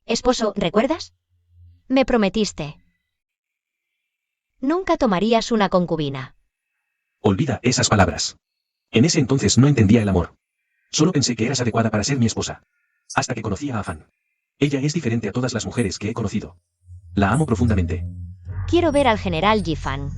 Esposo, ¿recuerdas? Me prometiste. Nunca tomarías una concubina. Olvida esas palabras. En ese entonces no entendía el amor. Solo pensé que eras adecuada para ser mi esposa. Hasta que conocí a Afán. Ella es diferente a todas las mujeres que he conocido. La amo profundamente. Quiero ver al general Yifan.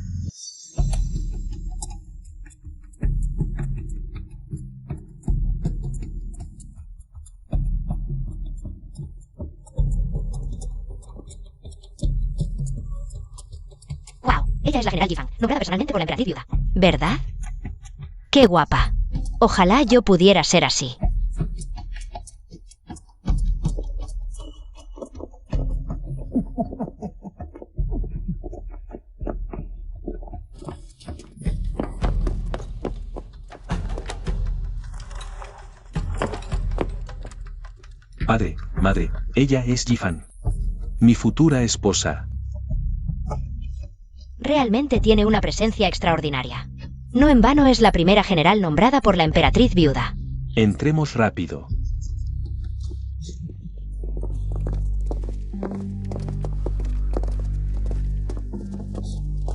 ¡Wow! Ella es la general Yifan, nombrada personalmente por la emperatriz viuda. ¿Verdad? ¡Qué guapa! Ojalá yo pudiera ser así. Padre, madre, ella es Yifan. Mi futura esposa. Realmente tiene una presencia extraordinaria. No en vano es la primera general nombrada por la emperatriz viuda. Entremos rápido.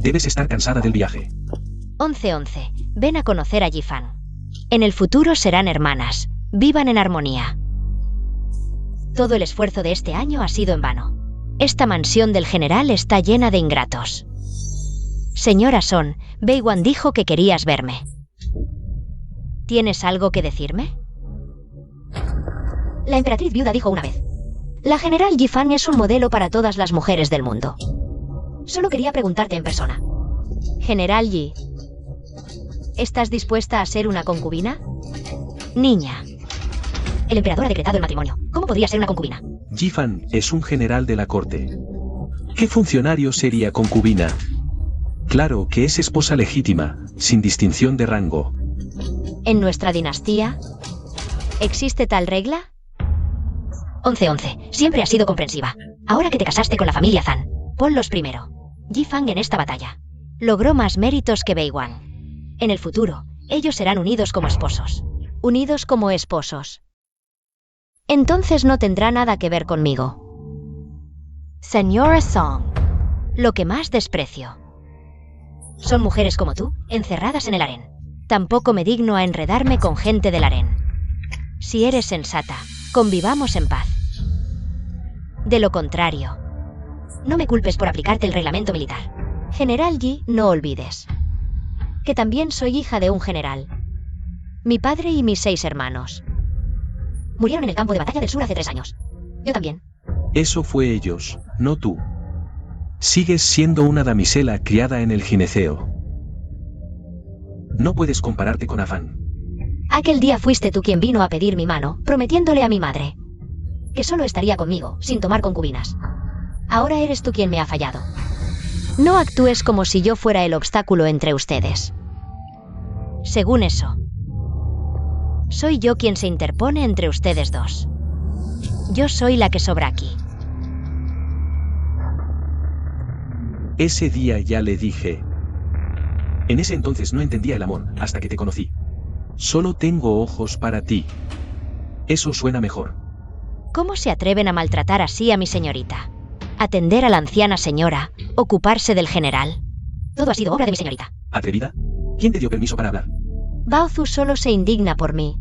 Debes estar cansada del viaje. 11. Ven a conocer a Yifan. En el futuro serán hermanas. Vivan en armonía. Todo el esfuerzo de este año ha sido en vano. Esta mansión del general está llena de ingratos. Señora Son, Beiwan dijo que querías verme. ¿Tienes algo que decirme? La emperatriz viuda dijo una vez: la general Yifan es un modelo para todas las mujeres del mundo. Solo quería preguntarte en persona. General Yi, ¿estás dispuesta a ser una concubina? Niña. El emperador ha decretado el matrimonio. ¿Cómo podría ser una concubina? Yifan es un general de la corte. ¿Qué funcionario sería concubina? Claro que es esposa legítima, sin distinción de rango. ¿En nuestra dinastía existe tal regla? 11. Siempre has sido comprensiva. Ahora que te casaste con la familia Zan, ponlos primero. Yifan en esta batalla logró más méritos que Beiwan. En el futuro, ellos serán unidos como esposos. Unidos como esposos. Entonces no tendrá nada que ver conmigo. Señora Song, lo que más desprecio son mujeres como tú, encerradas en el harén. Tampoco me digno a enredarme con gente del harén. Si eres sensata, convivamos en paz. De lo contrario, no me culpes por aplicarte el reglamento militar. General Yi, no olvides que también soy hija de un general. Mi padre y mis 6 hermanos murieron en el campo de batalla del sur hace 3 años. Yo también. Eso fue ellos, no tú. Sigues siendo una damisela criada en el gineceo. No puedes compararte con Afán. Aquel día fuiste tú quien vino a pedir mi mano, prometiéndole a mi madre que solo estaría conmigo, sin tomar concubinas. Ahora eres tú quien me ha fallado. No actúes como si yo fuera el obstáculo entre ustedes. Según eso, soy yo quien se interpone entre ustedes dos. Yo soy la que sobra aquí. Ese día ya le dije. En ese entonces no entendía el amor, hasta que te conocí. Solo tengo ojos para ti. Eso suena mejor. ¿Cómo se atreven a maltratar así a mi señorita? Atender a la anciana señora, ocuparse del general. Todo ha sido obra de mi señorita. ¿Atrevida? ¿Quién te dio permiso para hablar? Baozu solo se indigna por mí.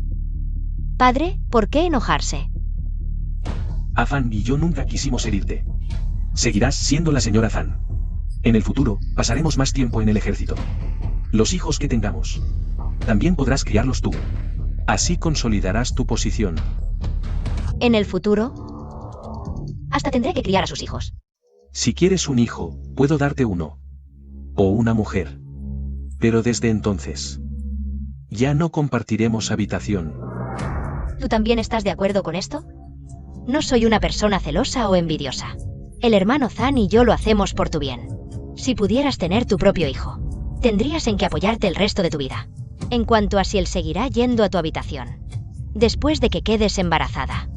Padre, ¿por qué enojarse? Afán y yo nunca quisimos herirte. Seguirás siendo la señora Zan. En el futuro, pasaremos más tiempo en el ejército. Los hijos que tengamos, también podrás criarlos tú. Así consolidarás tu posición. ¿En el futuro? Hasta tendré que criar a sus hijos. Si quieres un hijo, puedo darte uno. O una mujer. Pero desde entonces, ya no compartiremos habitación. ¿Tú también estás de acuerdo con esto? No soy una persona celosa o envidiosa. El hermano Zan y yo lo hacemos por tu bien. Si pudieras tener tu propio hijo, tendrías en que apoyarte el resto de tu vida. En cuanto a si él seguirá yendo a tu habitación, después de que quedes embarazada.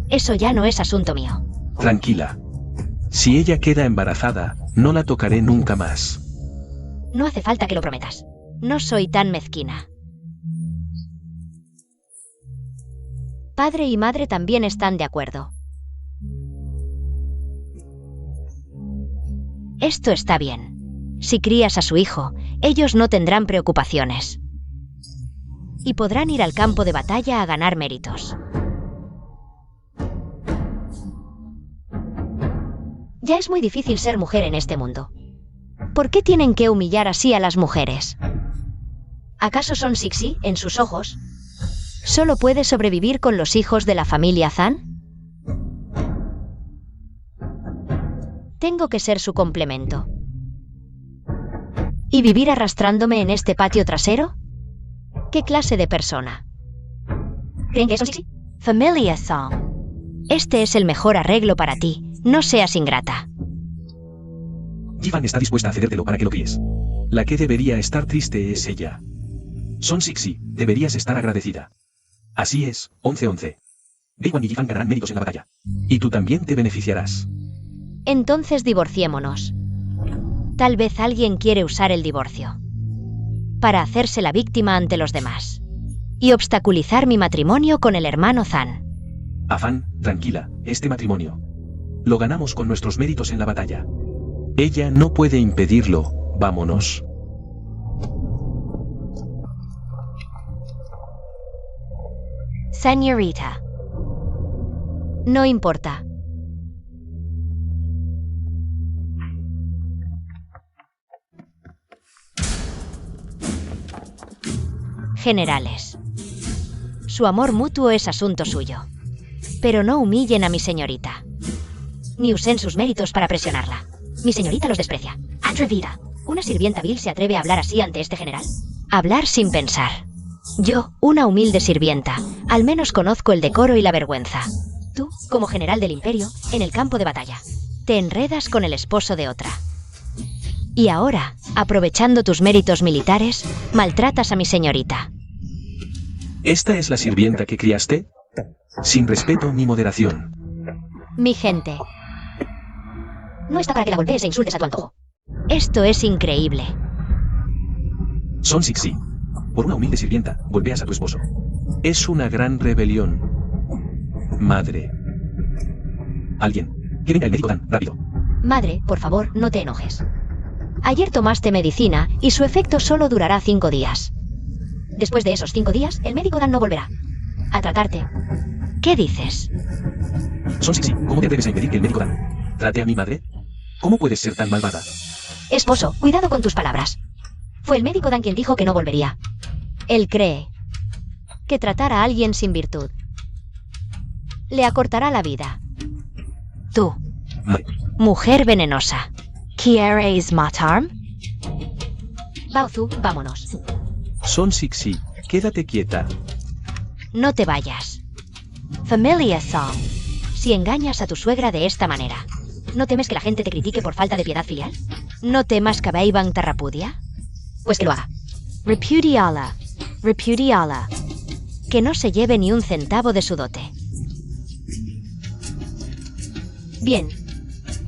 Eso ya no es asunto mío. Tranquila. Si ella queda embarazada, no la tocaré nunca más. No hace falta que lo prometas. No soy tan mezquina. Padre y madre también están de acuerdo. Esto está bien. Si crías a su hijo, ellos no tendrán preocupaciones. Y podrán ir al campo de batalla a ganar méritos. Ya es muy difícil ser mujer en este mundo. ¿Por qué tienen que humillar así a las mujeres? ¿Acaso Son Sixi, en sus ojos, solo puede sobrevivir con los hijos de la familia Zan? Tengo que ser su complemento. ¿Y vivir arrastrándome en este patio trasero? ¿Qué clase de persona? ¿Creen que es Son Sixi? Familia Zan. Este es el mejor arreglo para ti. No seas ingrata. Ji-fan está dispuesta a cedértelo para que lo críes. La que debería estar triste es ella. Son Sixi, deberías estar agradecida. Así es, 11-11. Baewan y Ji-fan ganarán méritos en la batalla. Y tú también te beneficiarás. Entonces divorciémonos. Tal vez alguien quiere usar el divorcio para hacerse la víctima ante los demás y obstaculizar mi matrimonio con el hermano Zan. Afán, tranquila, este matrimonio lo ganamos con nuestros méritos en la batalla. Ella no puede impedirlo, vámonos. Señorita. No importa. Generales. Su amor mutuo es asunto suyo. Pero no humillen a mi señorita. Ni usen sus méritos para presionarla. Mi señorita los desprecia. Atrevida. ¿Una sirvienta vil se atreve a hablar así ante este general? Hablar sin pensar. Yo, una humilde sirvienta, al menos conozco el decoro y la vergüenza. Tú, como general del imperio, en el campo de batalla, te enredas con el esposo de otra. Y ahora, aprovechando tus méritos militares, maltratas a mi señorita. ¿Esta es la sirvienta que criaste? Sin respeto ni moderación. Mi gente. No está para que la golpees e insultes a tu antojo. Esto es increíble. Son Sixi. Por una humilde sirvienta, golpeas a tu esposo. Es una gran rebelión. Madre. Alguien. Que venga el médico Dan, rápido. Madre, por favor, no te enojes. Ayer tomaste medicina y su efecto solo durará 5 días. Después de esos 5 días, el médico Dan no volverá a tratarte. ¿Qué dices? Son Sixi, ¿cómo te atreves a impedir que el médico Dan trate a mi madre? ¿Cómo puedes ser tan malvada? Esposo, cuidado con tus palabras. Fue el médico Dan quien dijo que no volvería. Él cree que tratar a alguien sin virtud le acortará la vida. Tú, mujer venenosa, ¿quieres matarme? Baozu, vámonos. Son Sixi, quédate quieta. No te vayas. Familia Song. Si engañas a tu suegra de esta manera, ¿no temes que la gente te critique por falta de piedad filial? ¿No temas que Baewan te repudia? Pues que lo haga. Repudiala. Repudiala. Que no se lleve ni un centavo de su dote. Bien.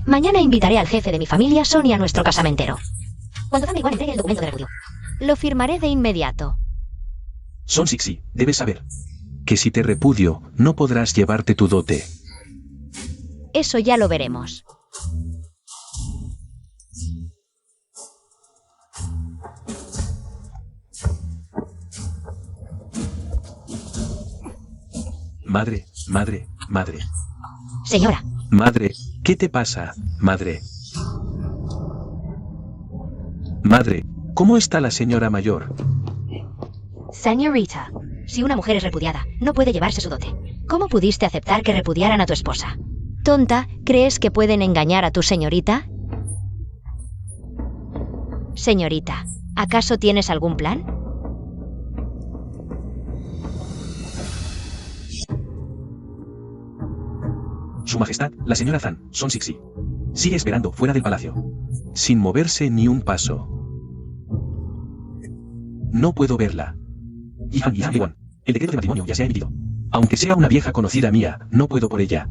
Mañana invitaré al jefe de mi familia, Sonny, a nuestro casamentero. Cuando Dan Baewan entregue el documento de repudio, lo firmaré de inmediato. Son Sixi, debes saber que si te repudio, no podrás llevarte tu dote. Eso ya lo veremos. Madre, madre, madre. Señora. Madre, ¿qué te pasa, madre? Madre, ¿cómo está la señora mayor? Señorita. Si una mujer es repudiada, no puede llevarse su dote. ¿Cómo pudiste aceptar que repudiaran a tu esposa? Tonta, ¿crees que pueden engañar a tu señorita? Señorita, ¿acaso tienes algún plan? Su Majestad, la señora Zan, Son Sixi. Sigue esperando fuera del palacio. Sin moverse ni un paso. No puedo verla. Ji-fan y Baewan, el decreto de matrimonio ya se ha emitido. Aunque sea una vieja conocida mía, no puedo por ella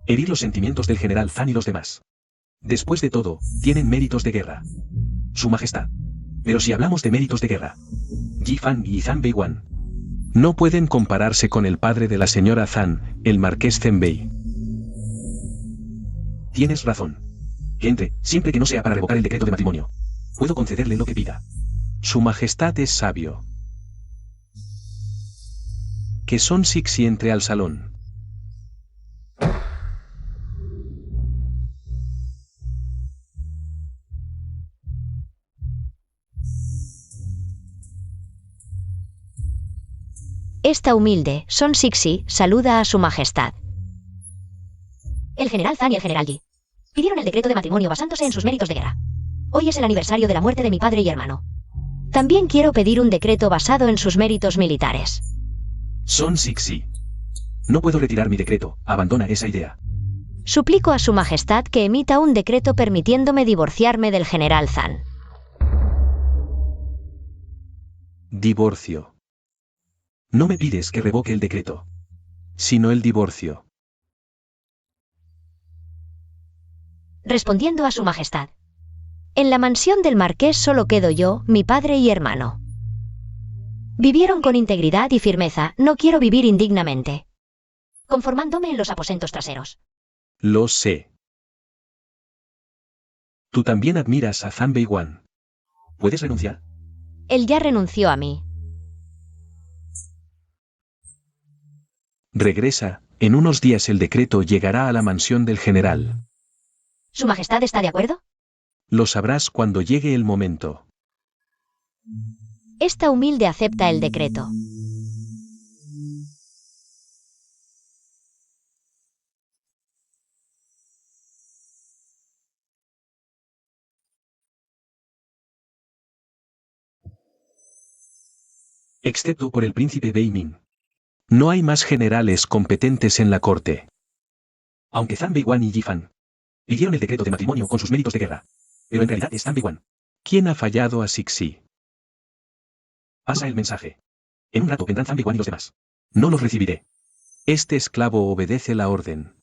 herir los sentimientos del general Zan y los demás. Después de todo, tienen méritos de guerra. Su Majestad. Pero si hablamos de méritos de guerra, Ji-fan y Zan Baewan no pueden compararse con el padre de la señora Zan, el marqués Zenbei. Tienes razón. Que entre, siempre que no sea para revocar el decreto de matrimonio. Puedo concederle lo que pida. Su Majestad es sabio. Que Son Sixi entre al salón. Esta humilde, Son Sixi, saluda a su majestad. El general Zan y el general Yi pidieron el decreto de matrimonio basándose en sus méritos de guerra. Hoy es el aniversario de la muerte de mi padre y hermano. También quiero pedir un decreto basado en sus méritos militares. Son Sixi. No puedo retirar mi decreto, abandona esa idea. Suplico a su majestad que emita un decreto permitiéndome divorciarme del general Zan. Divorcio. No me pides que revoque el decreto. Sino el divorcio. Respondiendo a su majestad. En la mansión del marqués solo quedo yo, mi padre y hermano. Vivieron con integridad y firmeza, no quiero vivir indignamente. Conformándome en los aposentos traseros. Lo sé. Tú también admiras a Zan Beiwan. ¿Puedes renunciar? Él ya renunció a mí. Regresa, en unos días el decreto llegará a la mansión del general. ¿Su majestad está de acuerdo? Lo sabrás cuando llegue el momento. Esta humilde acepta el decreto. Excepto por el príncipe Bei Min. No hay más generales competentes en la corte. Aunque Zan Beiwan y Yi Fan pidieron el decreto de matrimonio con sus méritos de guerra. Pero en realidad es Zan Beiwan. ¿Quién ha fallado a Sixi? Pasa el mensaje. En un rato vendrán Zan Beiwan y los demás. No los recibiré. Este esclavo obedece la orden.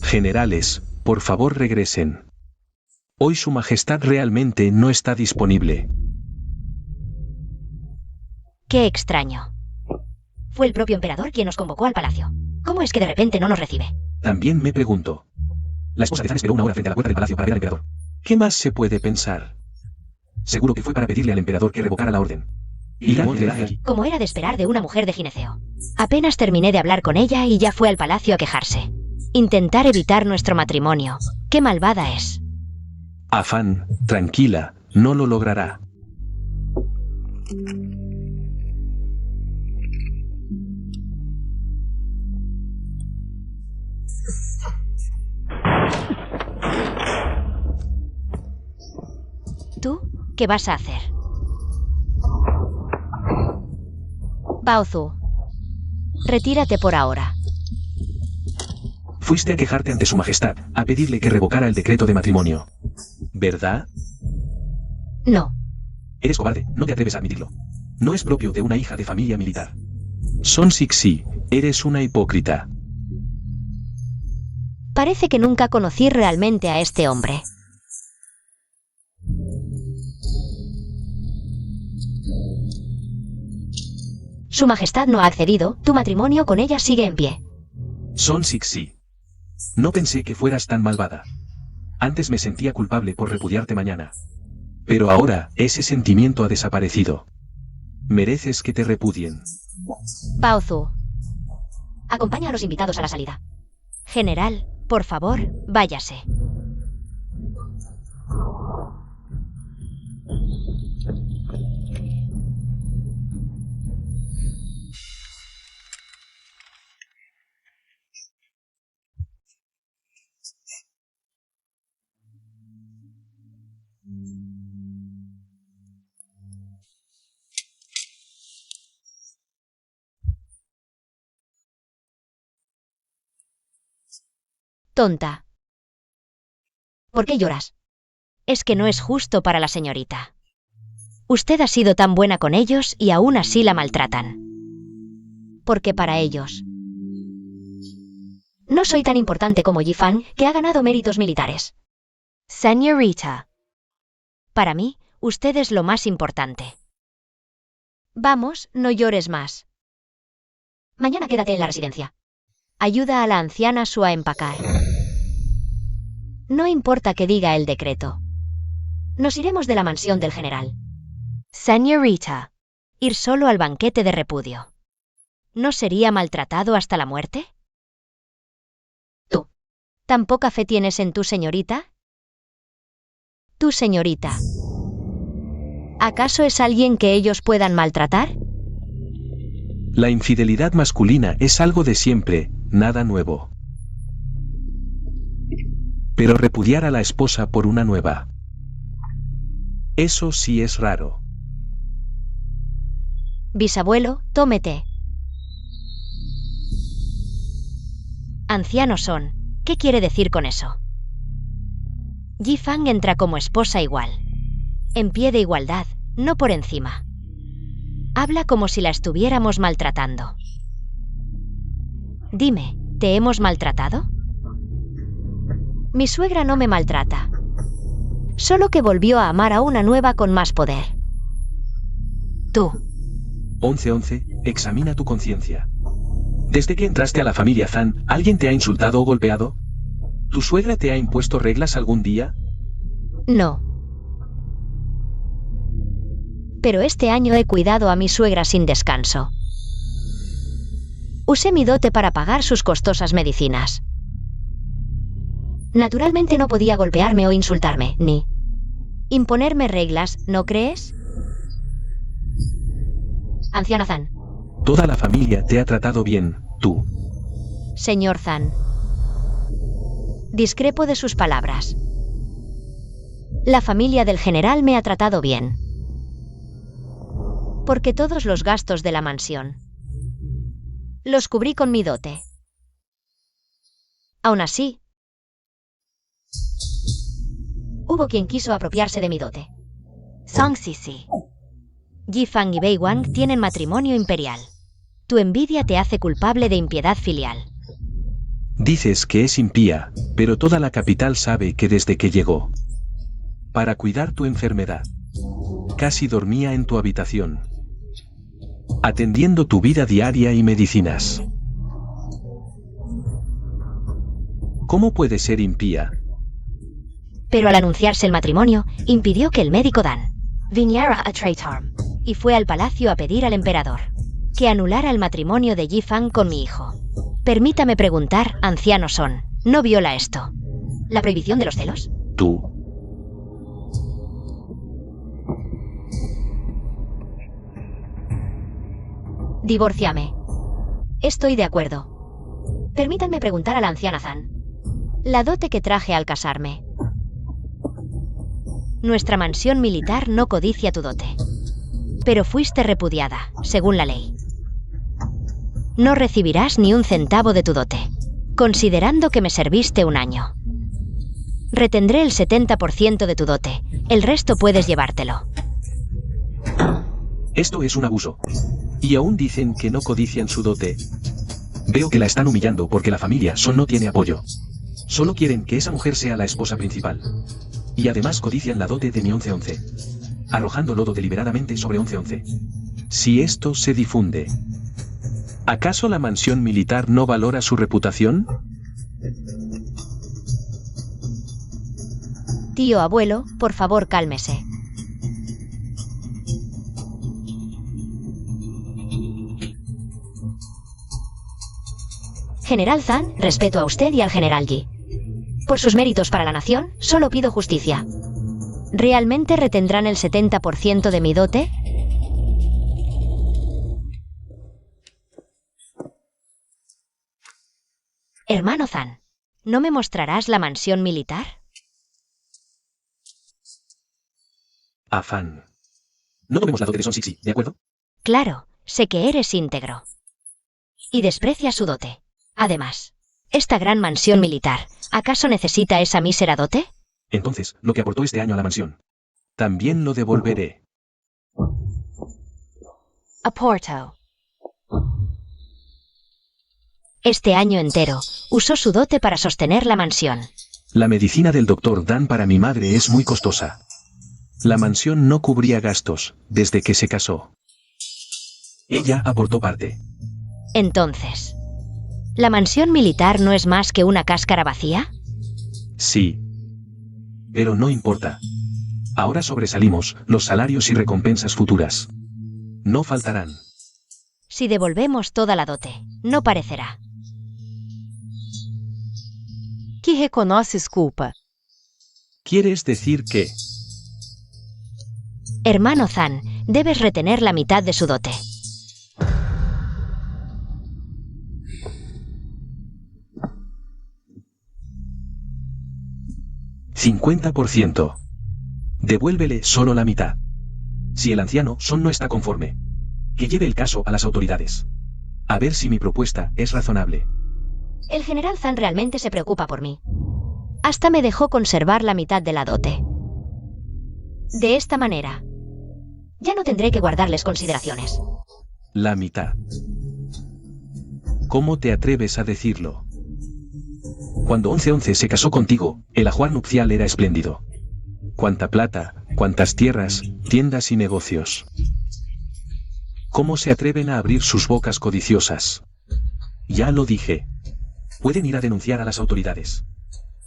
Generales, por favor regresen. Hoy su majestad realmente no está disponible. Qué extraño. Fue el propio emperador quien nos convocó al palacio. ¿Cómo es que de repente no nos recibe? También me pregunto. La esposa de Zan esperó una hora frente a la puerta del palacio para ver al emperador. ¿Qué más se puede pensar? Seguro que fue para pedirle al emperador que revocara la orden. Y la aquí. Como era de esperar de una mujer de gineceo. Apenas terminé de hablar con ella y ya fue al palacio a quejarse. Intentar evitar nuestro matrimonio. ¡Qué malvada es! Afán, tranquila, no lo logrará. ¿Tú qué vas a hacer? Baozu, retírate por ahora. Fuiste a quejarte ante su majestad, a pedirle que revocara el decreto de matrimonio. ¿Verdad? No. Eres cobarde, no te atreves a admitirlo. No es propio de una hija de familia militar. Son Sixi, eres una hipócrita. Parece que nunca conocí realmente a este hombre. Su majestad no ha accedido, tu matrimonio con ella sigue en pie. Son Sixi. No pensé que fueras tan malvada. Antes me sentía culpable por repudiarte mañana. Pero ahora, ese sentimiento ha desaparecido. Mereces que te repudien. Baozu, acompaña a los invitados a la salida. General, por favor, váyase. Tonta. ¿Por qué lloras? Es que no es justo para la señorita. Usted ha sido tan buena con ellos y aún así la maltratan. Porque para ellos... No soy tan importante como Yi Fan, que ha ganado méritos militares. Señorita. Para mí, usted es lo más importante. Vamos, no llores más. Mañana quédate en la residencia. Ayuda a la anciana Sue a empacar. No importa que diga el decreto. Nos iremos de la mansión del general. Señorita. Ir solo al banquete de repudio. ¿No sería maltratado hasta la muerte? Tú. ¿Tan poca fe tienes en tu señorita? Tu señorita. ¿Acaso es alguien que ellos puedan maltratar? La infidelidad masculina es algo de siempre, nada nuevo. Pero repudiar a la esposa por una nueva. Eso sí es raro. Bisabuelo, tome té. Ancianos son. ¿Qué quiere decir con eso? Yi-Fang entra como esposa igual. En pie de igualdad, no por encima. Habla como si la estuviéramos maltratando. Dime, ¿te hemos maltratado? Mi suegra no me maltrata. Solo que volvió a amar a una nueva con más poder. Tú. 11-11, examina tu conciencia. Desde que entraste a la familia Zan, ¿alguien te ha insultado o golpeado? ¿Tu suegra te ha impuesto reglas algún día? No. Pero este año he cuidado a mi suegra sin descanso. Usé mi dote para pagar sus costosas medicinas. Naturalmente no podía golpearme o insultarme, ni imponerme reglas, ¿no crees? Anciana Zan. Toda la familia te ha tratado bien, tú. Señor Zan. Discrepo de sus palabras. La familia del general me ha tratado bien. Porque todos los gastos de la mansión los cubrí con mi dote. Aún así, hubo quien quiso apropiarse de mi dote. Song Sisi. Yi-Fang y Bei Wang tienen matrimonio imperial. Tu envidia te hace culpable de impiedad filial. Dices que es impía, pero toda la capital sabe que desde que llegó para cuidar tu enfermedad, casi dormía en tu habitación, atendiendo tu vida diaria y medicinas. ¿Cómo puede ser impía? Pero al anunciarse el matrimonio, impidió que el médico Dan viniera a Traitorm y fue al palacio a pedir al emperador que anulara el matrimonio de Yi-Fang con mi hijo. Permítame preguntar, anciano Son, ¿no viola esto la prohibición de los celos? Tú. Divórciame. Estoy de acuerdo. Permítanme preguntar a la anciana Zan la dote que traje al casarme. Nuestra mansión militar no codicia tu dote, pero fuiste repudiada, según la ley. No recibirás ni un centavo de tu dote, considerando que me serviste un año. Retendré el 70% de tu dote, el resto puedes llevártelo. Esto es un abuso. Y aún dicen que no codician su dote. Veo que la están humillando porque la familia Son no tiene apoyo. Solo quieren que esa mujer sea la esposa principal. Y además codician la dote de mi 11-11, arrojando lodo deliberadamente sobre 11-11. Si esto se difunde, ¿acaso la mansión militar no valora su reputación? Tío abuelo, por favor cálmese. General Zan, respeto a usted y al general Yi. Por sus méritos para la nación, solo pido justicia. ¿Realmente retendrán el 70% de mi dote? Hermano Zan, ¿no me mostrarás la mansión militar? Afán. No tomemos la dote de Son Sixi, ¿de acuerdo? Claro, sé que eres íntegro. Y desprecias su dote. Además, esta gran mansión militar, ¿acaso necesita esa mísera dote? Entonces, lo que aportó este año a la mansión. También lo devolveré. Aporto. Este año entero, usó su dote para sostener la mansión. La medicina del doctor Dan para mi madre es muy costosa. La mansión no cubría gastos, desde que se casó. Ella aportó parte. Entonces, ¿la mansión militar no es más que una cáscara vacía? Sí. Pero no importa. Ahora sobresalimos, los salarios y recompensas futuras no faltarán. Si devolvemos toda la dote, no parecerá. Que reconoces culpa. ¿Quieres decir que? Hermano Zan, debes retener la mitad de su dote. $50%. Devuélvele solo la mitad. Si el anciano Son no está conforme, que lleve el caso a las autoridades. A ver si mi propuesta es razonable. El general Zan realmente se preocupa por mí. Hasta me dejó conservar la mitad de la dote. De esta manera, ya no tendré que guardarles consideraciones. La mitad. ¿Cómo te atreves a decirlo? Cuando 1111 se casó contigo, el ajuar nupcial era espléndido. Cuánta plata, cuántas tierras, tiendas y negocios. ¿Cómo se atreven a abrir sus bocas codiciosas? Ya lo dije. Pueden ir a denunciar a las autoridades.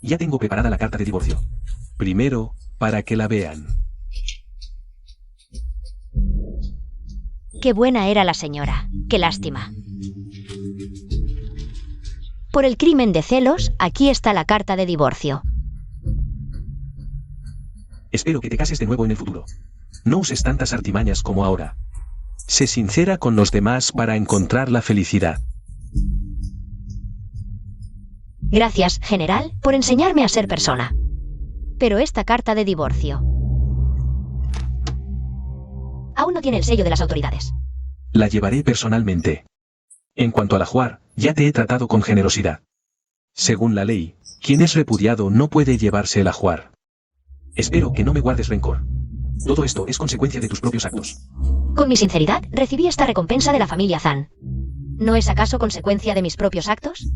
Ya tengo preparada la carta de divorcio. Primero, para que la vean. Qué buena era la señora. Qué lástima. Por el crimen de celos, aquí está la carta de divorcio. Espero que te cases de nuevo en el futuro. No uses tantas artimañas como ahora. Sé sincera con los demás para encontrar la felicidad. Gracias, general, por enseñarme a ser persona. Pero esta carta de divorcio aún no tiene el sello de las autoridades. La llevaré personalmente. En cuanto al ajuar, ya te he tratado con generosidad. Según la ley, quien es repudiado no puede llevarse el ajuar. Espero que no me guardes rencor. Todo esto es consecuencia de tus propios actos. Con mi sinceridad, recibí esta recompensa de la familia Zan. ¿No es acaso consecuencia de mis propios actos?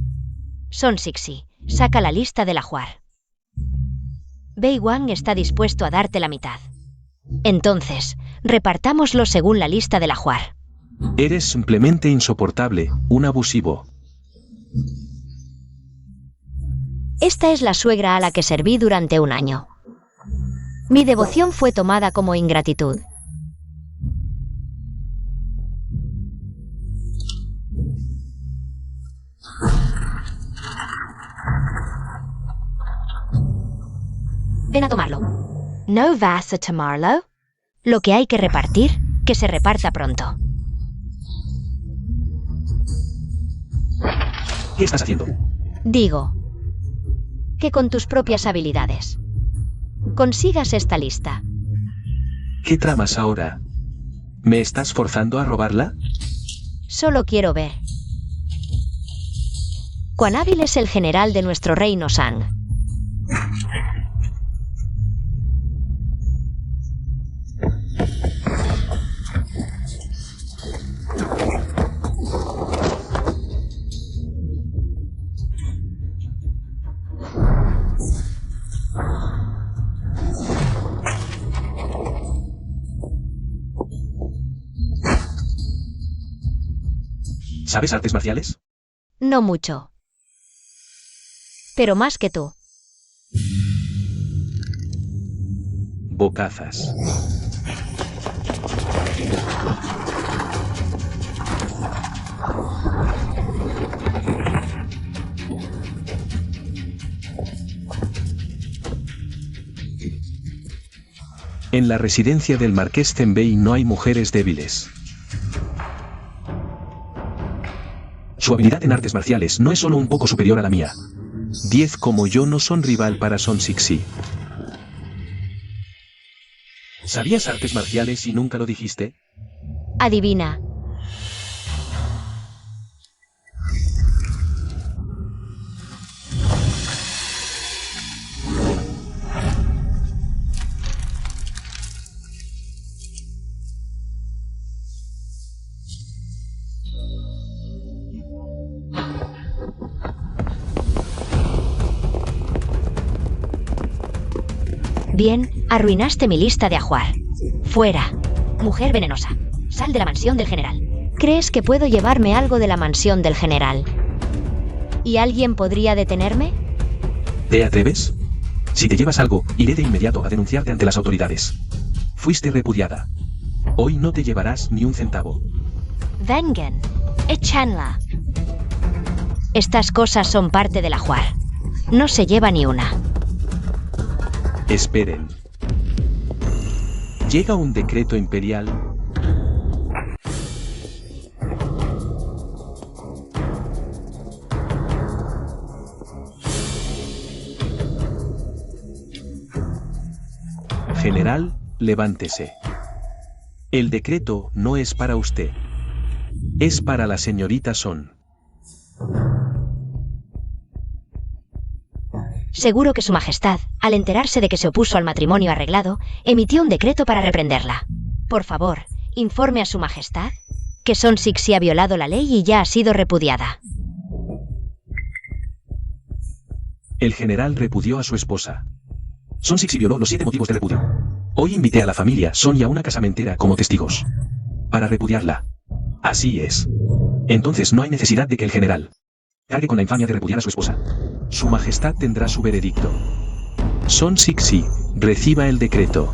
Son Sixi, saca la lista del ajuar. Bei Wang está dispuesto a darte la mitad. Entonces, repartámoslo según la lista del ajuar. Eres simplemente insoportable, un abusivo. Esta es la suegra a la que serví durante un año. Mi devoción fue tomada como ingratitud. Ven a tomarlo. ¿No vas a tomarlo? Lo que hay que repartir, que se reparta pronto. ¿Qué estás haciendo? Digo, que con tus propias habilidades consigas esta lista. ¿Qué tramas ahora? ¿Me estás forzando a robarla? Solo quiero ver cuán hábil es el general de nuestro reino Sang. ¿Sabes artes marciales? No mucho, pero más que tú. Bocazas. En la residencia del Marqués Zenbei no hay mujeres débiles. Su habilidad en artes marciales no es solo un poco superior a la mía. 10 como yo no son rival para Son Sixi. ¿Sabías artes marciales y nunca lo dijiste? Adivina. Bien, arruinaste mi lista de ajuar. Fuera. Mujer venenosa. Sal de la mansión del general. ¿Crees que puedo llevarme algo de la mansión del general? ¿Y alguien podría detenerme? ¿Te atreves? Si te llevas algo, iré de inmediato a denunciarte ante las autoridades. Fuiste repudiada. Hoy no te llevarás ni un centavo. Vengan, échanla. Estas cosas son parte del ajuar. No se lleva ni una. Esperen. Llega un decreto imperial. General, levántese. El decreto no es para usted. Es para la señorita Son. Seguro que su majestad, al enterarse de que se opuso al matrimonio arreglado, emitió un decreto para reprenderla. Por favor, informe a su majestad que Son Sixi ha violado la ley y ya ha sido repudiada. El general repudió a su esposa. Son Sixi violó los 7 motivos de repudio. Hoy invité a la familia Son y a una casamentera como testigos. Para repudiarla. Así es. Entonces no hay necesidad de que el general cargue con la infamia de repudiar a su esposa. Su majestad tendrá su veredicto. Son Sixi, reciba el decreto.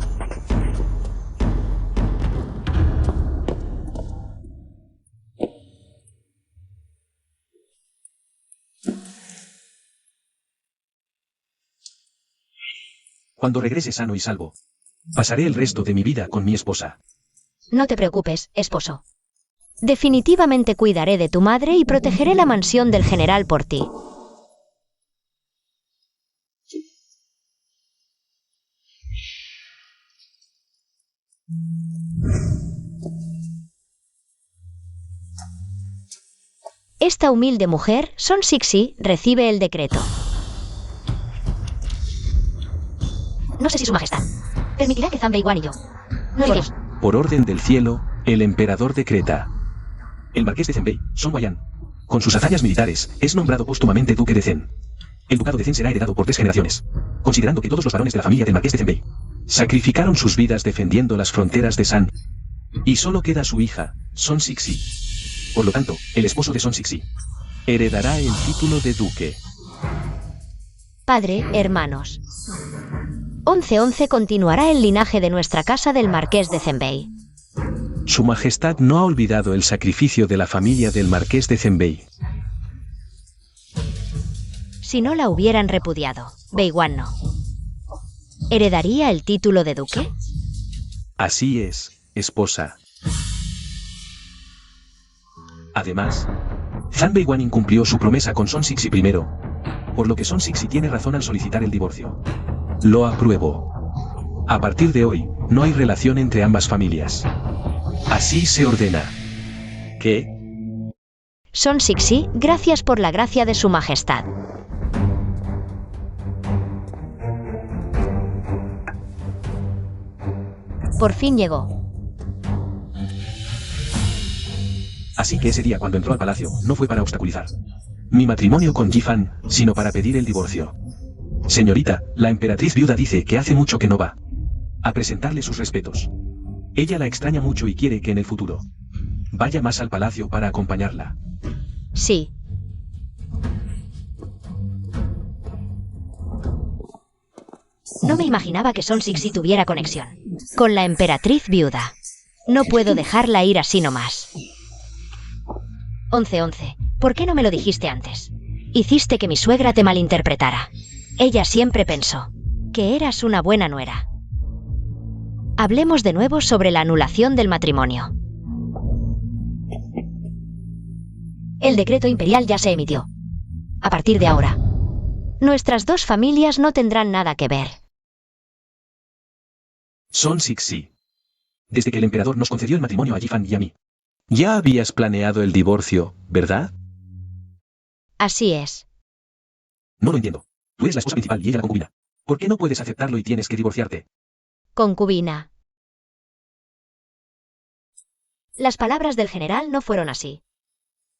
Cuando regrese sano y salvo, pasaré el resto de mi vida con mi esposa. No te preocupes, esposo. Definitivamente cuidaré de tu madre y protegeré la mansión del general por ti. Esta humilde mujer, Son Sixi, recibe el decreto. No sé si su majestad permitirá que Zhang Beiwan y yo no iremos. Por orden del cielo, el emperador decreta. El marqués de Zenbei, Son Waiyan, con sus hazañas militares, es nombrado póstumamente duque de Zen. El ducado de Zen será heredado por 3 generaciones, considerando que todos los varones de la familia del marqués de Zenbei Sacrificaron sus vidas defendiendo las fronteras de San. y solo queda su hija, Son Sixi. Por lo tanto, el esposo de Son Sixi Heredará el título de duque. Padre, hermanos. 1111 continuará el linaje de nuestra casa del marqués de Zenbei. Su majestad no ha olvidado el sacrificio de la familia del marqués de Zenbei. Si no la hubieran repudiado, Beiwan no. ¿Heredaría el título de duque? Así es, esposa. Además, Zhang Beiwan incumplió su promesa con Son Sixi primero, por lo que Son Sixi tiene razón al solicitar el divorcio. Lo apruebo. A partir de hoy, no hay relación entre ambas familias. Así se ordena. ¿Qué? Son Sixi, gracias por la gracia de su majestad. Por fin llegó. Así que ese día cuando entró al palacio, no fue para obstaculizar mi matrimonio con Yifan, sino para pedir el divorcio. Señorita, la emperatriz viuda dice que hace mucho que no va a presentarle sus respetos. Ella la extraña mucho y quiere que en el futuro vaya más al palacio para acompañarla. Sí. No me imaginaba que Son Sixi tuviera conexión con la emperatriz viuda. No puedo dejarla ir así nomás. 1111, ¿por qué no me lo dijiste antes? Hiciste que mi suegra te malinterpretara. Ella siempre pensó que eras una buena nuera. Hablemos de nuevo sobre la anulación del matrimonio. El decreto imperial ya se emitió. A partir de ahora, nuestras dos familias no tendrán nada que ver. Son Sixi. Desde que el emperador nos concedió el matrimonio a Yifan y a mí. Ya habías planeado el divorcio, ¿verdad? Así es. No lo entiendo. Tú eres la esposa principal y ella la concubina. ¿Por qué no puedes aceptarlo y tienes que divorciarte? Concubina. Las palabras del general no fueron así.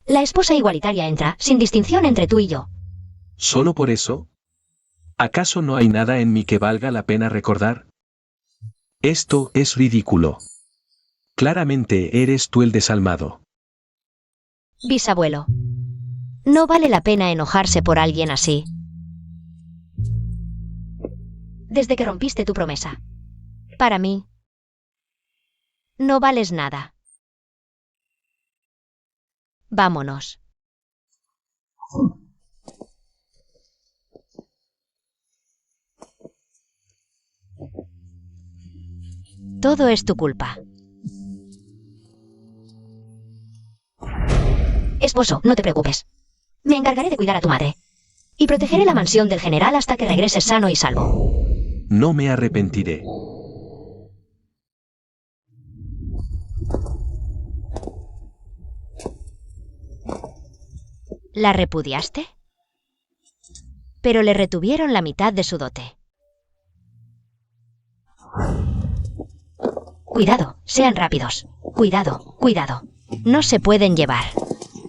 La esposa igualitaria entra, sin distinción entre tú y yo. ¿Solo por eso? ¿Acaso no hay nada en mí que valga la pena recordar? Esto es ridículo. Claramente eres tú el desalmado. Bisabuelo. No vale la pena enojarse por alguien así. Desde que rompiste tu promesa. Para mí, no vales nada. Vámonos. Todo es tu culpa. Esposo, no te preocupes. Me encargaré de cuidar a tu madre. Y protegeré la mansión del general hasta que regreses sano y salvo. No me arrepentiré. ¿La repudiaste? Pero le retuvieron la mitad de su dote. Cuidado, sean rápidos. Cuidado, cuidado. No se pueden llevar.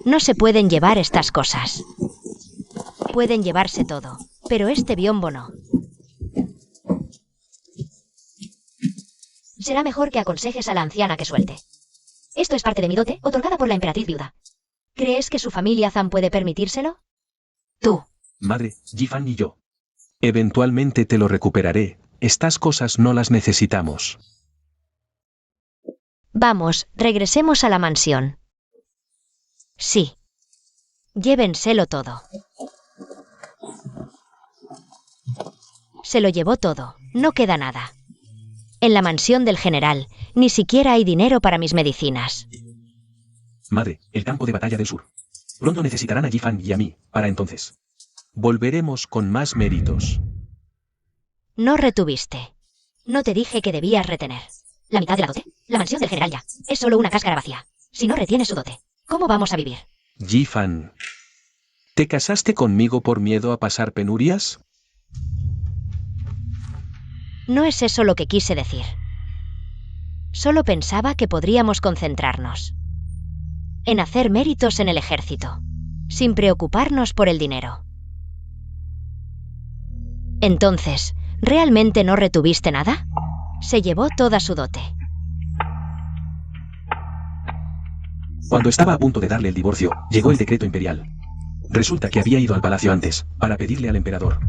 No se pueden llevar estas cosas. Pueden llevarse todo, pero este biombo no. Será mejor que aconsejes a la anciana que suelte. Esto es parte de mi dote, otorgada por la emperatriz viuda. ¿Crees que su familia Zan puede permitírselo? Tú. Madre, Yifan y yo. Eventualmente te lo recuperaré. Estas cosas no las necesitamos. Vamos, regresemos a la mansión. Sí. Llévenselo todo. Se lo llevó todo, no queda nada. En la mansión del general, ni siquiera hay dinero para mis medicinas. Madre, el campo de batalla del sur. Pronto necesitarán a Yifan y a mí, para entonces. Volveremos con más méritos. No retuviste. No te dije que debías retener. La mitad de la dote, la mansión del general ya, es solo una cáscara vacía. Si no retienes su dote, ¿cómo vamos a vivir? Yifan. ¿Te casaste conmigo por miedo a pasar penurias? No es eso lo que quise decir. Solo pensaba que podríamos concentrarnos en hacer méritos en el ejército, sin preocuparnos por el dinero. Entonces, ¿realmente no retuviste nada? Se llevó toda su dote. Cuando estaba a punto de darle el divorcio, llegó el decreto imperial. Resulta que había ido al palacio antes, para pedirle al emperador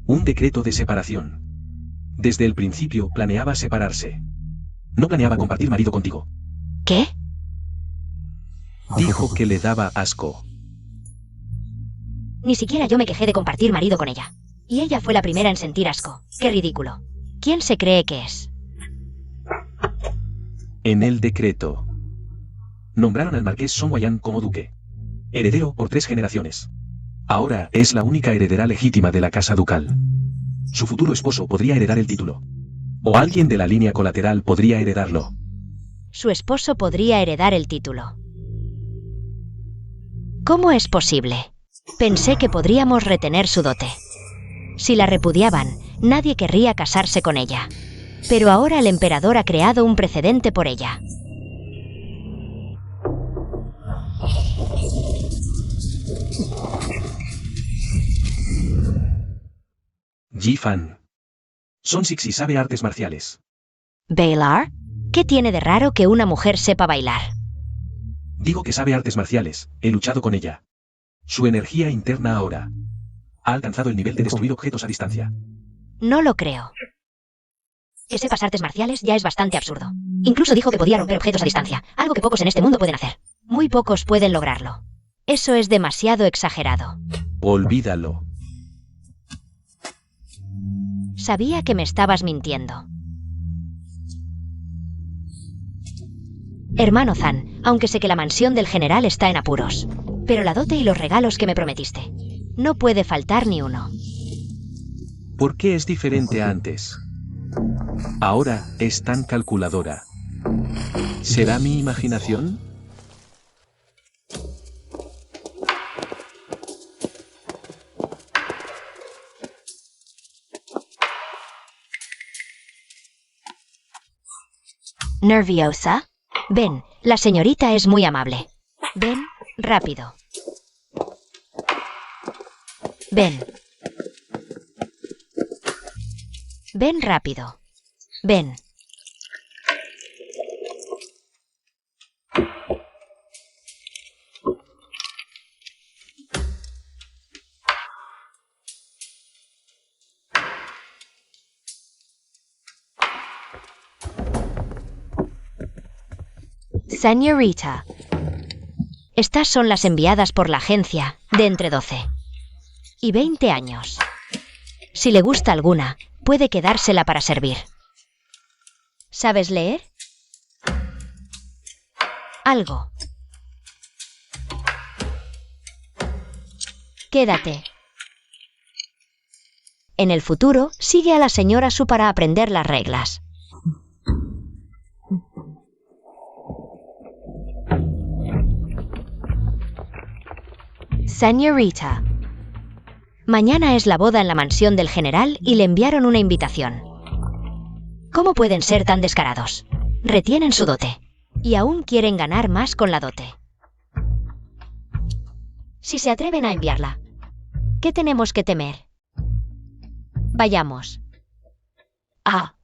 un decreto de separación. Desde el principio planeaba separarse. No planeaba compartir marido contigo. ¿Qué? Dijo que le daba asco. Ni siquiera yo me quejé de compartir marido con ella. Y ella fue la primera en sentir asco. ¡Qué ridículo! ¿Quién se cree que es? En el decreto. Nombraron al marqués Song Waian como duque. Heredero por 3 generaciones. Ahora es la única heredera legítima de la casa ducal. Su futuro esposo podría heredar el título. O alguien de la línea colateral podría heredarlo. Su esposo podría heredar el título. ¿Cómo es posible? Pensé que podríamos retener su dote. Si la repudiaban, nadie querría casarse con ella. Pero ahora el emperador ha creado un precedente por ella. Yifan. Son Sixi sabe artes marciales. ¿Bailar? ¿Qué tiene de raro que una mujer sepa bailar? Digo que sabe artes marciales, he luchado con ella. Su energía interna ahora ha alcanzado el nivel de destruir objetos a distancia. No lo creo. Que sepas artes marciales ya es bastante absurdo. Incluso dijo que podía romper objetos a distancia, algo que pocos en este mundo pueden hacer. Muy pocos pueden lograrlo. Eso es demasiado exagerado. Olvídalo. Sabía que me estabas mintiendo. Hermano Zan, aunque sé que la mansión del general está en apuros. Pero la dote y los regalos que me prometiste. No puede faltar ni uno. ¿Por qué es diferente a antes? Ahora es tan calculadora. ¿Será mi imaginación? ¿Nerviosa? Ven, la señorita es muy amable. Ven, rápido. Ven. Ven rápido. Ven. Señorita. Estas son las enviadas por la agencia, de entre 12 y 20 años. Si le gusta alguna, puede quedársela para servir. ¿Sabes leer? Algo. Quédate. En el futuro, sigue a la señora Su para aprender las reglas. Señorita. Mañana es la boda en la mansión del general y le enviaron una invitación. ¿Cómo pueden ser tan descarados? Retienen su dote. Y aún quieren ganar más con la dote. Si se atreven a enviarla, ¿qué tenemos que temer? Vayamos. Ah.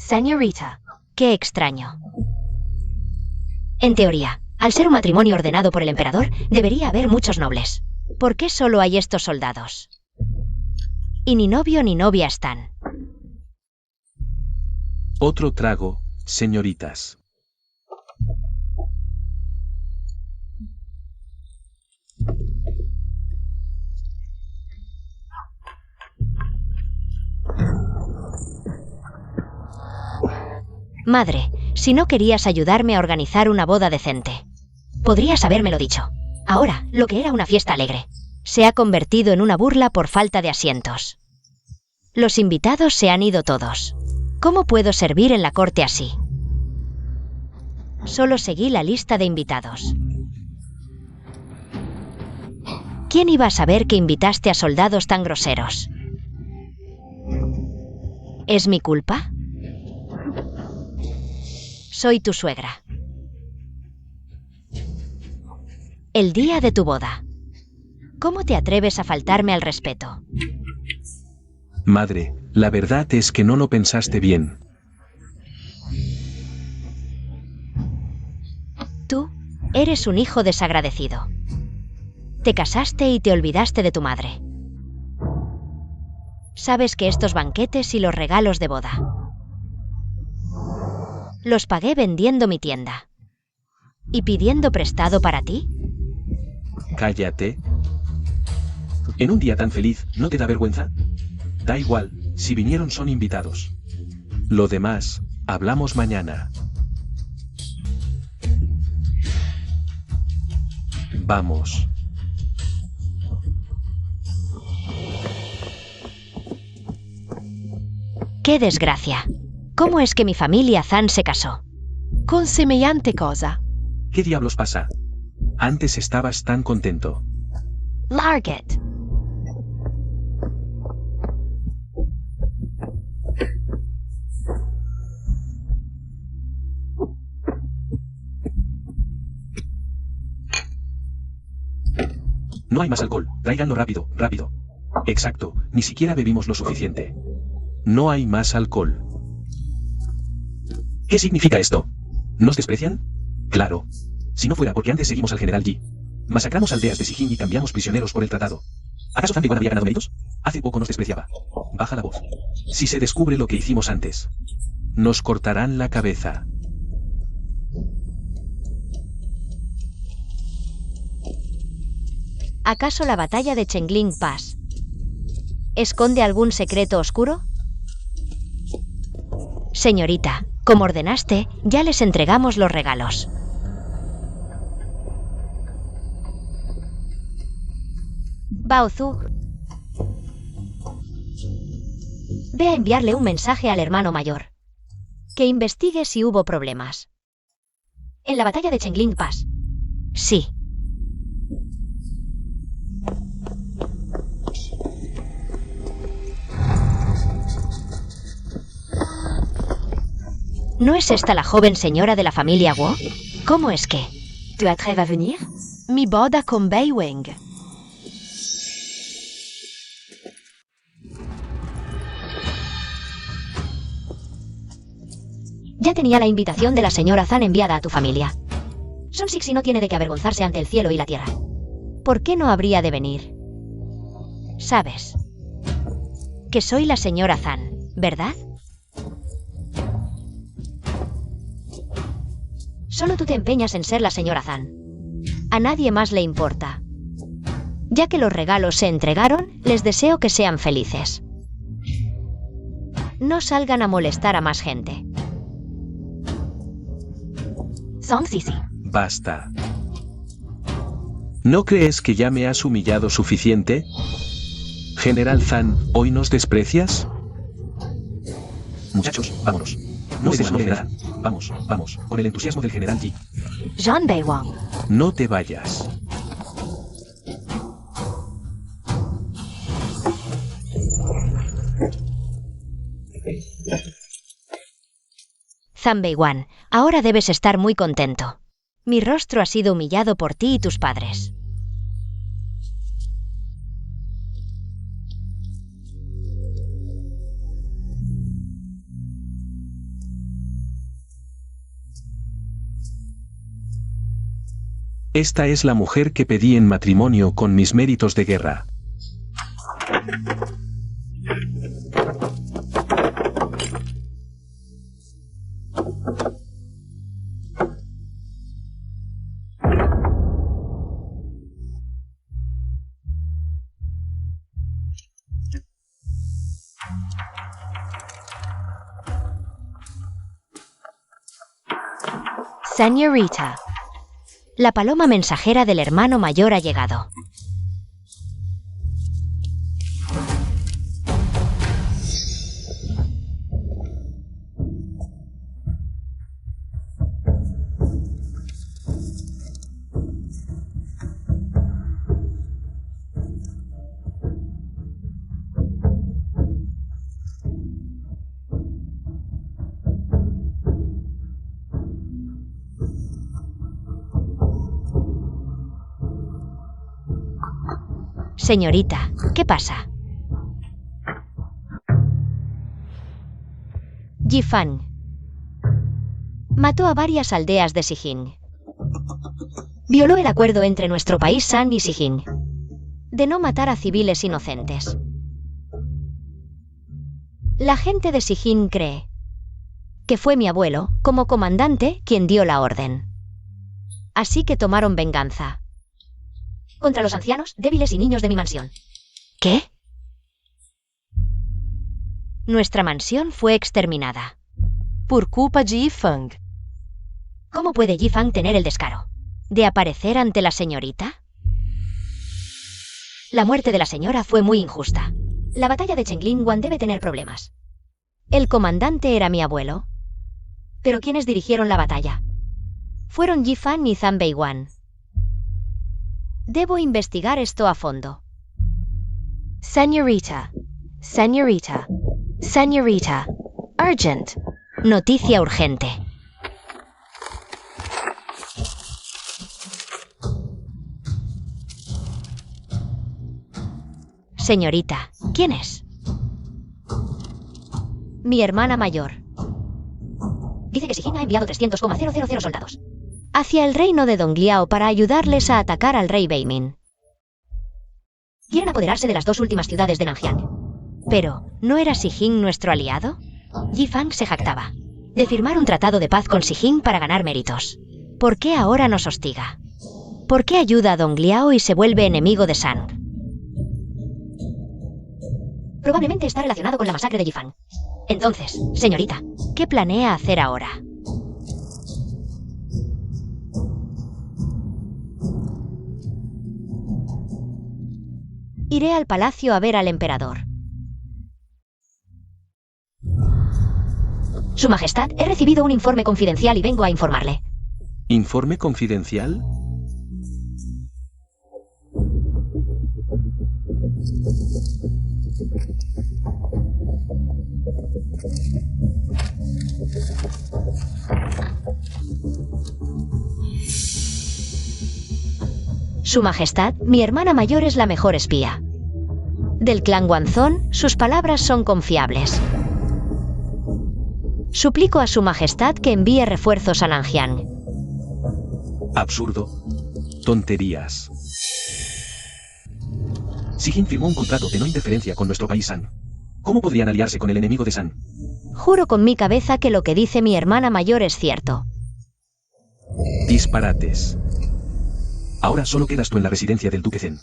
Señorita. Qué extraño. En teoría, al ser un matrimonio ordenado por el emperador, debería haber muchos nobles. ¿Por qué solo hay estos soldados? Y ni novio ni novia están. Otro trago, señoritas. Madre, si no querías ayudarme a organizar una boda decente, podrías habérmelo dicho. Ahora, lo que era una fiesta alegre, se ha convertido en una burla por falta de asientos. Los invitados se han ido todos. ¿Cómo puedo servir en la corte así? Solo seguí la lista de invitados. ¿Quién iba a saber que invitaste a soldados tan groseros? ¿Es mi culpa? Soy tu suegra. El día de tu boda. ¿Cómo te atreves a faltarme al respeto? Madre, la verdad es que no lo pensaste bien. Tú eres un hijo desagradecido. Te casaste y te olvidaste de tu madre. Sabes que estos banquetes y los regalos de boda los pagué vendiendo mi tienda. ¿Y pidiendo prestado para ti? Cállate. En un día tan feliz, ¿no te da vergüenza? Da igual, si vinieron son invitados. Lo demás, hablamos mañana. Vamos. ¡Qué desgracia! ¿Cómo es que mi familia Zan se casó? Con semejante cosa. ¿Qué diablos pasa? Antes estabas tan contento. Larget. No hay más alcohol, tráiganlo rápido, rápido. Exacto, ni siquiera bebimos lo suficiente. No hay más alcohol. ¿Qué significa esto? ¿Nos desprecian? Claro. Si no fuera porque antes seguimos al general Yi. Masacramos aldeas de Sijin y cambiamos prisioneros por el tratado. ¿Acaso Zan había ganado méritos? Hace poco nos despreciaba. Baja la voz. Si se descubre lo que hicimos antes, Nos cortarán la cabeza. ¿Acaso la batalla de Chengling Pass esconde algún secreto oscuro? Señorita, como ordenaste, ya les entregamos los regalos. Baozu, ve a enviarle un mensaje al hermano mayor. Que investigue si hubo problemas. En la batalla de Chengling Pass. Sí. ¿No es esta la joven señora de la familia Guo? ¿Cómo es que? ¿Tu atreves a venir? Mi boda con Bai Weng. Ya tenía la invitación de la señora Zan enviada a tu familia. Son Sixi no tiene de qué avergonzarse ante el cielo y la tierra. ¿Por qué no habría de venir? Sabes que soy la señora Zan, ¿verdad? Solo tú te empeñas en ser la señora Zan. A nadie más le importa. Ya que los regalos se entregaron, les deseo que sean felices. No salgan a molestar a más gente. Song Sisi. Basta. ¿No crees que ya me has humillado suficiente? General Zan, ¿hoy nos desprecias? Muchachos, vámonos. No se desmotiven. Vamos, vamos, con el entusiasmo del general Yi. Jean Beiwang. No te vayas. Zan Beiwan, ahora debes estar muy contento. Mi rostro ha sido humillado por ti y tus padres. Esta es la mujer que pedí en matrimonio con mis méritos de guerra. Señorita. La paloma mensajera del hermano mayor ha llegado. Señorita, ¿qué pasa? Yifan mató a varias aldeas de Sijin. Violó el acuerdo entre nuestro país San y Sijin de no matar a civiles inocentes. La gente de Sijin cree que fue mi abuelo, como comandante, quien dio la orden. Así que tomaron venganza contra los ancianos, débiles y niños de mi mansión. ¿Qué? Nuestra mansión fue exterminada. Por culpa de Yifang. ¿Cómo puede Yifang tener el descaro de aparecer ante la señorita? La muerte de la señora fue muy injusta. La batalla de Chenglingwan debe tener problemas. El comandante era mi abuelo. ¿Pero quiénes dirigieron la batalla? Fueron Yifan y Zan Beiwan. Debo investigar esto a fondo. Señorita. Señorita. Señorita. Urgent. Noticia urgente. Señorita, ¿quién es? Mi hermana mayor. Dice que Sijin ha enviado 300,000 soldados hacia el reino de Dongliao para ayudarles a atacar al rey Beimin. Quieren apoderarse de las dos últimas ciudades de Nanjiang. Pero, ¿no era Sijin nuestro aliado? Yifang se jactaba de firmar un tratado de paz con Sijin para ganar méritos. ¿Por qué ahora nos hostiga? ¿Por qué ayuda a Dongliao y se vuelve enemigo de Sang? Probablemente está relacionado con la masacre de Yifang. Entonces, señorita, ¿qué planea hacer ahora? Iré al palacio a ver al emperador. Su Majestad, he recibido un informe confidencial y vengo a informarle. ¿Informe confidencial? Su Majestad, mi hermana mayor es la mejor espía del clan Guanzón, sus palabras son confiables. Suplico a su majestad que envíe refuerzos a Nanjiang. Absurdo. Tonterías. Sijin firmó un contrato de no interferencia con nuestro país San. ¿Cómo podrían aliarse con el enemigo de San? Juro con mi cabeza que lo que dice mi hermana mayor es cierto. Disparates. Ahora solo quedas tú en la residencia del duque Zen.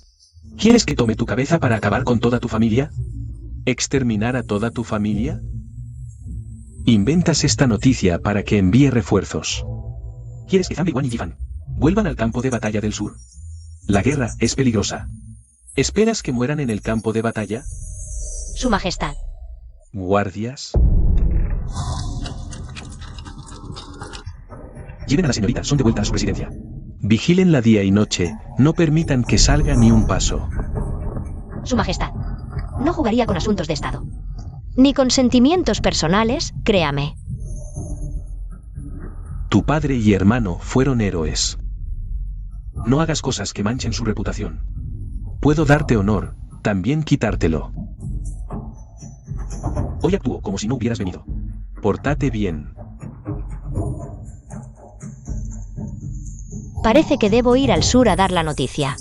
¿Quieres que tome tu cabeza para acabar con toda tu familia? ¿Exterminar a toda tu familia? Inventas esta noticia para que envíe refuerzos. ¿Quieres que Zhang Liwan y Yifan vuelvan al campo de batalla del sur? La guerra es peligrosa. ¿Esperas que mueran en el campo de batalla? Su majestad. ¿Guardias? Lleven a la señorita, son de vuelta a su residencia. Vigílenla día y noche, no permitan que salga ni un paso. Su majestad. No jugaría con asuntos de Estado. Ni con sentimientos personales, créame. Tu padre y hermano fueron héroes. No hagas cosas que manchen su reputación. Puedo darte honor, también quitártelo. Hoy actúo como si no hubieras venido. Pórtate bien. Parece que debo ir al sur a dar la noticia.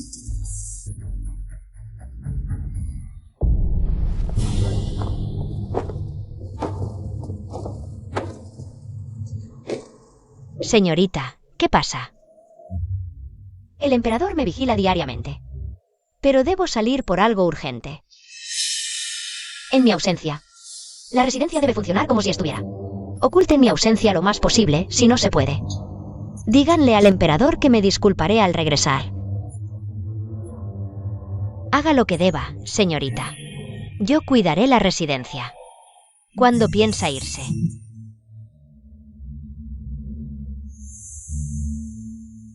Señorita, ¿qué pasa? El emperador me vigila diariamente. Pero debo salir por algo urgente. En mi ausencia. La residencia debe funcionar como si estuviera. Oculten mi ausencia lo más posible, si no se puede. Díganle al emperador que me disculparé al regresar. Haga lo que deba, señorita. Yo cuidaré la residencia. ¿Cuándo piensa irse?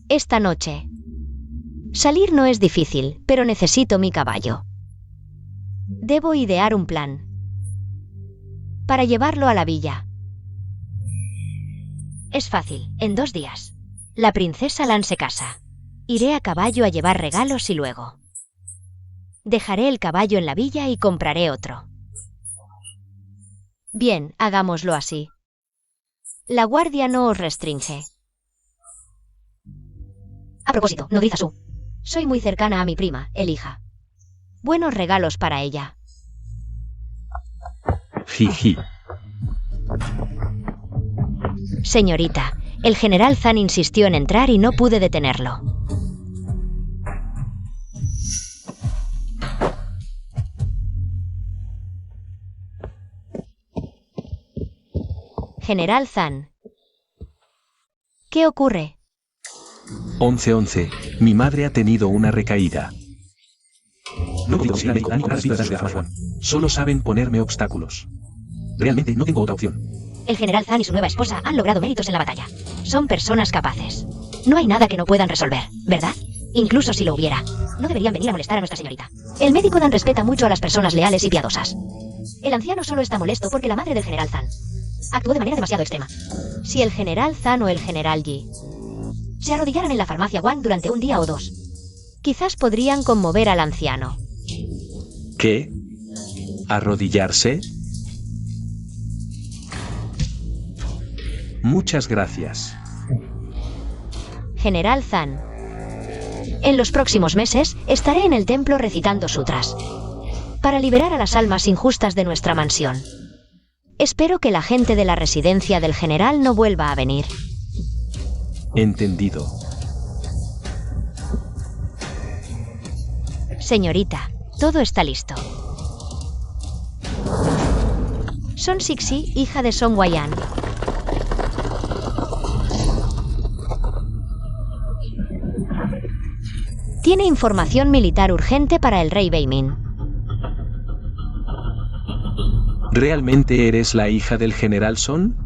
Esta noche. Salir no es difícil, pero necesito mi caballo. Debo idear un plan. Para llevarlo a la villa. Es fácil, en 2 días. La princesa Lan se casa. Iré a caballo a llevar regalos y luego. Dejaré el caballo en la villa y compraré otro. Bien, hagámoslo así. La guardia no os restringe. A propósito, nodriza Su. Soy muy cercana a mi prima, Elija. Buenos regalos para ella. Jiji. Señorita, el general Zhan insistió en entrar y no pude detenerlo. General Zhan. ¿Qué ocurre? 11-11. Mi madre ha tenido una recaída. No he podido conseguir al médico ni cobrar las vidas de Zhang. Solo saben ponerme obstáculos. Realmente no tengo otra opción. El general Zhan y su nueva esposa han logrado méritos en la batalla. Son personas capaces. No hay nada que no puedan resolver, ¿verdad? Incluso si lo hubiera, no deberían venir a molestar a nuestra señorita. El médico Dan respeta mucho a las personas leales y piadosas. El anciano solo está molesto porque la madre del general Zhan actuó de manera demasiado extrema. Si el general Zhan o el general Yi se arrodillaran en la farmacia Wang durante un día o 2, quizás podrían conmover al anciano. ¿Qué? ¿Arrodillarse? Muchas gracias. General Zhan. En los próximos meses estaré en el templo recitando sutras para liberar a las almas injustas de nuestra mansión. Espero que la gente de la residencia del general no vuelva a venir. Entendido. Señorita, todo está listo. Son Sixi, hija de Song Waiyan. Tiene información militar urgente para el rey Beimin. ¿Realmente eres la hija del general Son?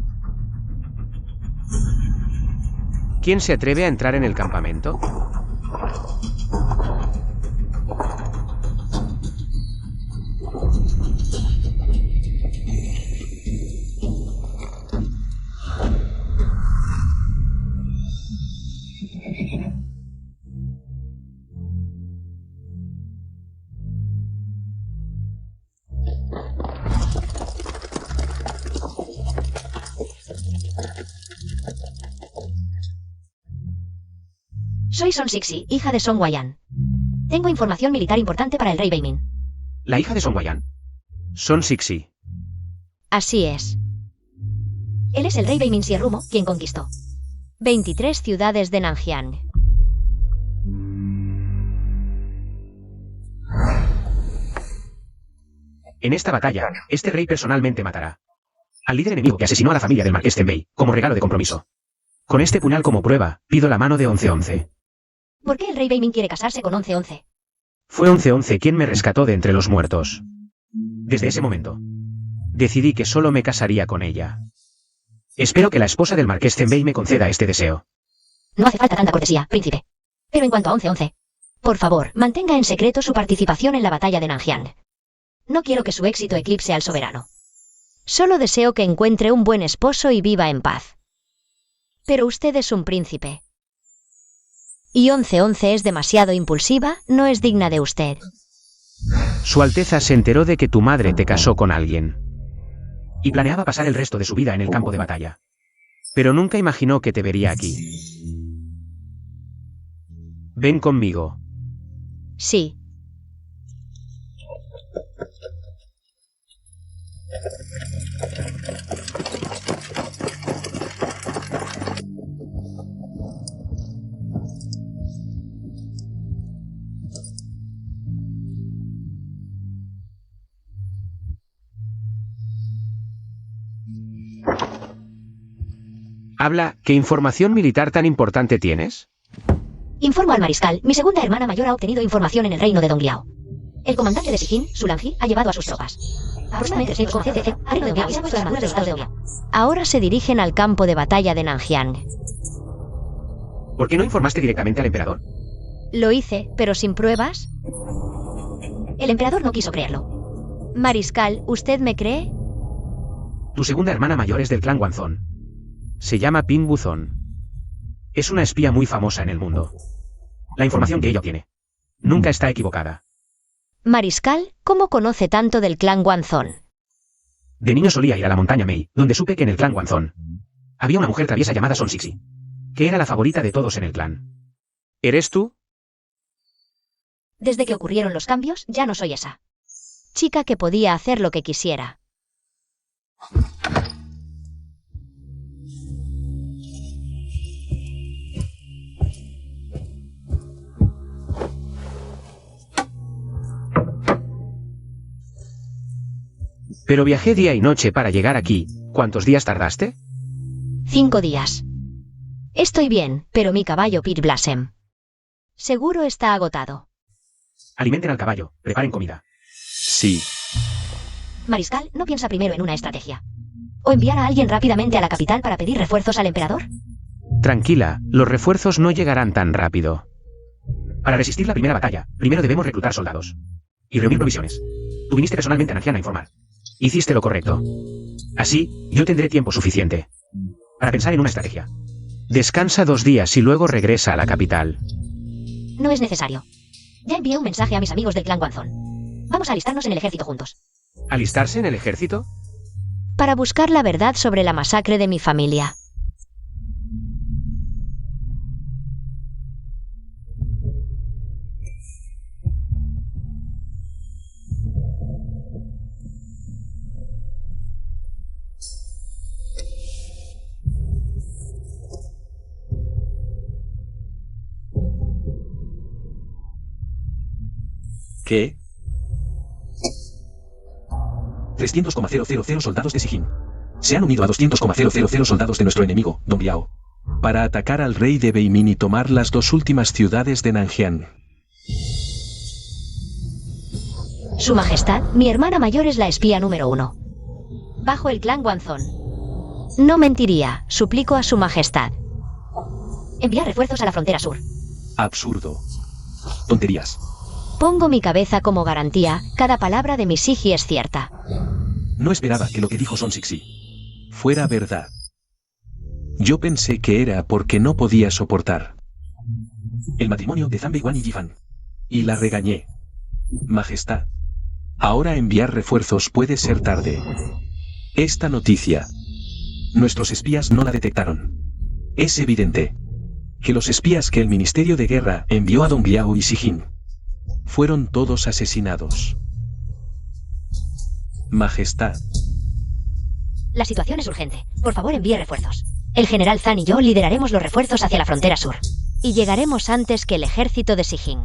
¿Quién se atreve a entrar en el campamento? Soy Son Sixi, hija de Song Wayan. Tengo información militar importante para el rey Beimin. La hija de Song Wayan. Son Sixi. Así es. Él es el rey Beimin Sierrumo, quien conquistó 23 ciudades de Nanjiang. En esta batalla, este rey personalmente matará al líder enemigo que asesinó a la familia del marqués Tenbei, como regalo de compromiso. Con este puñal como prueba, pido la mano de 1111. ¿Por qué el rey Beimin quiere casarse con 1111? Fue 1111 quien me rescató de entre los muertos. Desde ese momento, decidí que solo me casaría con ella. Espero que la esposa del marqués Tenbei me conceda este deseo. No hace falta tanta cortesía, príncipe. Pero en cuanto a 1111, por favor, mantenga en secreto su participación en la batalla de Nanjiang. No quiero que su éxito eclipse al soberano. Solo deseo que encuentre un buen esposo y viva en paz. Pero usted es un príncipe. Y 1111 es demasiado impulsiva, no es digna de usted. Su Alteza se enteró de que tu madre te casó con alguien. Y planeaba pasar el resto de su vida en el campo de batalla. Pero nunca imaginó que te vería aquí. Ven conmigo. Sí. Habla, ¿qué información militar tan importante tienes? Informo al mariscal, mi segunda hermana mayor ha obtenido información en el reino de Dongliao. El comandante de Sijin, Sulanji, ha llevado a sus tropas. Aproximadamente 300 CCC, al reino de Dongliao y se han puesto armaduras del estado de Dongliao. Ahora se dirigen al campo de batalla de Nanjiang. ¿Por qué no informaste directamente al emperador? Lo hice, pero sin pruebas. El emperador no quiso creerlo. Mariscal, ¿usted me cree? Tu segunda hermana mayor es del clan Wanzón. Se llama Ping Wuzon. Es una espía muy famosa en el mundo. La información que ella obtiene nunca está equivocada. Mariscal, ¿cómo conoce tanto del clan Wanzón? De niño solía ir a la montaña Mei, donde supe que en el clan Wanzón había una mujer traviesa llamada Son Sixi, que era la favorita de todos en el clan. ¿Eres tú? Desde que ocurrieron los cambios, ya no soy esa chica que podía hacer lo que quisiera. Pero viajé día y noche para llegar aquí. ¿Cuántos días tardaste? 5 días. Estoy bien, pero mi caballo Pir Blasem seguro está agotado. Alimenten al caballo, preparen comida. Sí. Mariscal, ¿no piensa primero en una estrategia? ¿O enviar a alguien rápidamente a la capital para pedir refuerzos al emperador? Tranquila, los refuerzos no llegarán tan rápido. Para resistir la primera batalla, primero debemos reclutar soldados y reunir provisiones. Tú viniste personalmente a Nanjiang a informar. Hiciste lo correcto. Así, yo tendré tiempo suficiente para pensar en una estrategia. Descansa 2 días y luego regresa a la capital. No es necesario. Ya envié un mensaje a mis amigos del clan Wanzón. Vamos a alistarnos en el ejército juntos. ¿Alistarse en el ejército? Para buscar la verdad sobre la masacre de mi familia. ¿Qué? 300,000 soldados de Sijin se han unido a 200,000 soldados de nuestro enemigo, Dongliao, Para atacar al rey de Beimin y tomar las 2 últimas ciudades de Nanjiang. Su Majestad, mi hermana mayor es la espía número 1. Bajo el clan Wanzón. No mentiría, suplico a Su Majestad. Enviar refuerzos a la frontera sur. Absurdo. Tonterías. Pongo mi cabeza como garantía, cada palabra de mi Siji es cierta. No esperaba que lo que dijo Son Sixi fuera verdad. Yo pensé que era porque no podía soportar el matrimonio de Zhang Beiwan y Yifan. y la regañé. Majestad, ahora enviar refuerzos puede ser tarde. Esta noticia, Nuestros espías no la detectaron. es evidente que los espías que el Ministerio de Guerra envió a Dong Liao y Sijin fueron todos asesinados. Majestad. La situación es urgente. Por favor, envíe refuerzos. El general Zan y yo lideraremos los refuerzos hacia la frontera sur. Y llegaremos antes que el ejército de Sijin.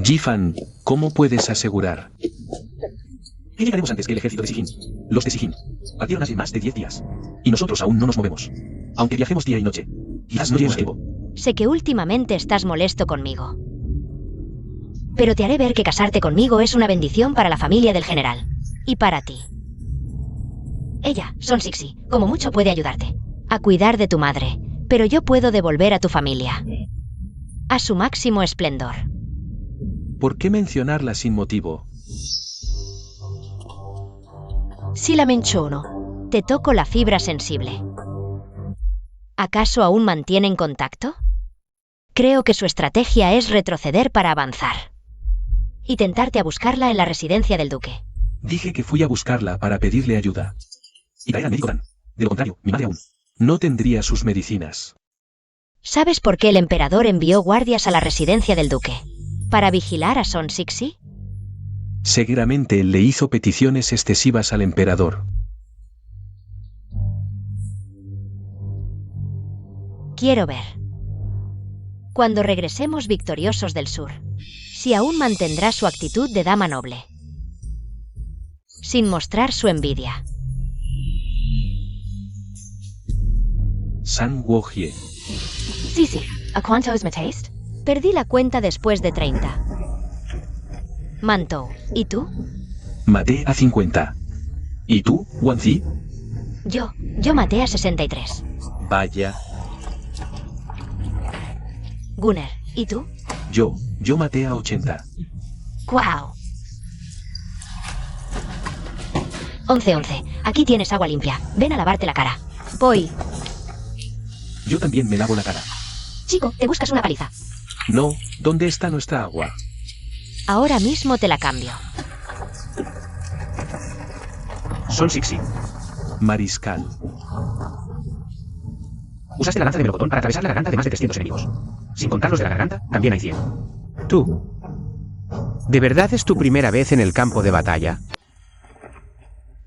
Jifan, ¿cómo puedes asegurar? Que llegaremos antes que el ejército de Sijin. Los de Sijin partieron hace más de 10 días. Y nosotros aún no nos movemos. Aunque viajemos día y noche. Quizás no lleguemos a tiempo. Sé que últimamente estás molesto conmigo. Pero te haré ver que casarte conmigo es una bendición para la familia del general. Y para ti. Ella, Son Sixi, como mucho puede ayudarte. A cuidar de tu madre. Pero yo puedo devolver a tu familia. A su máximo esplendor. ¿Por qué mencionarla sin motivo? Si la menciono, te toco la fibra sensible. ¿Acaso aún mantienen contacto? Creo que su estrategia es retroceder para avanzar. Y tentarte a buscarla en la residencia del duque. Dije que fui a buscarla para pedirle ayuda. Y traer al médico Dan. De lo contrario, mi madre aún no tendría sus medicinas. ¿Sabes por qué el emperador envió guardias a la residencia del duque? ¿Para vigilar a Son Sixi? Seguramente le hizo peticiones excesivas al emperador. Quiero ver. Cuando regresemos victoriosos del sur, si aún mantendrá su actitud de dama noble. Sin mostrar su envidia. San Wohie. Sí. ¿A cuántos matéis? Perdí la cuenta después de 30. Mantou, ¿y tú? Maté a 50. ¿Y tú, Wanzi? Yo maté a 63. Vaya. Gunner, ¿y tú? Yo maté a 80. ¡Guau! 11. Aquí tienes agua limpia. Ven a lavarte la cara. Voy. Yo también me lavo la cara. Chico, ¿te buscas una paliza? No, ¿dónde está nuestra agua? Ahora mismo te la cambio. Son Sixi. Mariscal. Usaste la lanza de melocotón para atravesar la garganta de más de 300 enemigos. Sin contar los de la garganta, también hay 100. Tú. ¿De verdad es tu primera vez en el campo de batalla?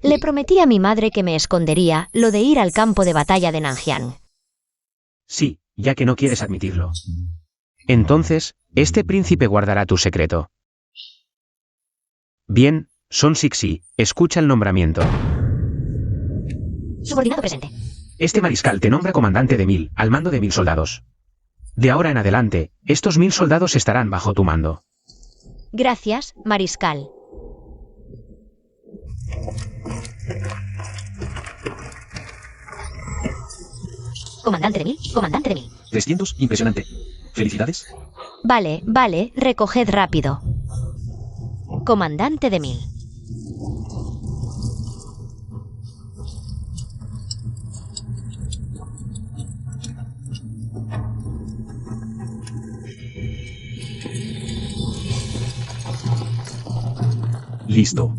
Le prometí a mi madre que me escondería lo de ir al campo de batalla de Nanjiang. Sí, ya que no quieres admitirlo. Entonces, este príncipe guardará tu secreto. Bien, Son Sixi, escucha el nombramiento. Subordinado presente. Este mariscal te nombra comandante de 1000, al mando de 1000 soldados. De ahora en adelante, estos 1000 soldados estarán bajo tu mando. Gracias, mariscal. Comandante de 1000, comandante de 1000. 300, impresionante. ¿Felicidades? Vale, recoged rápido. Comandante de 1000. Listo.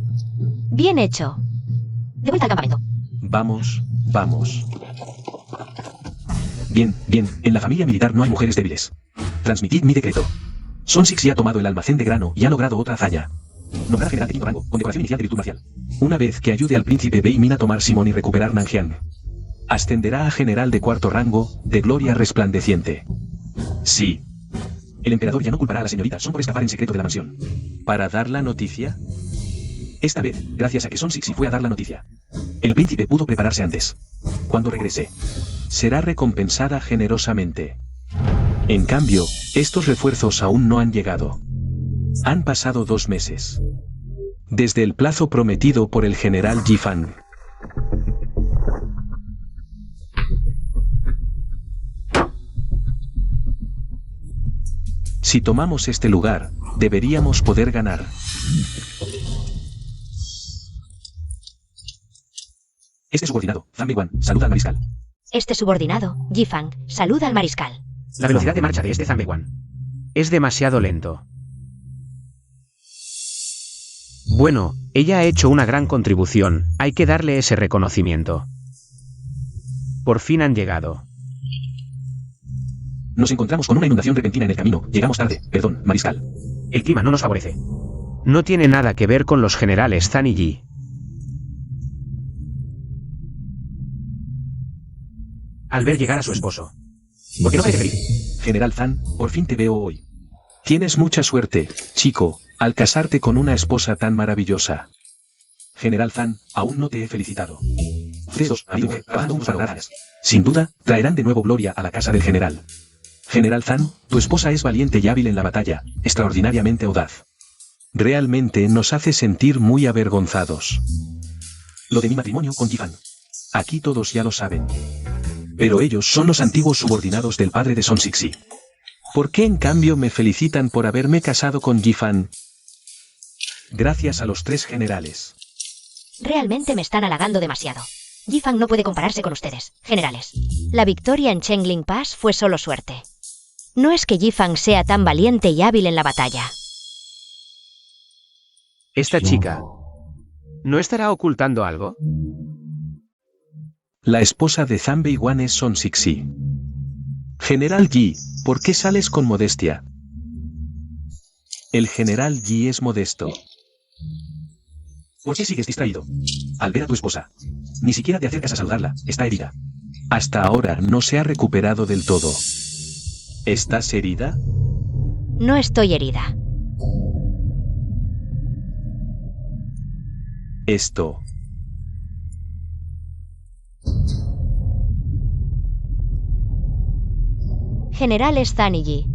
Bien hecho. De vuelta al campamento. Vamos. Bien, en la familia militar no hay mujeres débiles. Transmitid mi decreto. Son Sixi ha tomado el almacén de grano y ha logrado otra hazaña. Nombrar general de quinto rango, con decoración inicial de virtud marcial. Una vez que ayude al príncipe Bei Min a tomar Simón y recuperar Nanjiang, ascenderá a general de cuarto rango, de gloria resplandeciente. Sí. El emperador ya no culpará a la señorita Son por escapar en secreto de la mansión. ¿Para dar la noticia? Esta vez, gracias a que Son Sixi fue a dar la noticia, el príncipe pudo prepararse antes. Cuando regrese, será recompensada generosamente. En cambio, estos refuerzos aún no han llegado. Han pasado 2 meses. Desde el plazo prometido por el general Jifan. Si tomamos este lugar, deberíamos poder ganar. Este subordinado, Zhang Beiwan, saluda al mariscal. Este subordinado, Jifang, saluda al mariscal. La velocidad de marcha de este Zhang Beiwan Es demasiado lento. Bueno, ella ha hecho una gran contribución, hay que darle ese reconocimiento. Por fin han llegado. Nos encontramos con una inundación repentina en el camino. Llegamos tarde. Perdón, mariscal. El clima no nos favorece. No tiene nada que ver con los generales Zan y Yi. Al ver llegar a su esposo. ¿Por qué no parece feliz? General Zan, por fin te veo hoy. Tienes mucha suerte, chico, al casarte con una esposa tan maravillosa. General Zan, aún no te he felicitado. Ustedes dos, amigo, trabajando juntos para lograrlas. Sin duda, Traerán de nuevo gloria a la casa del general. General Zan, tu esposa es valiente y hábil en la batalla, extraordinariamente audaz. realmente nos hace sentir muy avergonzados. Lo de mi matrimonio con Yifan. Aquí todos ya lo saben. Pero ellos son los antiguos subordinados del padre de Son Sixi. ¿Por qué en cambio me felicitan por haberme casado con Yifan? Gracias a los 3 generales. Realmente me están halagando demasiado. Yifan no puede compararse con ustedes, generales. La victoria en Chengling Pass fue solo suerte. No es que Yifan sea tan valiente y hábil en la batalla. Esta chica... ¿no estará ocultando algo? La esposa de Zan Beiwan es Son Sixi. General Yi, ¿por qué sales con modestia? El general Yi es modesto. ¿Por qué sigues distraído? Al ver a tu esposa. Ni siquiera te acercas a saludarla, está herida. Hasta ahora no se ha recuperado del todo. ¿Estás herida? No estoy herida. Esto. Generales Zan y Yi.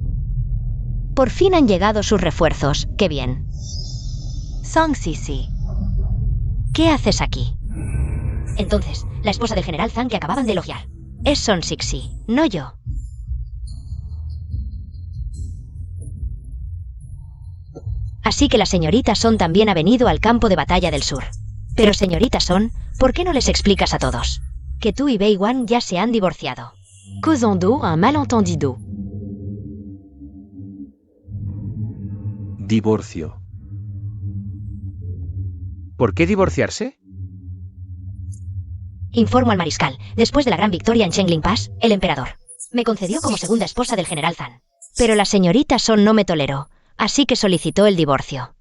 Por fin han llegado sus refuerzos, qué bien. Song Sisi. ¿Qué haces aquí? Entonces, la esposa del general Zan que acababan de elogiar. Es Son Sixi, no yo. Así que la señorita Son también ha venido al campo de batalla del sur. Pero señorita Son, ¿por qué no les explicas a todos que tú y Beiwan ya se han divorciado? Causons d'eau, un malentendido. Divorcio. ¿Por qué divorciarse? Informo al mariscal. Después de la gran victoria en Chengling Pass, el emperador me concedió como segunda esposa del general Zan. Pero la señorita Son no me toleró, así que solicitó el divorcio.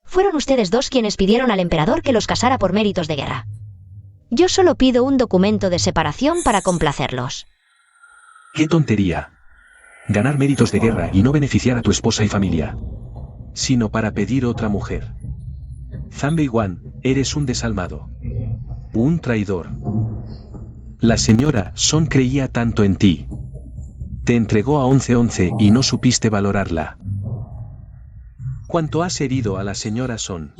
Fueron ustedes dos quienes pidieron al emperador que los casara por méritos de guerra. Yo solo pido un documento de separación para complacerlos. ¡Qué tontería! Ganar méritos de guerra y no beneficiar a tu esposa y familia. Sino para pedir otra mujer. Zan Beiwan, eres un desalmado. Un traidor. La señora Son creía tanto en ti. Te entregó a 11-11 y no supiste valorarla. ¿Cuánto has herido a la señora Son?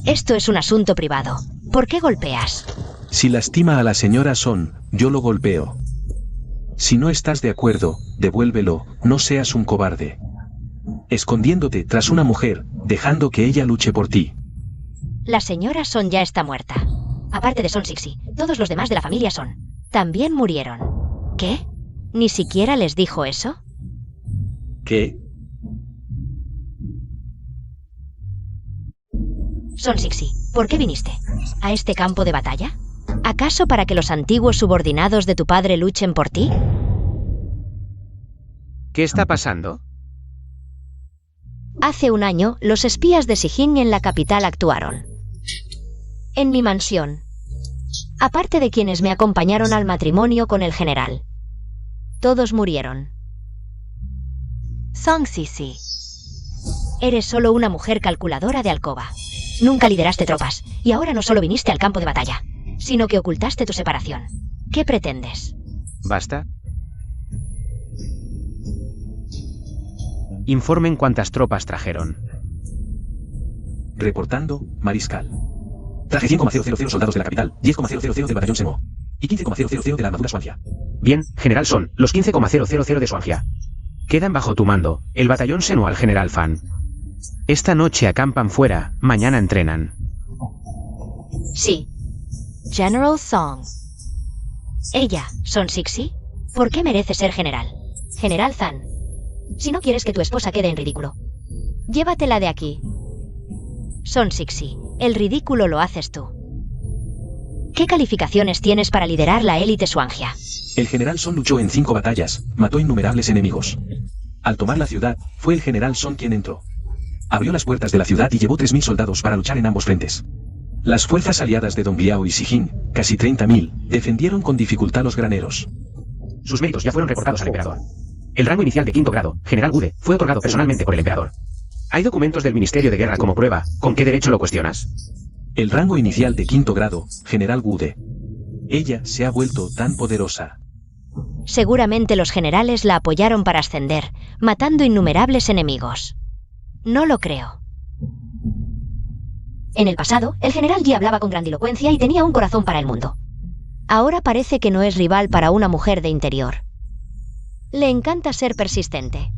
Esto es un asunto privado. ¿Por qué golpeas? Si lastima a la señora Son, yo lo golpeo. Si no estás de acuerdo, devuélvelo, no seas un cobarde. Escondiéndote tras una mujer, dejando que ella luche por ti. La señora Son ya está muerta. Aparte de Son Sixi, todos los demás de la familia Son también murieron. ¿Qué? ¿Ni siquiera les dijo eso? ¿Qué? Son Sixi, ¿por qué viniste a este campo de batalla? ¿Acaso para que los antiguos subordinados de tu padre luchen por ti? ¿Qué está pasando? Hace un año, los espías de Sijin en la capital actuaron en mi mansión. Aparte de quienes me acompañaron al matrimonio con el general. Todos murieron. Song Sisi. Eres solo una mujer calculadora de alcoba. Nunca lideraste tropas, y ahora no solo viniste al campo de batalla, sino que ocultaste tu separación. ¿Qué pretendes? ¿Basta? Informen cuántas tropas trajeron. Reportando, mariscal. Traje 100,000 soldados de la capital, 10,000 del batallón Semo, y 15,000 de la armadura Swancia. Bien, general Son, los 15,000 de Swancia. Quedan bajo tu mando, el batallón Seno al general Fan. Esta noche acampan fuera, mañana entrenan. Sí. General Song. Ella, Son Sixi, ¿por qué merece ser general? General Zan. Si no quieres que tu esposa quede en ridículo, llévatela de aquí. Son Sixi, el ridículo lo haces tú. ¿Qué calificaciones tienes para liderar la élite Swangia? El general Son luchó en 5 batallas, mató innumerables enemigos. Al tomar la ciudad, fue el general Son quien entró. Abrió las puertas de la ciudad y llevó 3.000 soldados para luchar en ambos frentes. Las fuerzas aliadas de Dong Biao y Sijin, casi 30.000, defendieron con dificultad los graneros. Sus méritos ya fueron reportados al emperador. El rango inicial de 5º grado, general Gude, fue otorgado personalmente por el emperador. Hay documentos del Ministerio de Guerra como prueba. ¿Con qué derecho lo cuestionas? El rango inicial de 5º grado, general Gude. Ella se ha vuelto tan poderosa. Seguramente los generales la apoyaron para ascender, matando innumerables enemigos. No lo creo. En el pasado, el general Yi hablaba con grandilocuencia y tenía un corazón para el mundo. Ahora parece que no es rival para una mujer de interior. Le encanta ser persistente.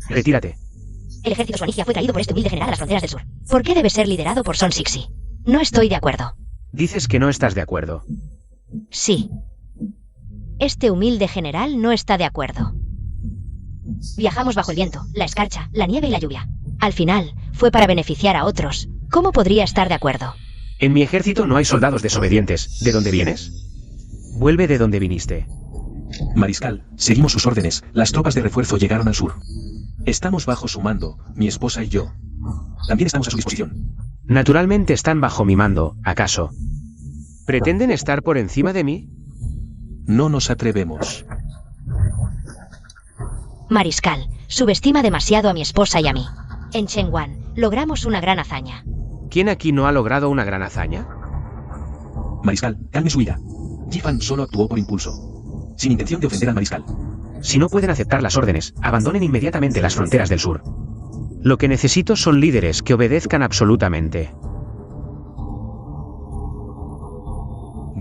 Retírate. El ejército Swanija fue traído por este humilde general a las fronteras del sur. ¿Por qué debe ser liderado por Son Sixi? No estoy de acuerdo. Dices que no estás de acuerdo. Sí. Este humilde general no está de acuerdo. Viajamos bajo el viento, la escarcha, la nieve y la lluvia. Al final, fue para beneficiar a otros. ¿Cómo podría estar de acuerdo? En mi ejército no hay soldados desobedientes. ¿De dónde vienes? Vuelve de donde viniste. Mariscal, seguimos sus órdenes. Las tropas de refuerzo llegaron al sur. Estamos bajo su mando, mi esposa y yo. También estamos a su disposición. Naturalmente están bajo mi mando, ¿acaso? ¿Pretenden estar por encima de mí? No nos atrevemos. Mariscal, subestima demasiado a mi esposa y a mí. En Chengwan, logramos una gran hazaña. ¿Quién aquí no ha logrado una gran hazaña? Mariscal, calme su ira. Yifan solo actuó por impulso, sin intención de ofender al mariscal. Si no pueden aceptar las órdenes, abandonen inmediatamente las fronteras del sur. Lo que necesito son líderes que obedezcan absolutamente.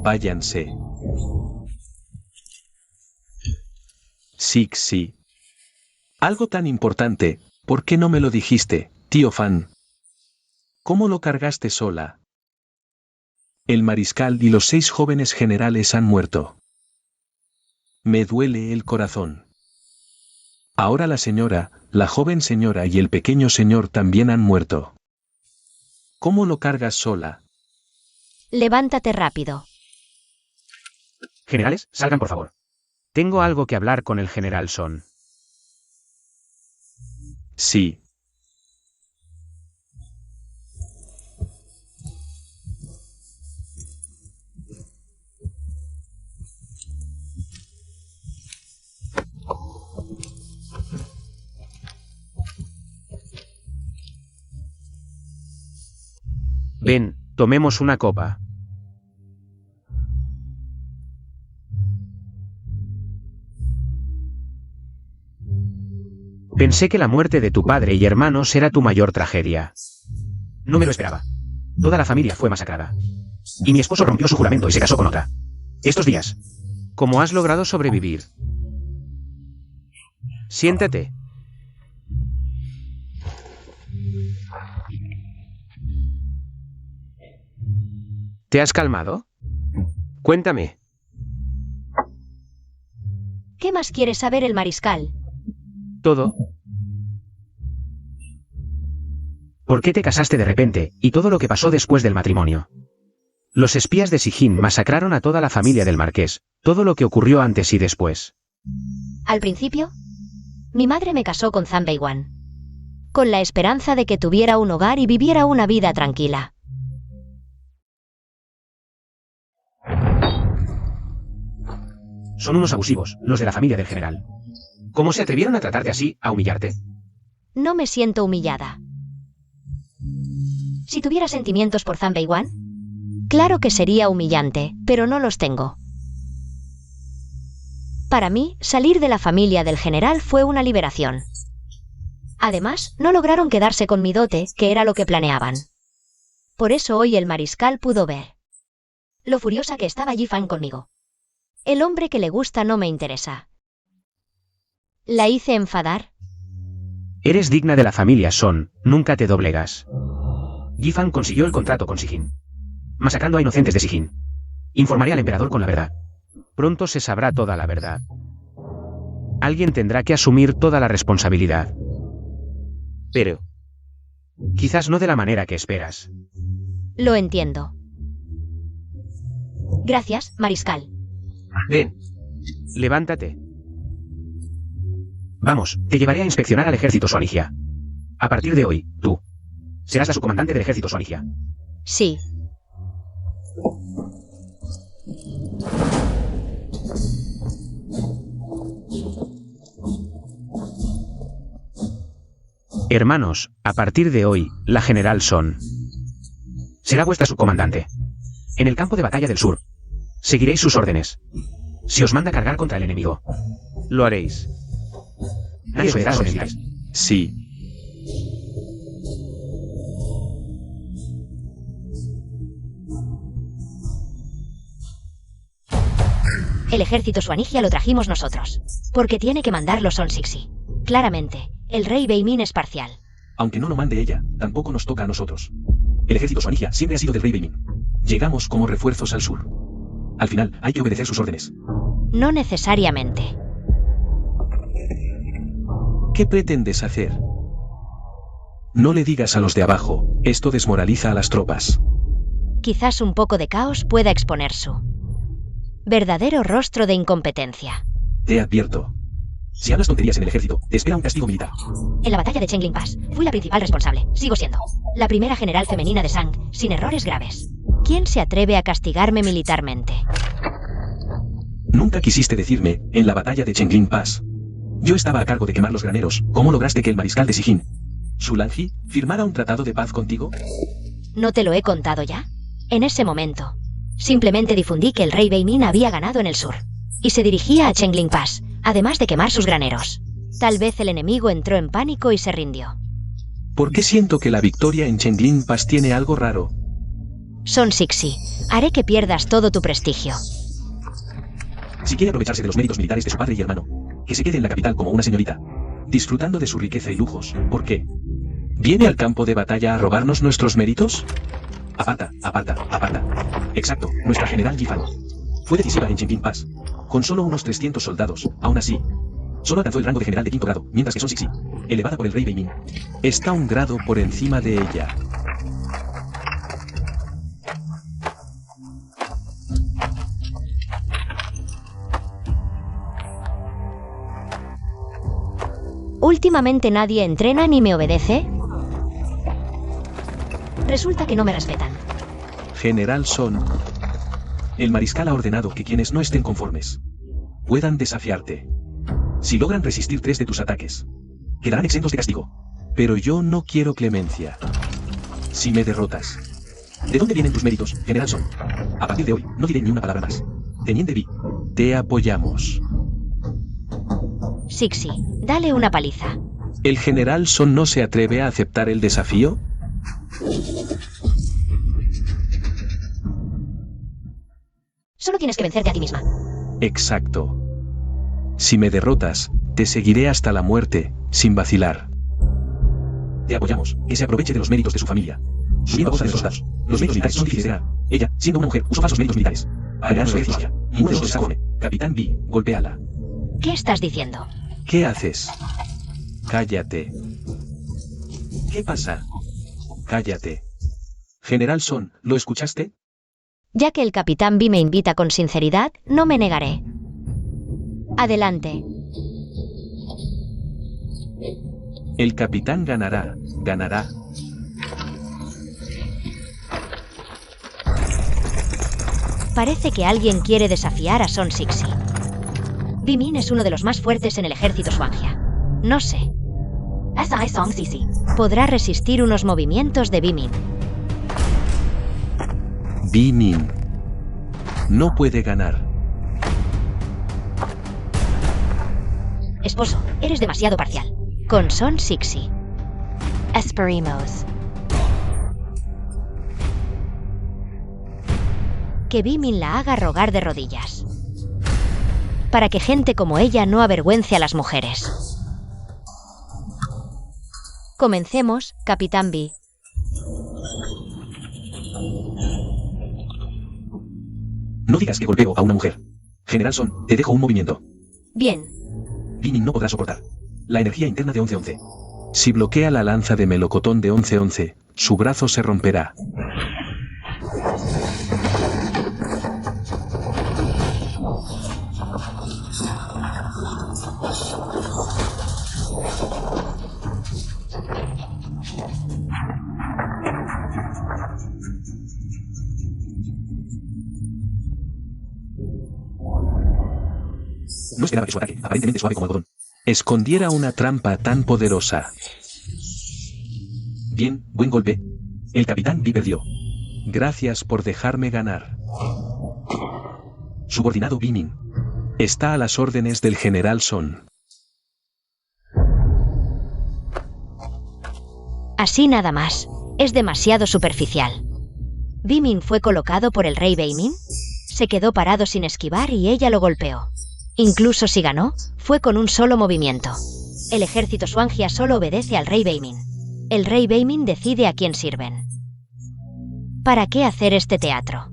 Váyanse. Sixi. Algo tan importante, ¿por qué no me lo dijiste, tío Fan? ¿Cómo lo cargaste sola? El mariscal y los 6 jóvenes generales han muerto. Me duele el corazón. Ahora la señora, la joven señora y el pequeño señor también han muerto. ¿Cómo lo cargas sola? Levántate rápido. Generales, salgan por favor. Tengo algo que hablar con el general Son. Sí. Ven, tomemos una copa. Pensé que la muerte de tu padre y hermanos era tu mayor tragedia. No me lo esperaba. Toda la familia fue masacrada. Y mi esposo rompió su juramento y se casó con otra. Estos días. ¿Cómo has logrado sobrevivir? Siéntate. ¿Te has calmado? Cuéntame. ¿Qué más quiere saber el mariscal? Todo. ¿Por qué te casaste de repente, y todo lo que pasó después del matrimonio? Los espías de Sijin masacraron a toda la familia del marqués, todo lo que ocurrió antes y después. Al principio, mi madre me casó con Zhang Beiwan, con la esperanza de que tuviera un hogar y viviera una vida tranquila. Son unos abusivos, los de la familia del general. ¿Cómo se atrevieron a tratarte así, a humillarte? No me siento humillada. Si tuviera sentimientos por Zhang Beiwan, claro que sería humillante, pero no los tengo. Para mí, salir de la familia del general fue una liberación. Además, no lograron quedarse con mi dote, que era lo que planeaban. Por eso hoy el mariscal pudo ver lo furiosa que estaba Yifan conmigo. El hombre que le gusta no me interesa. ¿La hice enfadar? Eres digna de la familia Son, nunca te doblegas. Yifan consiguió el contrato con Sijin, masacrando a inocentes de Sijin. Informaré al emperador con la verdad. Pronto se sabrá toda la verdad. Alguien tendrá que asumir toda la responsabilidad. Pero quizás no de la manera que esperas. Lo entiendo. Gracias, mariscal. Ven. Levántate. Vamos, te llevaré a inspeccionar al ejército Suanigia. A partir de hoy, tú serás la subcomandante del ejército Suanigia. Sí. Hermanos, a partir de hoy, la general Son será vuestra subcomandante. En el campo de batalla del sur, seguiréis sus órdenes. Si os manda cargar contra el enemigo, lo haréis. Nadie obedecerá a órdenes. Sí. El ejército Suanigia lo trajimos nosotros. Porque tiene que mandarlo Son Sixi. Claramente, el rey Beimin es parcial. Aunque no lo mande ella, tampoco nos toca a nosotros. El ejército Suanigia siempre ha sido del rey Beimin. Llegamos como refuerzos al sur. Al final, hay que obedecer sus órdenes. No necesariamente. ¿Qué pretendes hacer? No le digas a los de abajo, esto desmoraliza a las tropas. Quizás un poco de caos pueda exponer su verdadero rostro de incompetencia. Te advierto. Si hablas tonterías en el ejército, te espera un castigo militar. En la batalla de Chengling Pass, fui la principal responsable. Sigo siendo la primera general femenina de Sang, sin errores graves. ¿Quién se atreve a castigarme militarmente? Nunca quisiste decirme, en la batalla de Chengling Pass. Yo estaba a cargo de quemar los graneros. ¿Cómo lograste que el mariscal de Sijin, Sulanji, firmara un tratado de paz contigo? ¿No te lo he contado ya? En ese momento, simplemente difundí que el rey Beimin había ganado en el sur. Y se dirigía a Chengling Pass, además de quemar sus graneros. Tal vez el enemigo entró en pánico y se rindió. ¿Por qué siento que la victoria en Chengling Pass tiene algo raro? Son Sixi, haré que pierdas todo tu prestigio. Si quiere aprovecharse de los méritos militares de su padre y hermano, que se quede en la capital como una señorita, disfrutando de su riqueza y lujos. ¿Por qué? ¿Viene al campo de batalla a robarnos nuestros méritos? Aparta, aparta, aparta. Exacto, nuestra general Yifan. Fue decisiva en Chengling Pass. Con solo unos 300 soldados, aún así, solo alcanzó el rango de general de 5º grado, mientras que Son Sixi, elevada por el rey Beimin, está un grado por encima de ella. ¿Últimamente nadie entrena ni me obedece? Resulta que no me respetan. General Son, el mariscal ha ordenado que quienes no estén conformes puedan desafiarte. Si logran resistir 3 de tus ataques, quedarán exentos de castigo. pero yo no quiero clemencia. Si me derrotas. ¿De dónde vienen tus méritos, General Son? A partir de hoy, no diré ni una palabra más. Teniente Vi. Te apoyamos. Sixi, dale una paliza. ¿El General Son no se atreve a aceptar el desafío? Solo tienes que vencerte a ti misma. Exacto. Si me derrotas, te seguiré hasta la muerte, sin vacilar. Te apoyamos, que se aproveche de los méritos de su familia. Subiendo voz a los soldados. Los méritos militares son difíciles de ganar. Ella, siendo una mujer, usó falsos méritos militares. Para ganar su ejército. Y uno de los está conforme. Capitán Vi, golpéala. ¿Qué estás diciendo? ¿Qué haces? Cállate. ¿Qué pasa? Cállate. General Son, ¿lo escuchaste? Ya que el capitán Vi me invita con sinceridad, no me negaré. Adelante. El capitán ganará, ganará. Parece que alguien quiere desafiar a Son Sixi. Bimin es uno de los más fuertes en el ejército Suangia. No sé. Son Sixi podrá resistir unos movimientos de Bimin. Bimin no puede ganar. Esposo, eres demasiado parcial. Con Son Sixi. Esperemos. Que Bimin la haga rogar de rodillas. Para que gente como ella no avergüence a las mujeres. Comencemos, Capitán Vi. No digas que golpeo a una mujer. General Son, te dejo un movimiento. Bien. Bimin no podrá soportar la energía interna de 11-11. Si bloquea la lanza de melocotón de 11-11, su brazo se romperá. No esperaba que su ataque, aparentemente suave como algodón, escondiera una trampa tan poderosa. Bien, buen golpe. El capitán Vi perdió. Gracias por dejarme ganar. Subordinado Vi Min. Está a las órdenes del general Son. Así nada más. Es demasiado superficial. Vi Min fue colocado por el rey Wei Min. Se quedó parado sin esquivar y ella lo golpeó. Incluso si ganó, fue con un solo movimiento. El ejército Xuanjia solo obedece al rey Wei Min. El rey Wei Min decide a quién sirven. ¿Para qué hacer este teatro?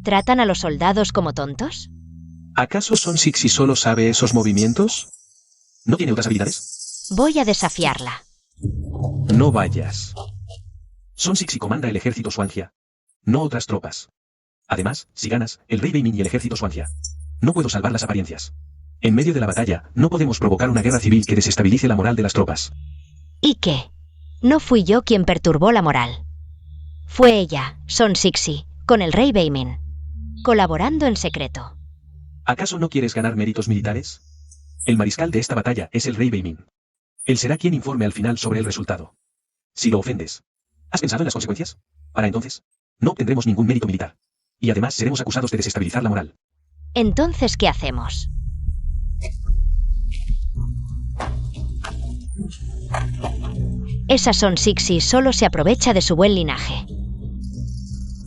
¿Tratan a los soldados como tontos? ¿Acaso Son Sixi solo sabe esos movimientos? ¿No tiene otras habilidades? Voy a desafiarla. No vayas. Son Sixi comanda el ejército Xuanjia, no otras tropas. Además, si ganas, el rey Wei Min y el ejército Xuanjia. No puedo salvar las apariencias. En medio de la batalla, no podemos provocar una guerra civil que desestabilice la moral de las tropas. ¿Y qué? No fui yo quien perturbó la moral. Fue ella, Son Sixi, con el rey Wei Min, colaborando en secreto. ¿Acaso no quieres ganar méritos militares? El mariscal de esta batalla es el rey Wei Min. Él será quien informe al final sobre el resultado. Si lo ofendes, ¿has pensado en las consecuencias? Para entonces, no obtendremos ningún mérito militar. Y además seremos acusados de desestabilizar la moral. Entonces, ¿qué hacemos? Esa Son Sixi solo se aprovecha de su buen linaje.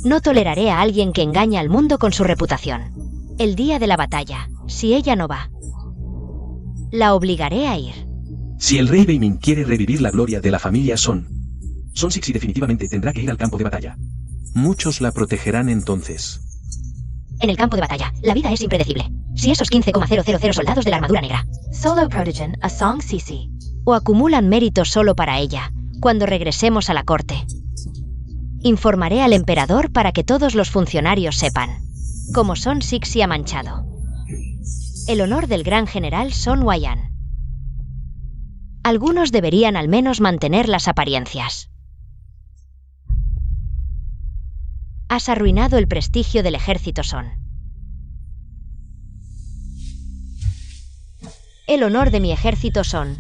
No toleraré a alguien que engaña al mundo con su reputación. El día de la batalla, si ella no va, la obligaré a ir. Si el rey Wei Min quiere revivir la gloria de la familia Son Sixi definitivamente tendrá que ir al campo de batalla. Muchos la protegerán entonces. En el campo de batalla, la vida es impredecible. Si esos 15,000 soldados de la armadura negra solo protegen a Son Sixi o acumulan méritos solo para ella, cuando regresemos a la corte, informaré al emperador para que todos los funcionarios sepan cómo Son Sixi ha manchado el honor del gran general Son Waiyan. Algunos deberían al menos mantener las apariencias. Has arruinado el prestigio del ejército Son. El honor de mi ejército Son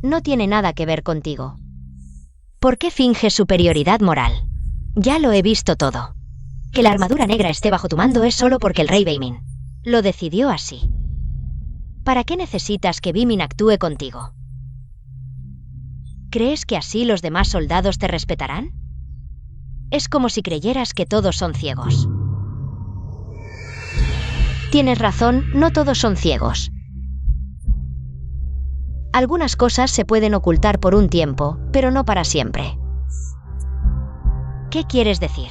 no tiene nada que ver contigo. ¿Por qué finges superioridad moral? Ya lo he visto todo. Que la armadura negra esté bajo tu mando es solo porque el rey Wei Min lo decidió así. ¿Para qué necesitas que Wei Min actúe contigo? ¿Crees que así los demás soldados te respetarán? Es como si creyeras que todos son ciegos. Tienes razón, no todos son ciegos. Algunas cosas se pueden ocultar por un tiempo, pero no para siempre. ¿Qué quieres decir?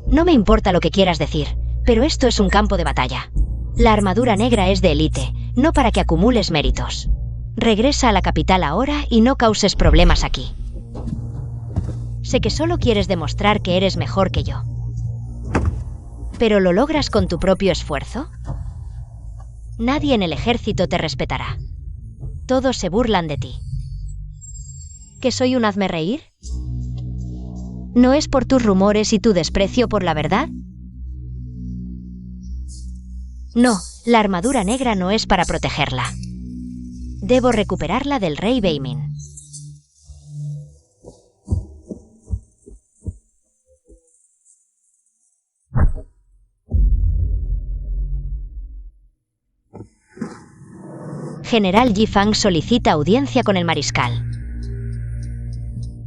No me importa lo que quieras decir, pero esto es un campo de batalla. La armadura negra es de élite, no para que acumules méritos. Regresa a la capital ahora y no causes problemas aquí. Sé que solo quieres demostrar que eres mejor que yo. ¿Pero lo logras con tu propio esfuerzo? Nadie en el ejército te respetará. Todos se burlan de ti. ¿Que soy un hazmerreír? ¿No es por tus rumores y tu desprecio por la verdad? No, la armadura negra no es para protegerla. Debo recuperarla del rey Wei Min. General Yi Fang solicita audiencia con el mariscal.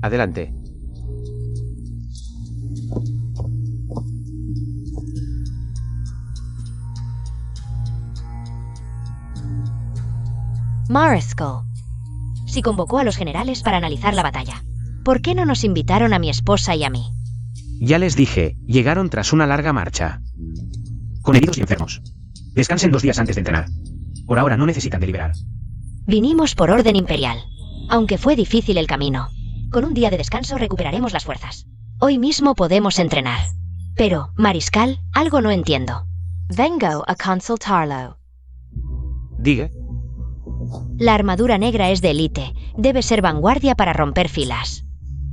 Adelante. Mariscal. Si convocó a los generales para analizar la batalla, ¿por qué no nos invitaron a mi esposa y a mí? Ya les dije, llegaron tras una larga marcha. Con heridos y enfermos. Descansen 2 días antes de entrenar. Por ahora no necesitan deliberar. Vinimos por orden imperial, aunque fue difícil el camino. Con un día de descanso recuperaremos las fuerzas. Hoy mismo podemos entrenar. Pero, mariscal, algo no entiendo. Vengo a consultarlo. Diga. La armadura negra es de élite. Debe ser vanguardia para romper filas.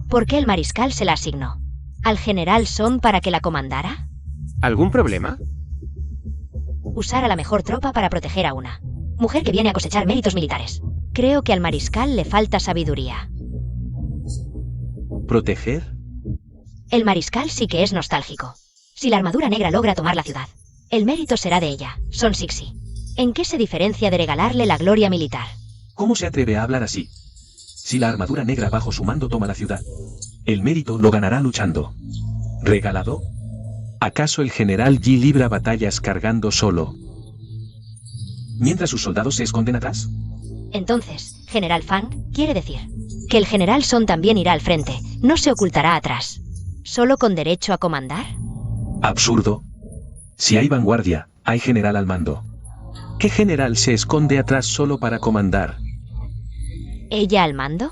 ¿Por qué el mariscal se la asignó? ¿Al general Son para que la comandara? ¿Algún problema? Usar a la mejor tropa para proteger a una mujer que viene a cosechar méritos militares. Creo que al mariscal le falta sabiduría. ¿Proteger? El mariscal sí que es nostálgico. Si la armadura negra logra tomar la ciudad, el mérito será de ella, Son Sixi. ¿En qué se diferencia de regalarle la gloria militar? ¿Cómo se atreve a hablar así? Si la armadura negra bajo su mando toma la ciudad, el mérito lo ganará luchando. ¿Regalado? ¿Acaso el general Yi libra batallas cargando solo? ¿Mientras sus soldados se esconden atrás? Entonces, General Fang, quiere decir que el general Son también irá al frente, no se ocultará atrás. ¿Solo con derecho a comandar? Absurdo. Si hay vanguardia, hay general al mando. ¿Qué general se esconde atrás solo para comandar? ¿Ella al mando?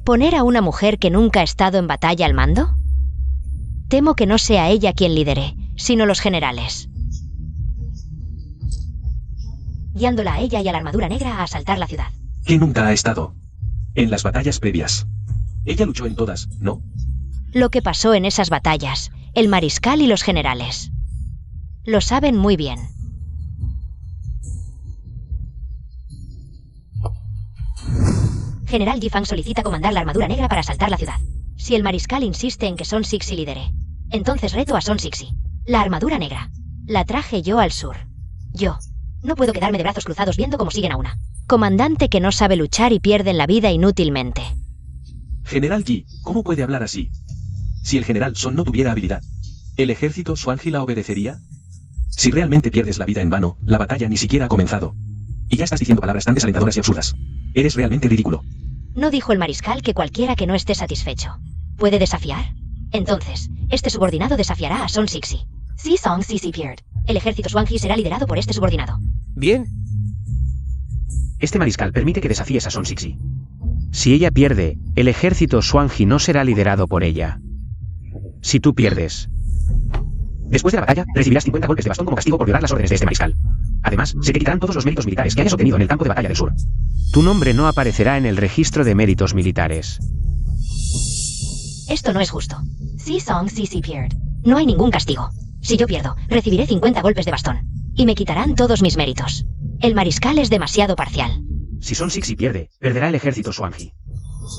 ¿Poner a una mujer que nunca ha estado en batalla al mando? Temo que no sea ella quien lidere, sino los generales. Guiándola a ella y a la armadura negra a asaltar la ciudad. ¿Que nunca ha estado en las batallas previas? Ella luchó en todas, ¿no? Lo que pasó en esas batallas, el mariscal y los generales. Lo saben muy bien. General Yi Fang solicita comandar la armadura negra para asaltar la ciudad. Si el mariscal insiste en que Son Sixi lidere, entonces reto a Son Sixi. La armadura negra. La traje yo al sur. Yo. No puedo quedarme de brazos cruzados viendo cómo siguen a una comandante que no sabe luchar y pierden la vida inútilmente. General Yi, ¿cómo puede hablar así? Si el general Son no tuviera habilidad, ¿el ejército Xuanji la obedecería? Si realmente pierdes la vida en vano, la batalla ni siquiera ha comenzado. Y ya estás diciendo palabras tan desalentadoras y absurdas. Eres realmente ridículo. ¿No dijo el mariscal que cualquiera que no esté satisfecho puede desafiar? Entonces, este subordinado desafiará a Son Sixi. Si Song Sixi pierde, el ejército Xuanji será liderado por este subordinado. Bien. Este mariscal permite que desafíes a Son Sixi. Si ella pierde, el ejército Xuanji no será liderado por ella. Si tú pierdes, después de la batalla, recibirás 50 golpes de bastón como castigo por violar las órdenes de este mariscal. Además, se te quitarán todos los méritos militares que hayas obtenido en el campo de batalla del sur. Tu nombre no aparecerá en el registro de méritos militares. Esto no es justo. Si Song Sixi pierde, no hay ningún castigo. Si yo pierdo, recibiré 50 golpes de bastón. Y me quitarán todos mis méritos. El mariscal es demasiado parcial. Si Son Sixi pierde, perderá el ejército Xuanji.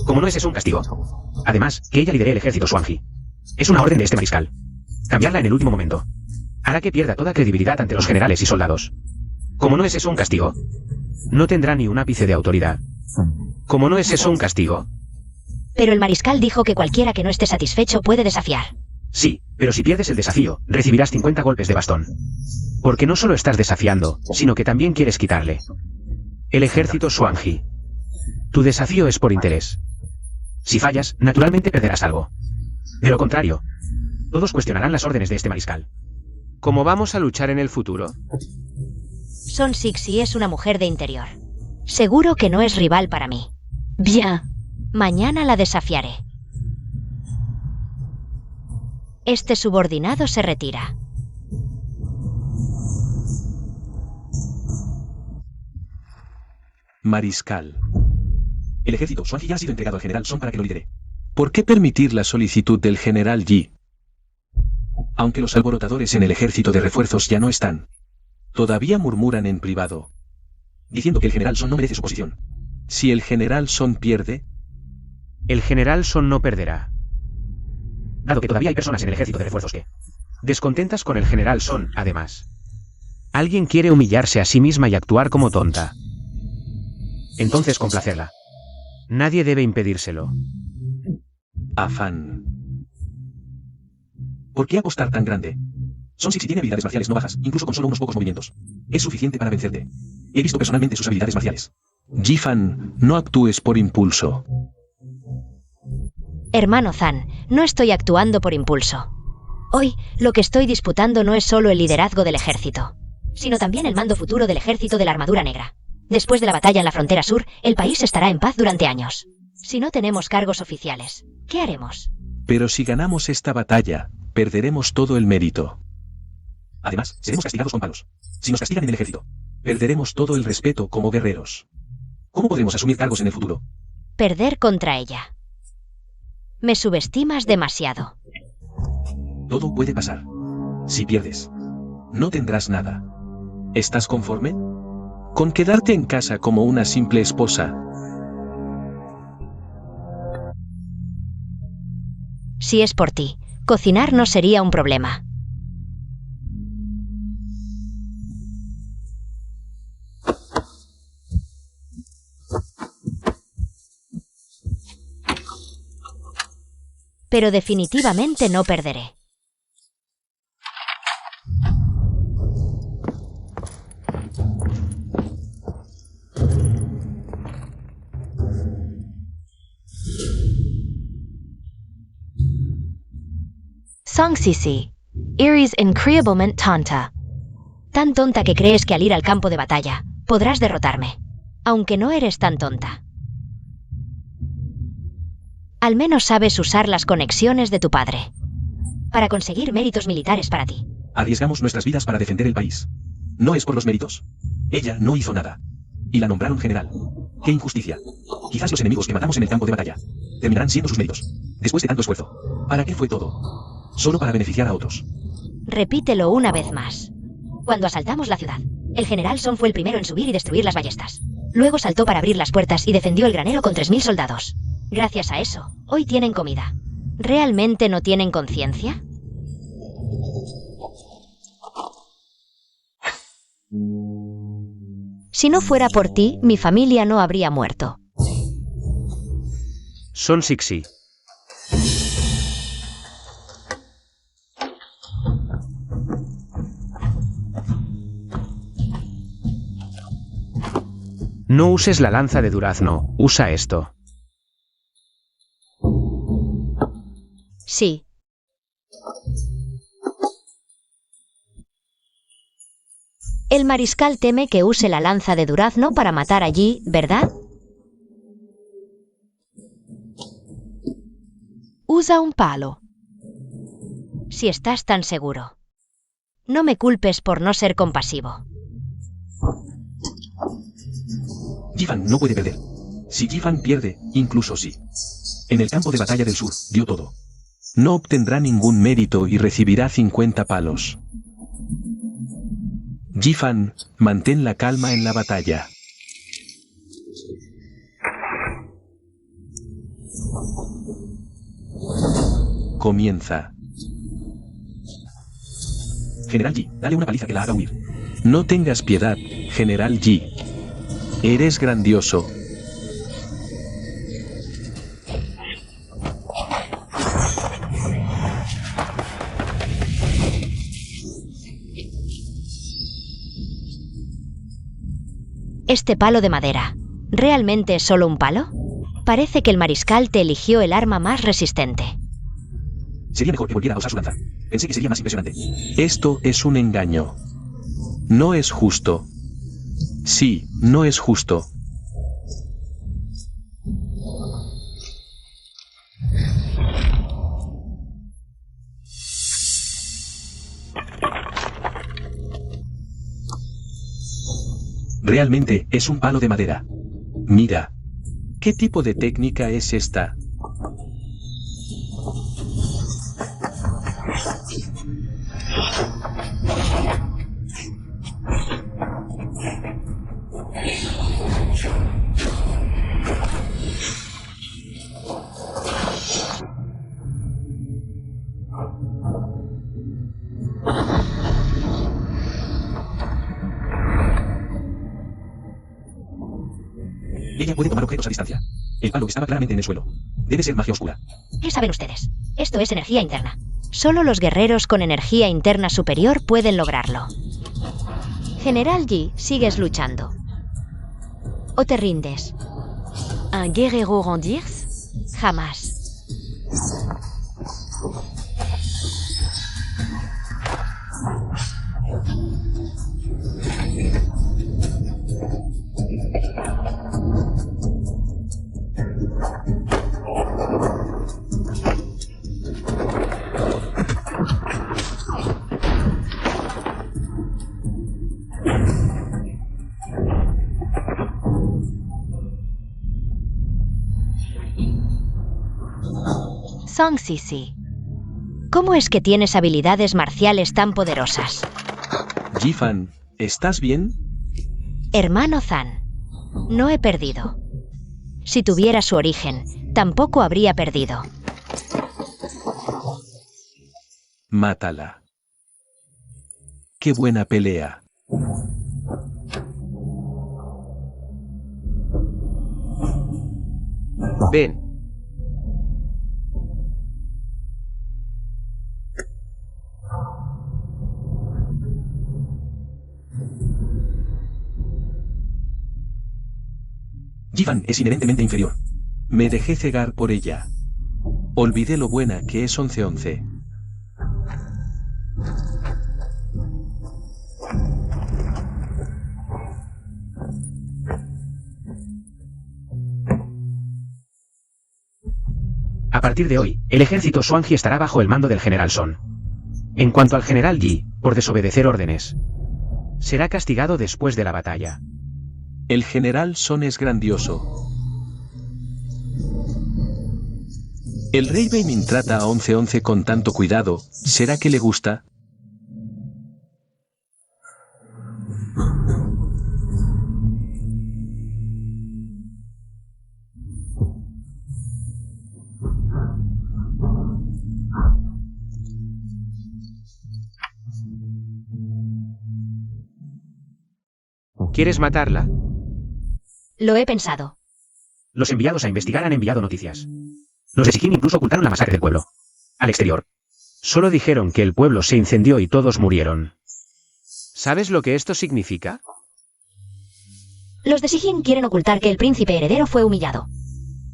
Como no es eso un castigo. Además, que ella lidere el ejército Xuanji. Es una orden de este mariscal. Cambiarla en el último momento hará que pierda toda credibilidad ante los generales y soldados. Como no es eso un castigo, no tendrá ni un ápice de autoridad. Como no es eso un castigo. Pero el mariscal dijo que cualquiera que no esté satisfecho puede desafiar. Sí, pero si pierdes el desafío, recibirás 50 golpes de bastón. Porque no solo estás desafiando, sino que también quieres quitarle el ejército Xuanji. Tu desafío es por interés. Si fallas, naturalmente perderás algo. De lo contrario, todos cuestionarán las órdenes de este mariscal. ¿Cómo vamos a luchar en el futuro? Son Sixi es una mujer de interior. Seguro que no es rival para mí. Bien. Mañana la desafiaré. Este subordinado se retira. Mariscal. El ejército Xuanji ya ha sido entregado al general Son para que lo lidere. ¿Por qué permitir la solicitud del general Yi? Aunque los alborotadores en el ejército de refuerzos ya no están, Todavía murmuran en privado, diciendo que el general Son no merece su posición. Si el general Son pierde, el general Son no perderá. Dado que todavía hay personas en el ejército de refuerzos que, descontentas con el general Son, además, alguien quiere humillarse a sí misma y actuar como tonta. Entonces complacerla. Nadie debe impedírselo. afán. ¿Por qué apostar tan grande? Son Sixi tiene habilidades marciales no bajas, incluso con solo unos pocos movimientos. Es suficiente para vencerte. He visto personalmente sus habilidades marciales. Yi Fan, no actúes por impulso. Hermano Zan, no estoy actuando por impulso. Hoy, lo que estoy disputando no es solo el liderazgo del ejército, sino también el mando futuro del ejército de la armadura negra. Después de la batalla en la frontera sur, el país estará en paz durante años. Si no tenemos cargos oficiales, ¿qué haremos? Pero si ganamos esta batalla, perderemos todo el mérito. Además, seremos castigados con palos. Si nos castigan en el ejército, perderemos todo el respeto como guerreros. ¿Cómo podremos asumir cargos en el futuro? Perder contra ella. Me subestimas demasiado. Todo puede pasar. Si pierdes, no tendrás nada. ¿Estás conforme? Con quedarte en casa como una simple esposa. Si es por ti, cocinar no sería un problema. Pero definitivamente no perderé. Song Sisi. Iris increíblemente tonta. Tan tonta que crees que al ir al campo de batalla podrás derrotarme. Aunque no eres tan tonta. Al menos sabes usar las conexiones de tu padre. Para conseguir méritos militares para ti. Arriesgamos nuestras vidas para defender el país. No es por los méritos. Ella no hizo nada. Y la nombraron general. ¡Qué injusticia! Quizás los enemigos que matamos en el campo de batalla terminarán siendo sus méritos. Después de tanto esfuerzo. ¿Para qué fue todo? Solo para beneficiar a otros. Repítelo una vez más. Cuando asaltamos la ciudad, el general Son fue el primero en subir y destruir las ballestas. Luego saltó para abrir las puertas y defendió el granero con 3000 soldados. Gracias a eso, hoy tienen comida. ¿Realmente no tienen conciencia? Si no fuera por ti, mi familia no habría muerto. Son Sixi. No uses la lanza de durazno, usa esto. Sí. El mariscal teme que use la lanza de durazno para matar allí, ¿verdad? Usa un palo. Si estás tan seguro. No me culpes por no ser compasivo. Jifan no puede perder. Si Jifan pierde, incluso si en el campo de batalla del sur dio todo, no obtendrá ningún mérito y recibirá 50 palos. Jifan, mantén la calma en la batalla. Comienza. General Yi, dale una paliza que la haga huir. No tengas piedad, General Yi. Eres grandioso. Este palo de madera, ¿realmente es solo un palo? Parece que el mariscal te eligió el arma más resistente. Sería mejor que volviera a usar su lanza. Pensé que sería más impresionante. Esto es un engaño. No es justo. Sí, no es justo. Realmente es un palo de madera. Mira. ¿Qué tipo de técnica es esta? Ella puede tomar objetos a distancia. El palo estaba claramente en el suelo. Debe ser magia oscura. ¿Qué saben ustedes? Esto es energía interna. Solo los guerreros con energía interna superior pueden lograrlo. General Yi, sigues luchando. ¿O te rindes? Un guerrero rendirse? Jamás. Song Sisi. ¿Cómo es que tienes habilidades marciales tan poderosas? Yifan, ¿estás bien? Hermano Zan, no he perdido. Si tuviera su origen, tampoco habría perdido. Mátala. ¡Qué buena pelea! Ven. Yifan es inherentemente inferior. Me dejé cegar por ella. Olvidé lo buena que es 11-11. A partir de hoy, el ejército Xuanji estará bajo el mando del general Son. En cuanto al general Yi, por desobedecer órdenes, será castigado después de la batalla. El general Son es grandioso. El rey Beimin trata a 11-11 con tanto cuidado, ¿será que le gusta? ¿Quieres matarla? Lo he pensado. Los enviados a investigar han enviado noticias. Los de Sijin incluso ocultaron la masacre del pueblo. Al exterior. Solo dijeron que el pueblo se incendió y todos murieron. ¿Sabes lo que esto significa? Los de Sijin quieren ocultar que el príncipe heredero fue humillado.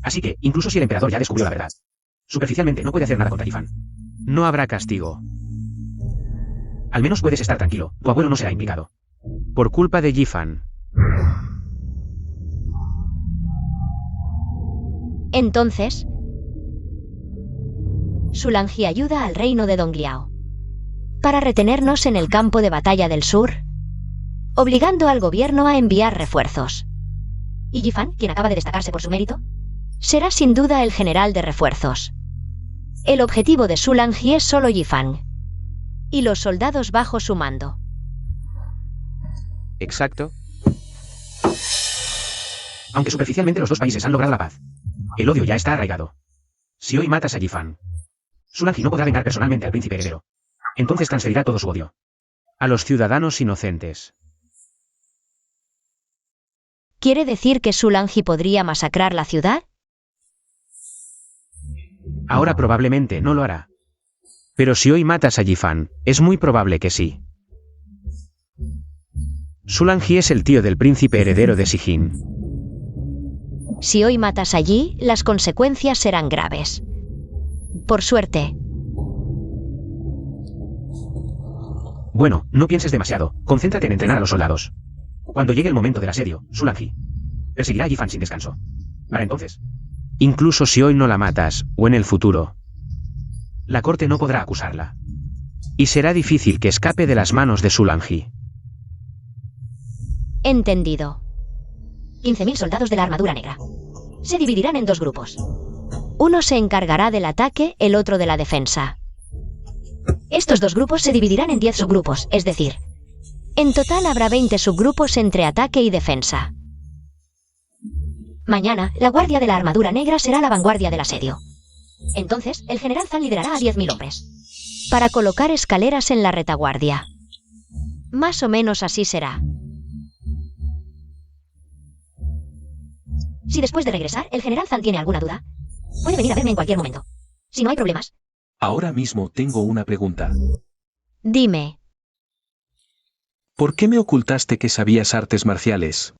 Así que, incluso si el emperador ya descubrió la verdad, superficialmente no puede hacer nada contra Yifan. No habrá castigo. Al menos puedes estar tranquilo, tu abuelo no será implicado. Por culpa de Yifan. Entonces, Sulanji ayuda al reino de Dongliao para retenernos en el campo de batalla del sur, obligando al gobierno a enviar refuerzos. Y Yifan, quien acaba de destacarse por su mérito, será sin duda el general de refuerzos. El objetivo de Sulanji es solo Yifan y los soldados bajo su mando. Exacto. Aunque superficialmente los dos países han logrado la paz, el odio ya está arraigado. Si hoy matas a Yifan, Sulanji no podrá vengar personalmente al príncipe heredero. Entonces transferirá todo su odio a los ciudadanos inocentes. ¿Quiere decir que Sulanji podría masacrar la ciudad? Ahora probablemente no lo hará. Pero si hoy matas a Yifan, es muy probable que sí. Sulanji es el tío del príncipe heredero de Sijin. Si hoy matas allí, las consecuencias serán graves. Por suerte. Bueno, no pienses demasiado, concéntrate en entrenar a los soldados. Cuando llegue el momento del asedio, Sulanji perseguirá a Yifan sin descanso. Para entonces, incluso si hoy no la matas, o en el futuro, la corte no podrá acusarla. Y será difícil que escape de las manos de Sulanji. Entendido. 15.000 soldados de la armadura negra. Se dividirán en dos grupos. Uno se encargará del ataque, el otro de la defensa. Estos dos grupos se dividirán en 10 subgrupos, es decir, en total habrá 20 subgrupos entre ataque y defensa. Mañana, la guardia de la armadura negra será la vanguardia del asedio. Entonces, el general Zan liderará a 10.000 hombres para colocar escaleras en la retaguardia. Más o menos así será. Si después de regresar, el general Zan tiene alguna duda, puede venir a verme en cualquier momento. Si no hay problemas. Ahora mismo tengo una pregunta. Dime. ¿Por qué me ocultaste que sabías artes marciales?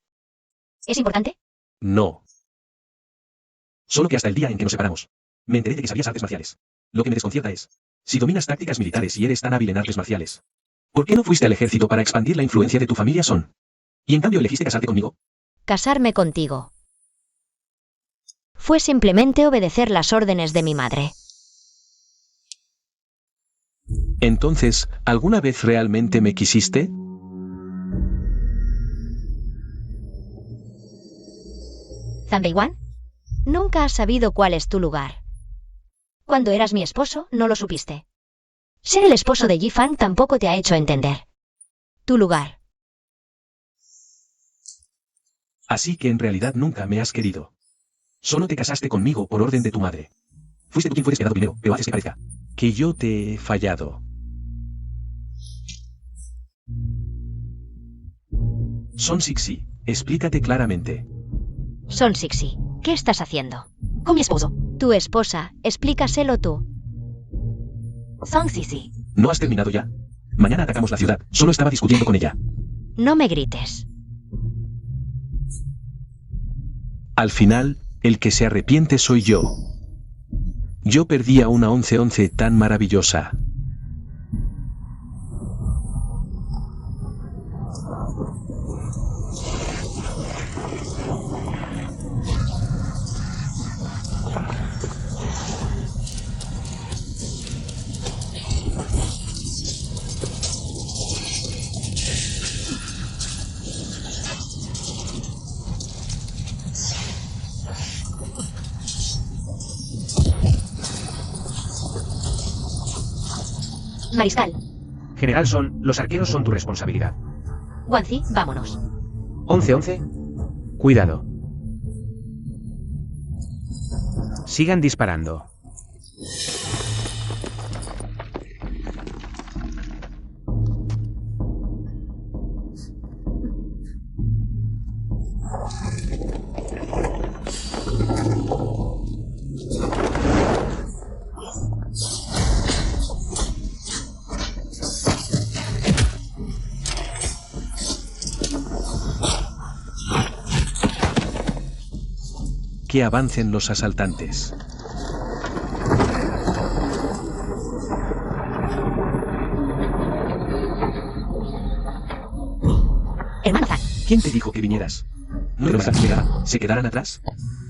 ¿Es importante? No. Solo que hasta el día en que nos separamos, me enteré de que sabías artes marciales. Lo que me desconcierta es, si dominas tácticas militares y eres tan hábil en artes marciales, ¿por qué no fuiste al ejército para expandir la influencia de tu familia Son? Y en cambio elegiste casarte conmigo. Casarme contigo fue simplemente obedecer las órdenes de mi madre. Entonces, ¿alguna vez realmente me quisiste? Zanbeiwan, nunca has sabido cuál es tu lugar. Cuando eras mi esposo, no lo supiste. Ser el esposo de Yi-Fan tampoco te ha hecho entender tu lugar. Así que en realidad nunca me has querido. Solo te casaste conmigo por orden de tu madre. Fuiste tú quien fue despedado primero, pero haces que parezca Que yo te he fallado. Son Sixi, explícate claramente. Son Sixi, ¿qué estás haciendo? Con mi esposo. Tu esposa, explícaselo tú. Song Sisi. ¿No has terminado ya? Mañana atacamos la ciudad, solo estaba discutiendo con ella. No me grites. Al final, el que se arrepiente soy yo. Yo perdí a una 11-11 tan maravillosa. Mariscal, General Son, los arqueros son tu responsabilidad. Guanzi, vámonos. 11-11. Cuidado. Sigan disparando. Que avancen los asaltantes. Hermano Zan, ¿Quién te dijo que vinieras? ¿No te lo ¿Se quedaran atrás?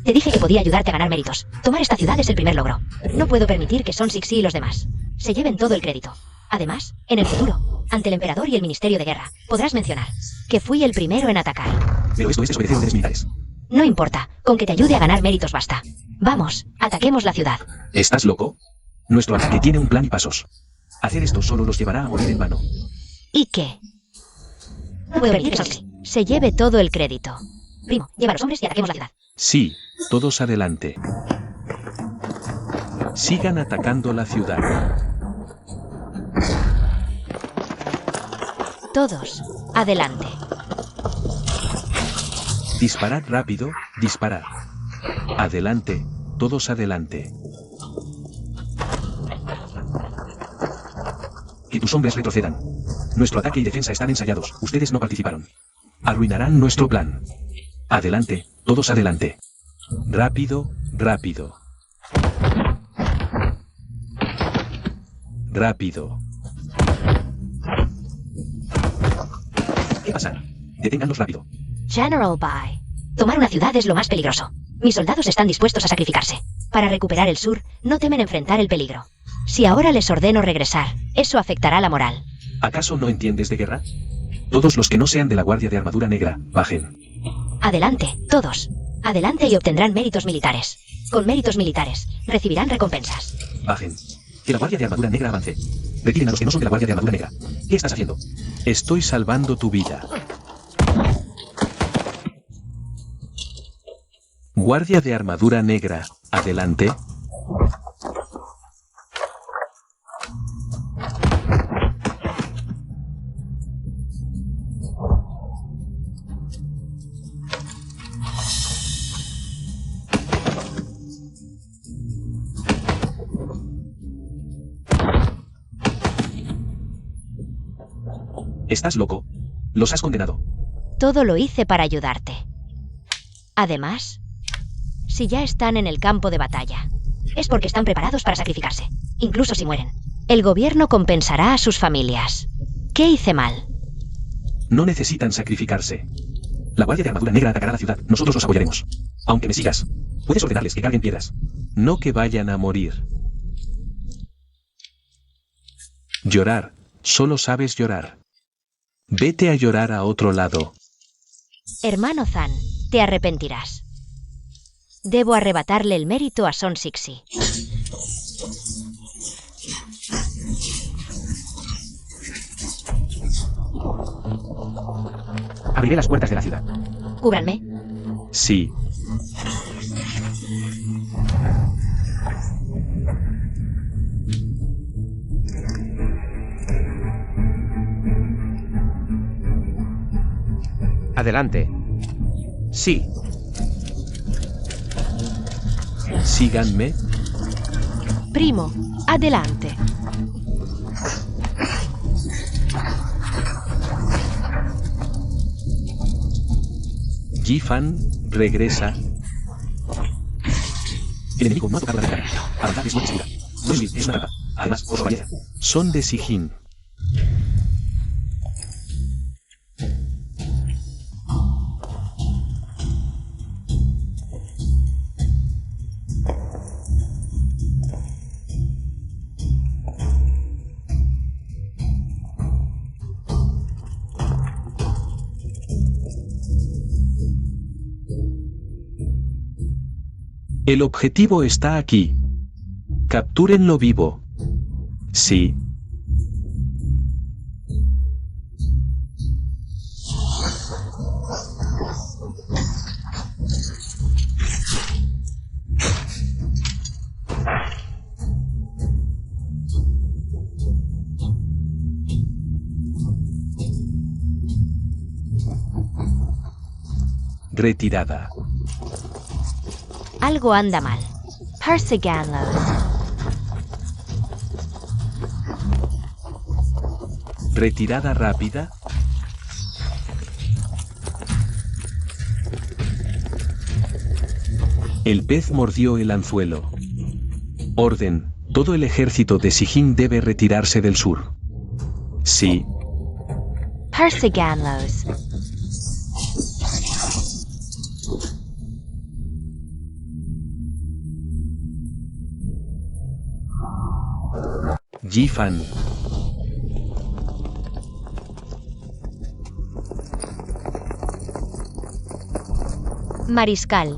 te dije que podía ayudarte a ganar méritos. Tomar esta ciudad es el primer logro. No puedo permitir que Son Sixi y los demás se lleven todo el crédito. Además, en el futuro, ante el emperador y el Ministerio de Guerra, podrás mencionar que fui el primero en atacar. Pero esto es desobedecer órdenes militares. No importa, con que te ayude a ganar méritos basta. Vamos, ataquemos la ciudad. ¿Estás loco? Nuestro ataque tiene un plan y pasos. Hacer esto solo los llevará a morir en vano. ¿Y qué? No puedo permitir que Son Sixi se lleve todo el crédito. Primo, lleva a los hombres y ataquemos la ciudad. Sí, todos adelante. Sigan atacando la ciudad. Todos, adelante. Disparad rápido, disparad. Adelante, todos adelante. Que tus hombres retrocedan. Nuestro ataque y defensa están ensayados. Ustedes no participaron. Arruinarán nuestro plan. Adelante, todos adelante. Rápido, rápido. Rápido. ¿Qué pasa? Deténganlos rápido. General Bai. Tomar una ciudad es lo más peligroso. Mis soldados están dispuestos a sacrificarse. Para recuperar el sur, no temen enfrentar el peligro. Si ahora les ordeno regresar, eso afectará la moral. ¿Acaso no entiendes de guerra? Todos los que no sean de la Guardia de Armadura Negra, bajen. Adelante, todos. Adelante y obtendrán méritos militares. Con méritos militares, recibirán recompensas. Bajen. Que la Guardia de Armadura Negra avance. Retiren a los que no son de la Guardia de Armadura Negra. ¿Qué estás haciendo? Estoy salvando tu vida. Guardia de Armadura Negra, adelante. ¿Estás loco? Los has condenado. Todo lo hice para ayudarte. Además, si ya están en el campo de batalla, es porque están preparados para sacrificarse, incluso si mueren. El gobierno compensará a sus familias. ¿Qué hice mal? No necesitan sacrificarse. La Guardia de Armadura Negra atacará la ciudad. Nosotros los apoyaremos. Aunque me sigas, puedes ordenarles que carguen piedras. No que vayan a morir. Llorar. Solo sabes llorar. Vete a llorar a otro lado. Hermano Zan, te arrepentirás. Debo arrebatarle el mérito a Son Sixi. Abriré las puertas de la ciudad. Cúbranme. Sí. Adelante. Sí. Síganme. Primo, adelante. Ji-fan regresa. El enemigo no ha tocado la ventana. Avanzar es muy segura. No es una trampa. Además, por su apariencia. Son de Sijin. El objetivo está aquí. Captúrenlo vivo. Sí. Retirada. Algo anda mal. Persiganlos. Retirada rápida. El pez mordió el anzuelo. Orden. Todo el ejército de Sijin debe retirarse del sur. Sí. Persiganlos. Ji-fan. Mariscal.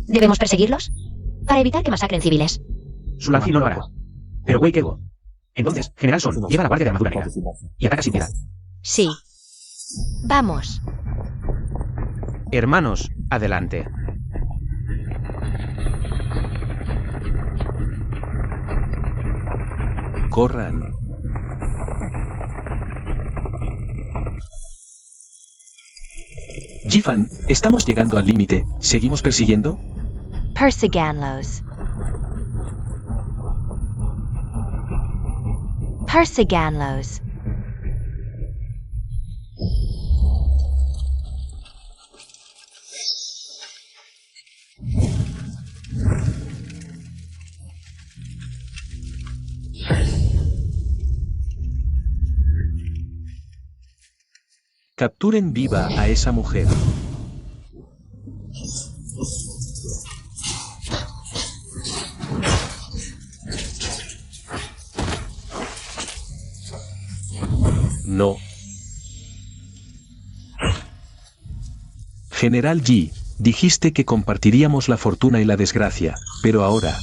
¿Debemos perseguirlos? Para evitar que masacren civiles. Sulanji no lo hará. Pero Wei Kego. Entonces, General Son, lleva la guardia de armadura negra. Y ataca sin piedad. Sí. Vamos. Hermanos, adelante. Corran. Ji-fan, estamos llegando al límite. ¿Seguimos persiguiendo? Persiganlos. Persiganlos. Capturen viva a esa mujer. No. General Yi, dijiste que compartiríamos la fortuna y la desgracia, pero ahora...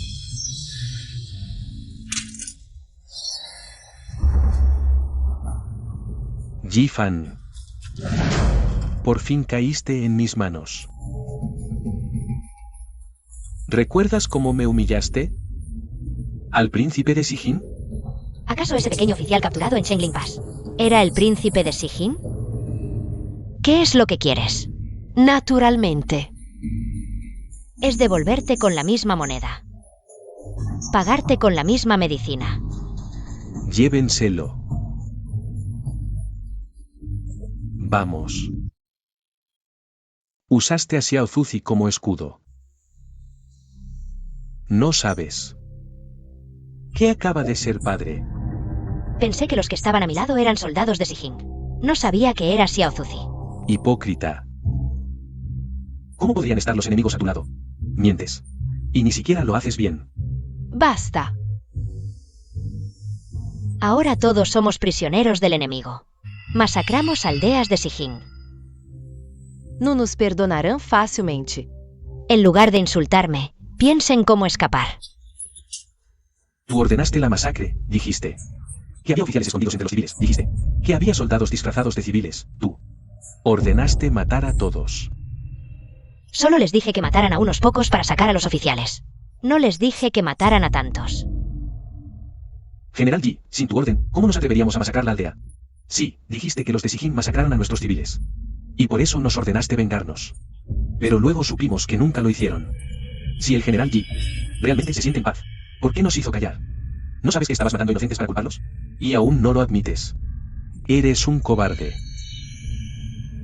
Ji-fan. Por fin caíste en mis manos. ¿Recuerdas cómo me humillaste? ¿Al príncipe de Sijin? ¿Acaso ese pequeño oficial capturado en Chengling Pass era el príncipe de Sijin? ¿Qué es lo que quieres? Naturalmente. Es devolverte con la misma moneda. Pagarte con la misma medicina. Llévenselo. Vamos. Usaste a Xiao Zuzi como escudo. No sabes. ¿Qué acaba de ser padre? Pensé que los que estaban a mi lado eran soldados de Sijin. No sabía que era Xiao Zuzi. Hipócrita. ¿Cómo podrían estar los enemigos a tu lado? Mientes. Y ni siquiera lo haces bien. Basta. Ahora todos somos prisioneros del enemigo. Masacramos aldeas de Sijin. No nos perdonarán fácilmente. En lugar de insultarme, piensen cómo escapar. Tú ordenaste la masacre, dijiste. Que había oficiales escondidos entre los civiles, dijiste. Que había soldados disfrazados de civiles, tú. Ordenaste matar a todos. Solo les dije que mataran a unos pocos para sacar a los oficiales. No les dije que mataran a tantos. General Yi, sin tu orden, ¿cómo nos atreveríamos a masacrar la aldea? Sí, dijiste que los de Sijin masacraron a nuestros civiles. Y por eso nos ordenaste vengarnos. Pero luego supimos que nunca lo hicieron. Si el general Yi realmente se siente en paz, ¿por qué nos hizo callar? ¿No sabes que estabas matando inocentes para culparlos? Y aún no lo admites. Eres un cobarde.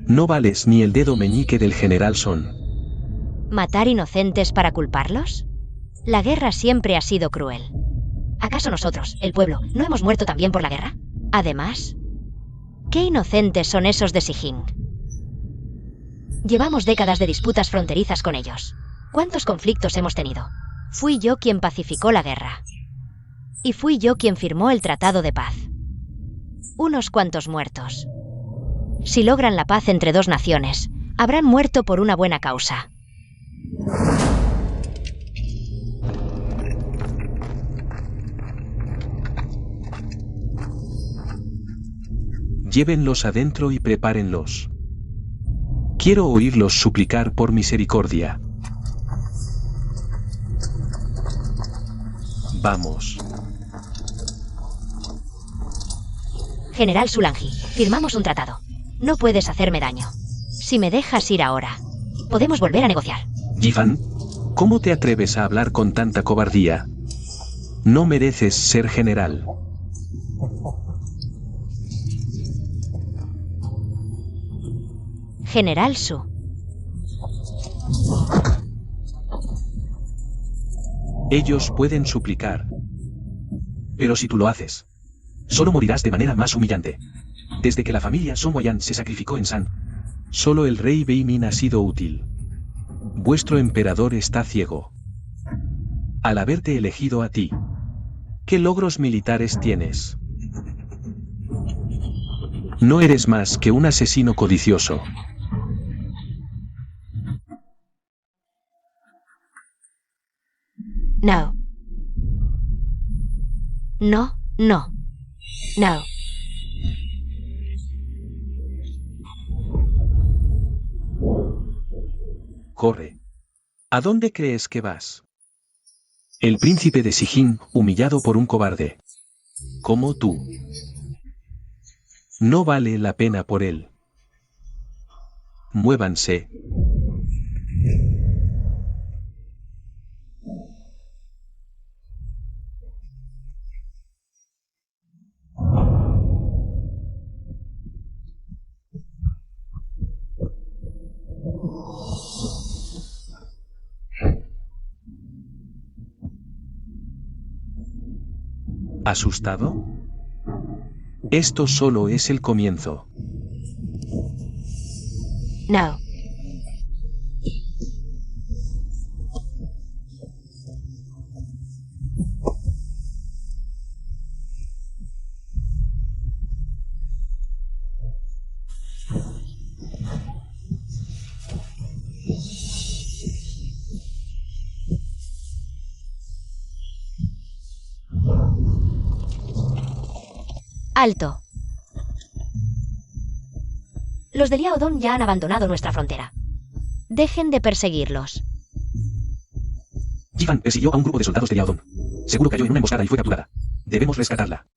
No vales ni el dedo meñique del general Son. ¿Matar inocentes para culparlos? La guerra siempre ha sido cruel. ¿Acaso nosotros, el pueblo, no hemos muerto también por la guerra? Además, ¿qué inocentes son esos de Sijin? Llevamos décadas de disputas fronterizas con ellos. ¿Cuántos conflictos hemos tenido? Fui yo quien pacificó la guerra. Y fui yo quien firmó el tratado de paz. Unos cuantos muertos. Si logran la paz entre dos naciones, habrán muerto por una buena causa. Llévenlos adentro y prepárenlos. Quiero oírlos suplicar por misericordia. Vamos. General Sulangi, firmamos un tratado. No puedes hacerme daño. Si me dejas ir ahora, podemos volver a negociar. Yi-fan, ¿Cómo te atreves a hablar con tanta cobardía? No mereces ser general. General Su. Ellos pueden suplicar. pero si tú lo haces, solo morirás de manera más humillante. Desde que la familia Song Waiyan se sacrificó en San, Solo el rey Beimin ha sido útil. Vuestro emperador está ciego. Al haberte elegido a ti, ¿qué logros militares tienes? No eres más que un asesino codicioso. No. No, no. No. Corre. ¿A dónde crees que vas? El príncipe de Sijin, humillado por un cobarde. Como tú. No vale la pena por él. Muévanse. ¿Asustado? Esto solo es el comienzo. No. Alto. Los de Liaodong ya han abandonado nuestra frontera. Dejen de perseguirlos. Yi-fan persiguió a un grupo de soldados de Liaodong. Seguro cayó en una emboscada y fue capturada. Debemos rescatarla.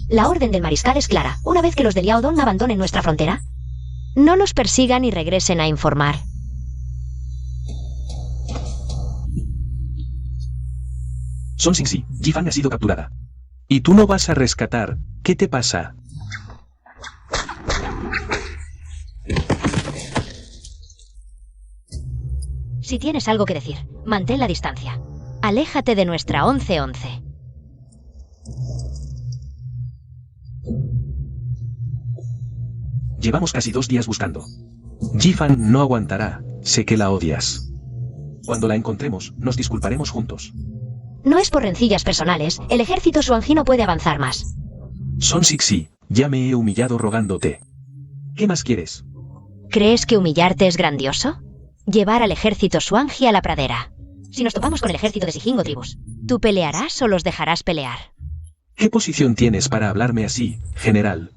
La orden del mariscal es clara. Una vez que los de Liaodong abandonen nuestra frontera, no los persigan y regresen a informar. Son Sixi, Yi-fan ha sido capturada. ¿Y tú no vas a rescatar? ¿Qué te pasa? Si tienes algo que decir, mantén la distancia. Aléjate de nuestra 11-11. Llevamos casi 2 días buscando. Yi-fan no aguantará, sé que la odias. Cuando la encontremos, nos disculparemos juntos. No es por rencillas personales, el ejército Xuanji no puede avanzar más. Son Sixi, ya me he humillado rogándote. ¿Qué más quieres? ¿Crees que humillarte es grandioso? Llevar al ejército Xuanji a la pradera. Si nos topamos con el ejército de Sijin o tribus, ¿tú pelearás o los dejarás pelear? ¿Qué posición tienes para hablarme así, general?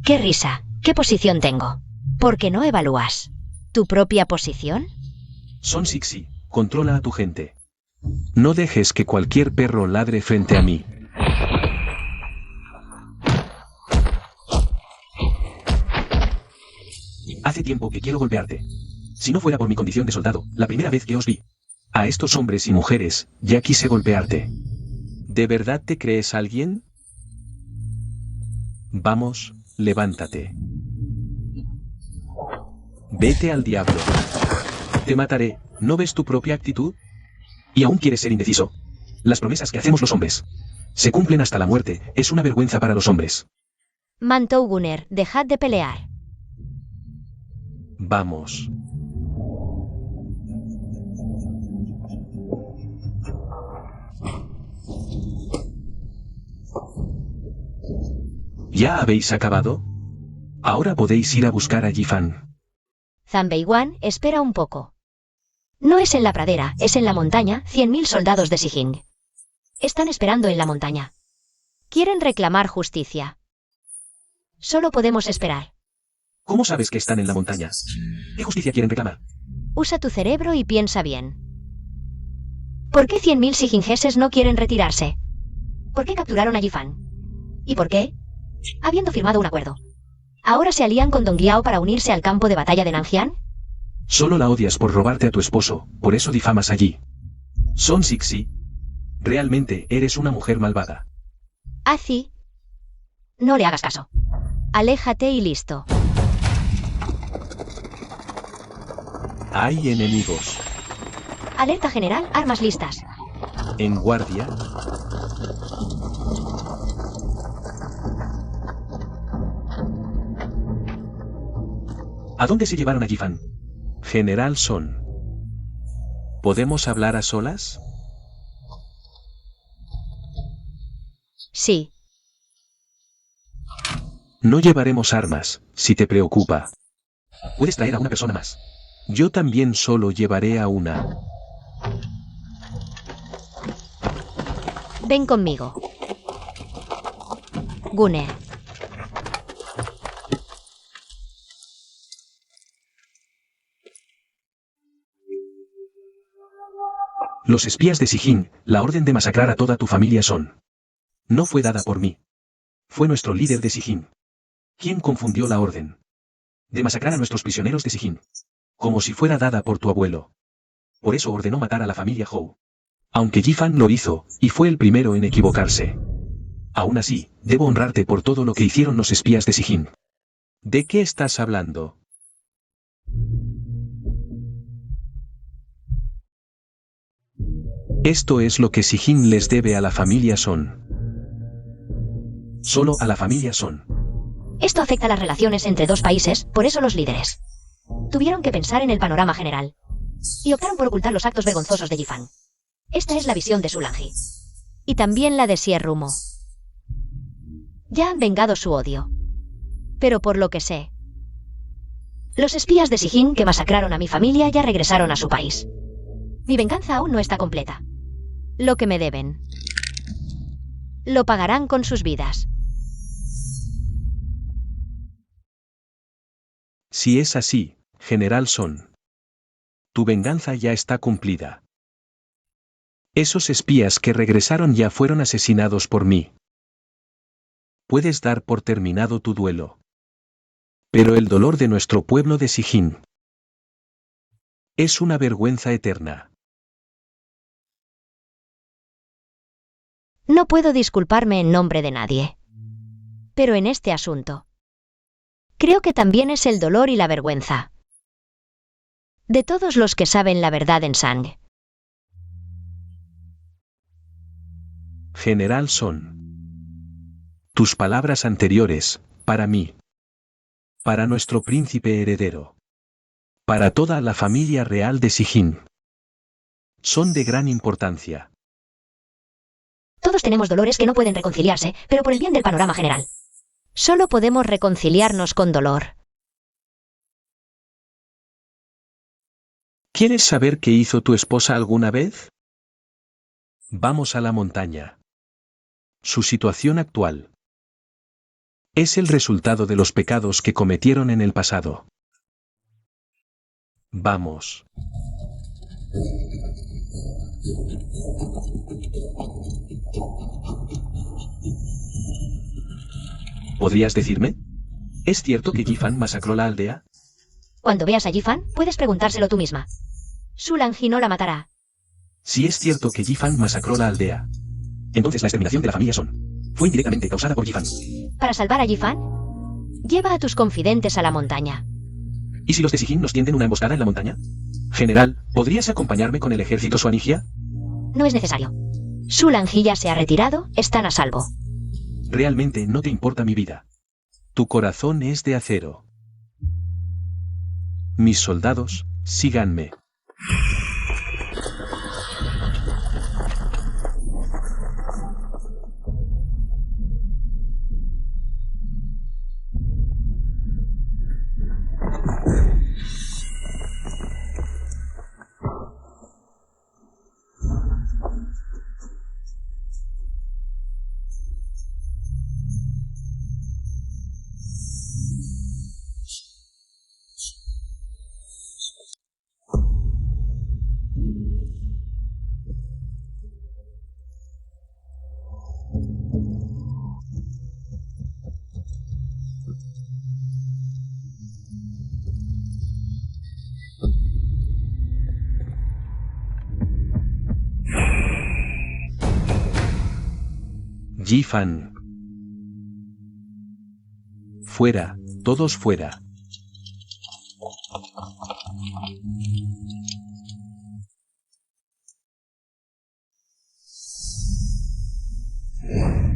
¡Qué risa! ¿Qué posición tengo? ¿Por qué no evalúas tu propia posición? Son Sixi, controla a tu gente. No dejes que cualquier perro ladre frente a mí. Hace tiempo que quiero golpearte. Si no fuera por mi condición de soldado, la primera vez que os vi a estos hombres y mujeres, ya quise golpearte. ¿De verdad te crees alguien? Vamos, levántate. Vete al diablo. Te mataré, ¿no ves tu propia actitud? ¿Y aún quieres ser indeciso? Las promesas que hacemos los hombres se cumplen hasta la muerte, es una vergüenza para los hombres. Mantou Gunner, dejad de pelear. Vamos. ¿Ya habéis acabado? Ahora podéis ir a buscar a Yifan. Zanbeiwan, espera un poco. No es en la pradera, es en la montaña, 100.000 soldados de Sijing. Están esperando en la montaña. Quieren reclamar justicia. Solo podemos esperar. ¿Cómo sabes que están en la montaña? ¿Qué justicia quieren reclamar? Usa tu cerebro y piensa bien. ¿Por qué 100.000 sijingeses no quieren retirarse? ¿Por qué capturaron a Yifan? ¿Y por qué? Habiendo firmado un acuerdo. ¿Ahora se alían con Dong Yao para unirse al campo de batalla de Nanjiang? Solo la odias por robarte a tu esposo, por eso difamas allí. Son Sixi. Realmente eres una mujer malvada. Azi. No le hagas caso. Aléjate y listo. Hay enemigos. Alerta general, armas listas. En guardia. ¿A dónde se llevaron a Yifan? General Son. ¿Podemos hablar a solas? Sí. No llevaremos armas, si te preocupa. Puedes traer a una persona más. Yo también solo llevaré a una. Ven conmigo. Gunner. Los espías de Sijin, la orden de masacrar a toda tu familia Son. No fue dada por mí. Fue nuestro líder de Sijin. ¿Quién confundió la orden de masacrar a nuestros prisioneros de Sijin? Como si fuera dada por tu abuelo. Por eso ordenó matar a la familia Hou. Aunque Yifan lo hizo, y fue el primero en equivocarse. Aún así, debo honrarte por todo lo que hicieron los espías de Sijin. ¿De qué estás hablando? Esto es lo que Sijin les debe a la familia Son. Solo a la familia Son. Esto afecta las relaciones entre dos países, por eso los líderes tuvieron que pensar en el panorama general. Y optaron por ocultar los actos vergonzosos de Yifan. Esta es la visión de Sulanji. Y también la de Sierrumo. Ya han vengado su odio. Pero por lo que sé, los espías de Sijin que masacraron a mi familia ya regresaron a su país. Mi venganza aún no está completa. Lo que me deben lo pagarán con sus vidas. Si es así, General Son, tu venganza ya está cumplida. Esos espías que regresaron ya fueron asesinados por mí. Puedes dar por terminado tu duelo. Pero el dolor de nuestro pueblo de Sijin es una vergüenza eterna. No puedo disculparme en nombre de nadie. Pero en este asunto, creo que también es el dolor y la vergüenza de todos los que saben la verdad en Sang. General Son, tus palabras anteriores, para mí, para nuestro príncipe heredero, para toda la familia real de Sijin, son de gran importancia. Todos tenemos dolores que no pueden reconciliarse, pero por el bien del panorama general. Solo podemos reconciliarnos con dolor. ¿Quieres saber qué hizo tu esposa alguna vez? Vamos a la montaña. Su situación actual es el resultado de los pecados que cometieron en el pasado. Vamos. ¿Podrías decirme? ¿Es cierto que Yifan masacró la aldea? Cuando veas a Yifan, puedes preguntárselo tú misma. Sulanji no la matará. Si es cierto que Yifan masacró la aldea, entonces la exterminación de la familia Son fue indirectamente causada por Yifan. Para salvar a Yifan, lleva a tus confidentes a la montaña. ¿Y si los de Sijin nos tienden una emboscada en la montaña? General, ¿podrías acompañarme con el ejército Suanigia? No es necesario. Sulanji ya se ha retirado, están a salvo. Realmente no te importa mi vida. Tu corazón es de acero. Mis soldados, síganme. Yifan. Fuera, todos fuera.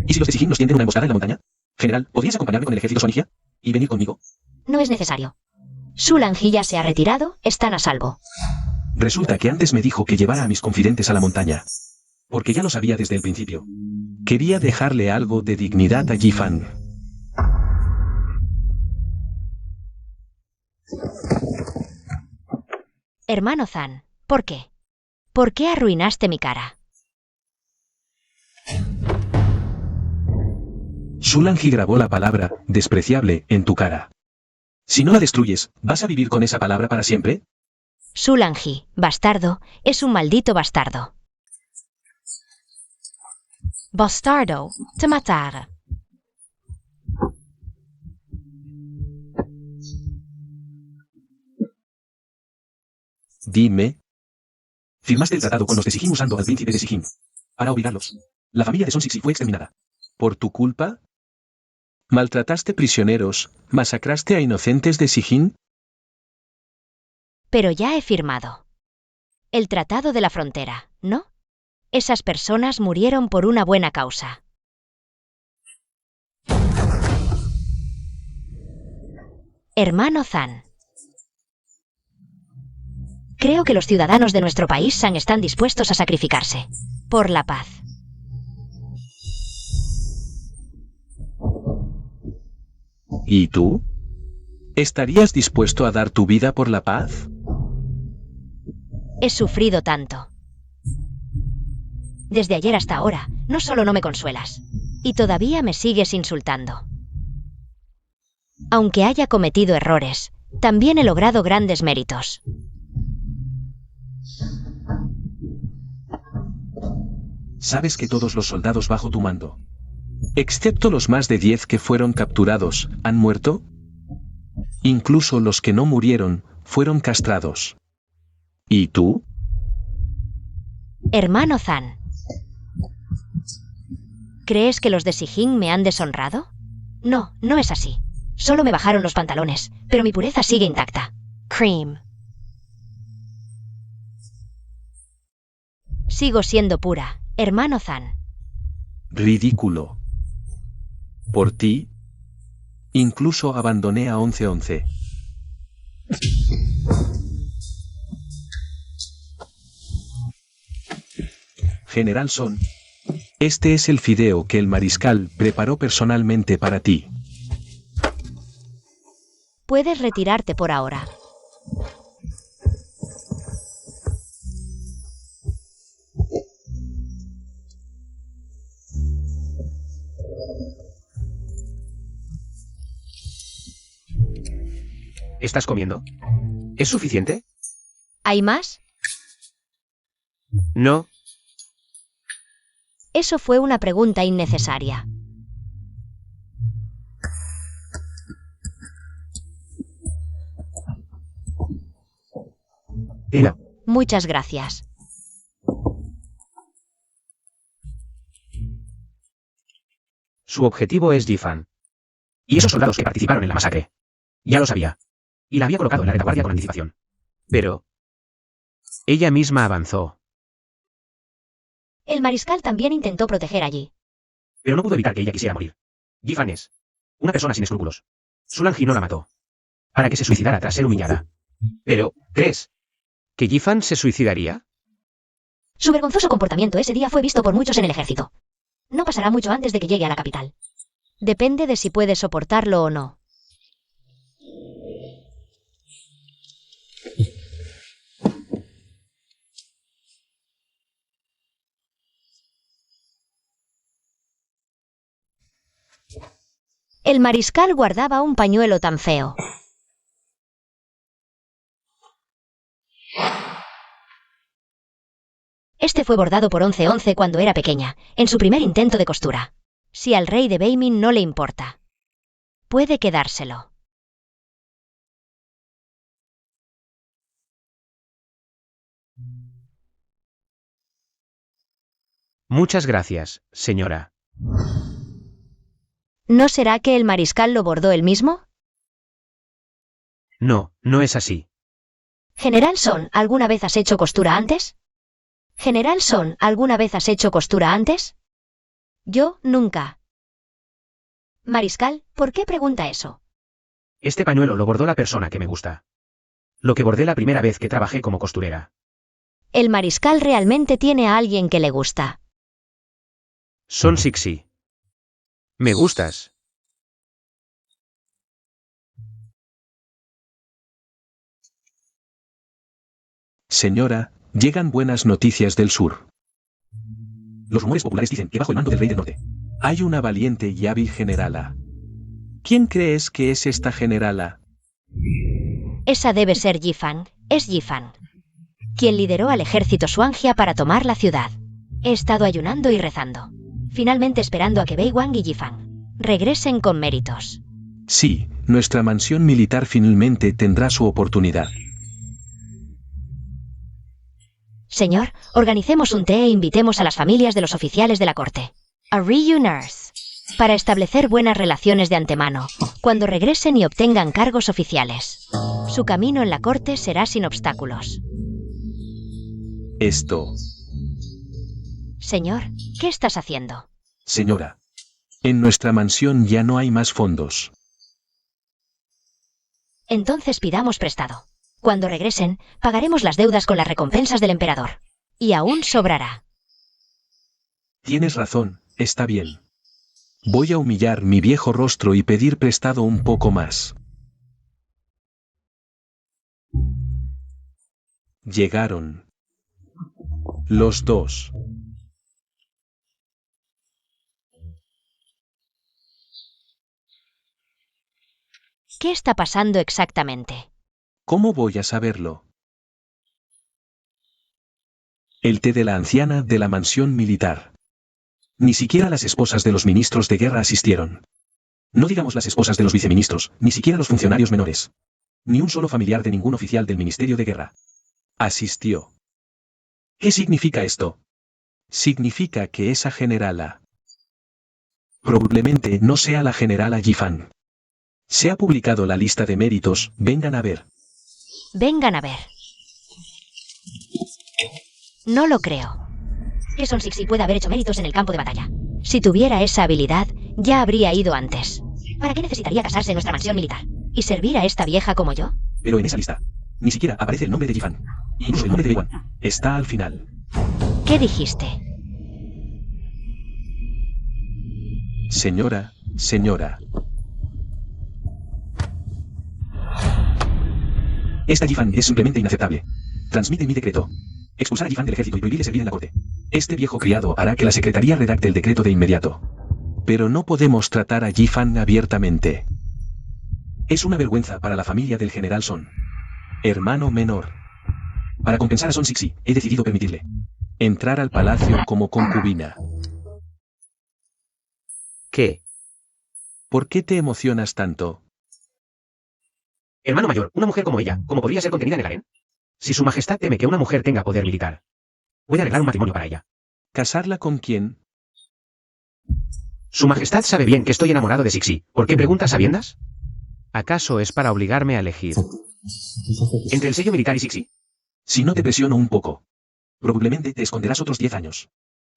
¿Y si los de Sijin nos tienden una emboscada en la montaña? General, ¿podrías acompañarme con el ejército Suanigia y venir conmigo? No es necesario. Sulanji ya se ha retirado, están a salvo. Resulta que antes me dijo que llevara a mis confidentes a la montaña. Porque ya lo sabía desde el principio. Quería dejarle algo de dignidad a Yifan. Hermano Zan, ¿por qué? ¿Por qué arruinaste mi cara? Sulanji grabó la palabra despreciable en tu cara. Si no la destruyes, ¿vas a vivir con esa palabra para siempre? Sulanji, bastardo, es un maldito bastardo. Bastardo, te matar. Dime, Firmaste el tratado con los de Sijin usando al príncipe de Sijin para obligarlos. La familia de Son Sixi fue exterminada. ¿por tu culpa? ¿Maltrataste prisioneros, masacraste a inocentes de Sijin? Pero ya he firmado. El Tratado de la Frontera, ¿no? Esas personas murieron por una buena causa. Hermano Zan. Creo que los ciudadanos de nuestro país San están dispuestos a sacrificarse. Por la paz. ¿Y tú? ¿Estarías dispuesto a dar tu vida por la paz? He sufrido tanto. Desde ayer hasta ahora, no solo no me consuelas, y todavía me sigues insultando. Aunque haya cometido errores, también he logrado grandes méritos. Sabes que todos los soldados bajo tu mando, Excepto los más de 10 que fueron capturados, ¿han muerto? Incluso los que no murieron, fueron castrados. ¿Y tú? Hermano Zan. ¿Crees que los de Sijin me han deshonrado? No, no es así. Solo me bajaron los pantalones, pero mi pureza sigue intacta. Cream. Sigo siendo pura, hermano Zan. Ridículo. Por ti, incluso abandoné a 1111. General Son. Este es el fideo que el mariscal preparó personalmente para ti. Puedes retirarte por ahora. ¿Estás comiendo? ¿Es suficiente? ¿Hay más? No, Eso fue una pregunta innecesaria. Ela. Muchas gracias. Su objetivo es Jifan. Y esos soldados que participaron en la masacre. Ya lo sabía. Y la había colocado en la retaguardia con anticipación. Pero... ella misma avanzó. El mariscal también intentó proteger allí. Pero no pudo evitar que ella quisiera morir. Jifan es una persona sin escrúpulos. Sulanji no la mató. Para que se suicidara tras ser humillada. Pero, ¿crees que Jifan se suicidaría? Su vergonzoso comportamiento ese día fue visto por muchos en el ejército. No pasará mucho antes de que llegue a la capital. Depende de si puede soportarlo o no. El mariscal guardaba un pañuelo tan feo. Este fue bordado por 1111 cuando era pequeña, en su primer intento de costura. Si al rey de Beimin no le importa, puede quedárselo. Muchas gracias, señora. ¿No será que el mariscal lo bordó él mismo? No, no es así. General Son, ¿alguna vez has hecho costura antes? General Son, ¿alguna vez has hecho costura antes? Yo, nunca. Mariscal, ¿por qué pregunta eso? Este pañuelo lo bordó la persona que me gusta. Lo que bordé la primera vez que trabajé como costurera. El mariscal realmente tiene a alguien que le gusta. Son Sixi. Me gustas. Señora, llegan buenas noticias del sur. Los rumores populares dicen que bajo el mando del rey del norte Hay una valiente y hábil generala. ¿Quién crees que es esta generala? Esa debe ser Yifan, es Yifan, quien lideró al ejército Xuanjia para tomar la ciudad. He estado ayunando y rezando, finalmente esperando a que Bei Wang y Yifan regresen con méritos. Sí, nuestra mansión militar finalmente tendrá su oportunidad. Señor, organicemos un té e invitemos a las familias de los oficiales de la corte. A reunirse. Para establecer buenas relaciones de antemano, cuando regresen y obtengan cargos oficiales. Su camino en la corte será sin obstáculos. Esto. Señor, ¿qué estás haciendo? Señora. En nuestra mansión ya no hay más fondos. Entonces pidamos prestado. Cuando regresen, pagaremos las deudas con las recompensas del emperador. Y aún sobrará. Tienes razón, está bien. Voy a humillar mi viejo rostro y pedir prestado un poco más. Llegaron. Los dos. ¿Qué está pasando exactamente? ¿Cómo voy a saberlo? El té de la anciana de la mansión militar. Ni siquiera las esposas de los ministros de guerra asistieron. No digamos las esposas de los viceministros, ni siquiera los funcionarios menores. Ni un solo familiar de ningún oficial del Ministerio de Guerra asistió. ¿Qué significa esto? Significa que esa generala probablemente no sea la generala Yifan. Se ha publicado la lista de méritos, vengan a ver. Vengan a ver. No lo creo. Que Son Sixi puede haber hecho méritos en el campo de batalla. Si tuviera esa habilidad, ya habría ido antes. ¿Para qué necesitaría casarse en nuestra mansión militar? ¿Y servir a esta vieja como yo? Pero en esa lista, ni siquiera aparece el nombre de Yifan. Incluso el nombre de Bei Wang Está al final. ¿Qué dijiste? Señora, señora. Esta Yifan es simplemente inaceptable. Transmite mi decreto. Expulsar a Yifan del ejército y prohibirle servir en la corte. Este viejo criado hará que la secretaría redacte el decreto de inmediato. Pero no podemos tratar a Yifan abiertamente. Es una vergüenza para la familia del general Son. Hermano menor. Para compensar a Son Sixi, he decidido permitirle entrar al palacio como concubina. ¿Qué? ¿Por qué te emocionas tanto? Hermano mayor, una mujer como ella, ¿cómo podría ser contenida en el harén? Si su majestad teme que una mujer tenga poder militar, puede arreglar un matrimonio para ella. ¿Casarla con quién? Su majestad sabe bien que estoy enamorado de Sixi. ¿Por qué pregunta sabiendas? ¿Acaso es para obligarme a elegir? ¿Entre el sello militar y Sixi? Si no te presiono un poco, probablemente te esconderás otros 10 años.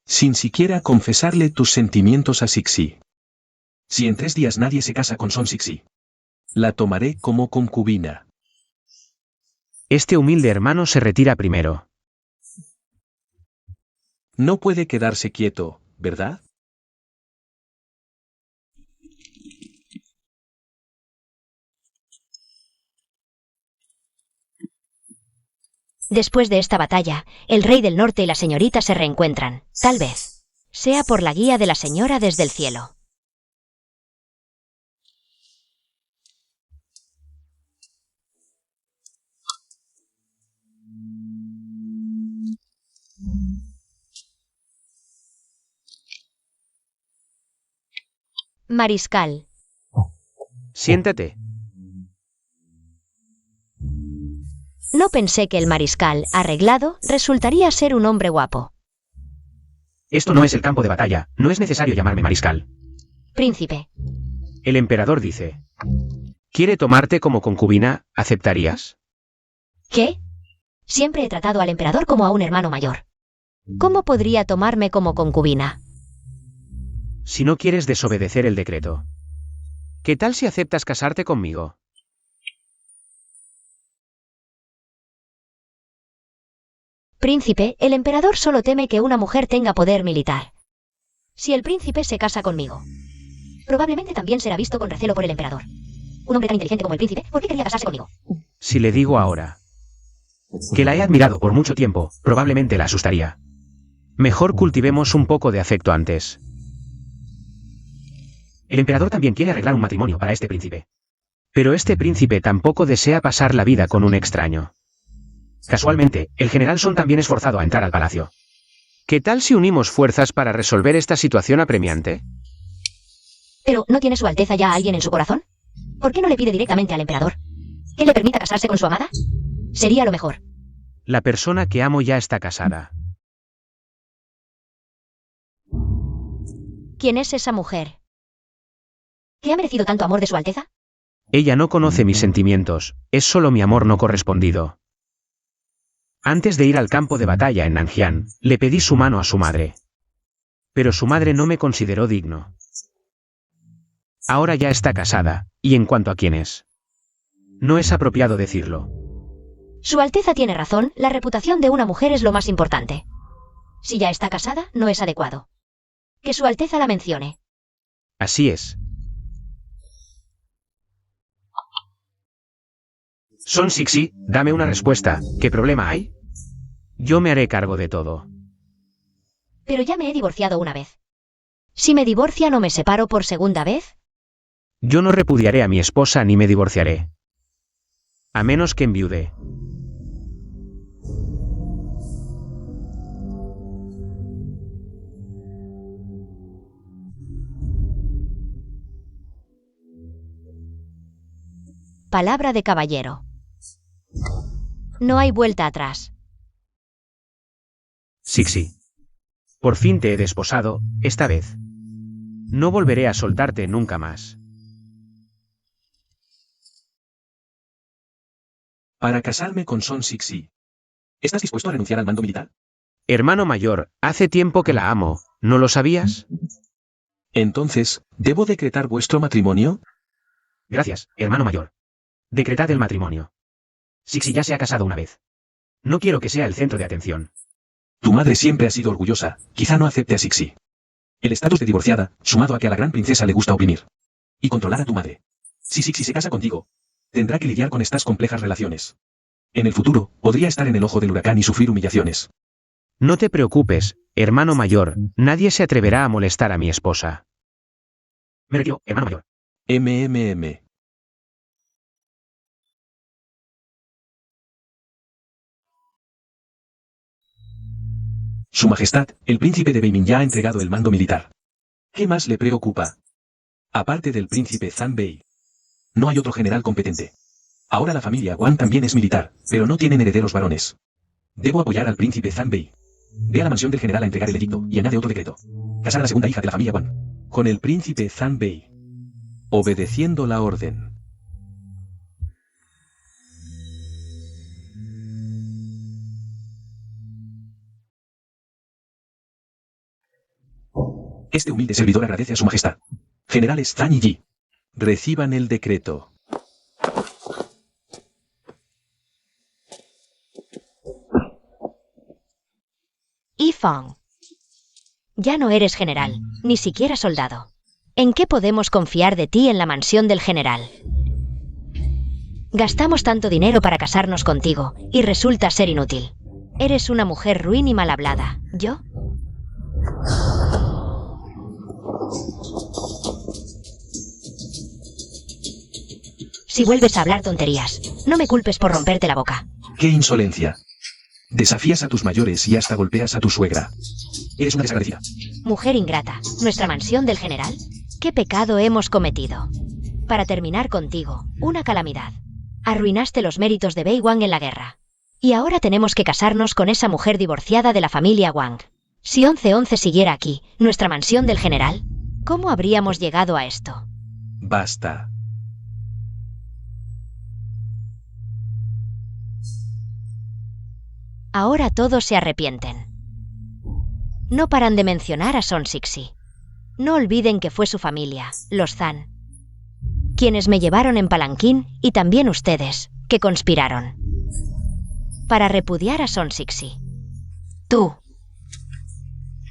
Sin siquiera confesarle tus sentimientos a Sixi. Si en 3 días nadie se casa con Son Sixi, La tomaré como concubina. Este humilde hermano se retira primero. No puede quedarse quieto, ¿verdad? Después de esta batalla, el rey del norte y la señorita se reencuentran. Tal vez sea por la guía de la señora desde el cielo. Mariscal. Siéntate. No pensé que el mariscal, arreglado, resultaría ser un hombre guapo. Esto no es el campo de batalla, no es necesario llamarme mariscal. Príncipe. El emperador dice: ¿quiere tomarte como concubina? ¿Aceptarías? ¿Qué? Siempre he tratado al emperador como a un hermano mayor. ¿Cómo podría tomarme como concubina? Si no quieres desobedecer el decreto. ¿Qué tal si aceptas casarte conmigo? Príncipe, el emperador solo teme que una mujer tenga poder militar. Si el príncipe se casa conmigo, probablemente también será visto con recelo por el emperador. Un hombre tan inteligente como el príncipe, ¿por qué querría casarse conmigo? Si le digo ahora Que la he admirado por mucho tiempo, probablemente la asustaría. mejor cultivemos un poco de afecto antes. El emperador también quiere arreglar un matrimonio para este príncipe. Pero este príncipe tampoco desea pasar la vida con un extraño. Casualmente, el general Son también es forzado a entrar al palacio. ¿Qué tal si unimos fuerzas para resolver esta situación apremiante? Pero, ¿no tiene su alteza ya a alguien en su corazón? ¿Por qué no le pide directamente al emperador que le permita casarse con su amada? Sería lo mejor. La persona que amo ya está casada. ¿Quién es esa mujer? ¿Qué ha merecido tanto amor de su alteza? Ella no conoce mis sentimientos, es solo mi amor no correspondido. Antes de ir al campo de batalla en Nanjian, le pedí su mano a su madre. Pero su madre no me consideró digno. Ahora ya está casada, y en cuanto a quién es. No es apropiado decirlo. Su alteza tiene razón, la reputación de una mujer es lo más importante. Si ya está casada, no es adecuado que su alteza la mencione. Así es. Son Sixi, dame una respuesta, ¿qué problema hay? Yo me haré cargo de todo. Pero ya me he divorciado una vez. Si me divorcian o me separo por segunda vez, Yo no repudiaré a mi esposa ni me divorciaré. A menos que enviude. palabra de caballero. No hay vuelta atrás. Sixi. Por fin te he desposado, esta vez. No volveré a soltarte nunca más. Para casarme con Son Sixi, ¿estás dispuesto a renunciar al mando militar? Hermano mayor, hace tiempo que la amo, ¿no lo sabías? Entonces, ¿debo decretar vuestro matrimonio? Gracias, hermano mayor. Decretad el matrimonio. Sixi ya se ha casado una vez. No quiero que sea el centro de atención. Tu madre siempre ha sido orgullosa, quizá no acepte a Sixi. El estatus de divorciada, sumado a que a la gran princesa le gusta oprimir y controlar a tu madre. Si Sixi se casa contigo, tendrá que lidiar con estas complejas relaciones. En el futuro, podría estar en el ojo del huracán y sufrir humillaciones. No te preocupes, hermano mayor, nadie se atreverá a molestar a mi esposa. Me retiro, hermano mayor. MMM. Su Majestad, el príncipe de Beimin ya ha entregado el mando militar. ¿Qué más le preocupa? Aparte del príncipe Zanbei, no hay otro general competente. Ahora la familia Wang también es militar, pero no tienen herederos varones. Debo apoyar al príncipe Zanbei. Ve a la mansión del general a entregar el edicto y añade otro decreto. Casar a la segunda hija de la familia Wang con el príncipe Zanbei. Obedeciendo la orden. Este humilde servidor agradece a su majestad. Generales Zan y Yi, reciban el decreto. Yifeng. Ya no eres general, ni siquiera soldado. ¿En qué podemos confiar de ti en la mansión del general? Gastamos tanto dinero para casarnos contigo, y resulta ser inútil. Eres una mujer ruin y mal hablada. ¿Yo? Si vuelves a hablar tonterías, no me culpes por romperte la boca. ¡Qué insolencia! Desafías a tus mayores y hasta golpeas a tu suegra. Eres una desagradecida. Mujer ingrata, ¿nuestra mansión del general? ¿Qué pecado hemos cometido? Para terminar contigo, una calamidad. Arruinaste los méritos de Bei Wang en la guerra. Y ahora tenemos que casarnos con esa mujer divorciada de la familia Wang. Si 1111 siguiera aquí, nuestra mansión del general, ¿cómo habríamos llegado a esto? Basta. Ahora todos se arrepienten. No paran de mencionar a Son Sixi. No olviden que fue su familia, los Zan, quienes me llevaron en palanquín, y también ustedes, que conspiraron para repudiar a Son Sixi. Tú.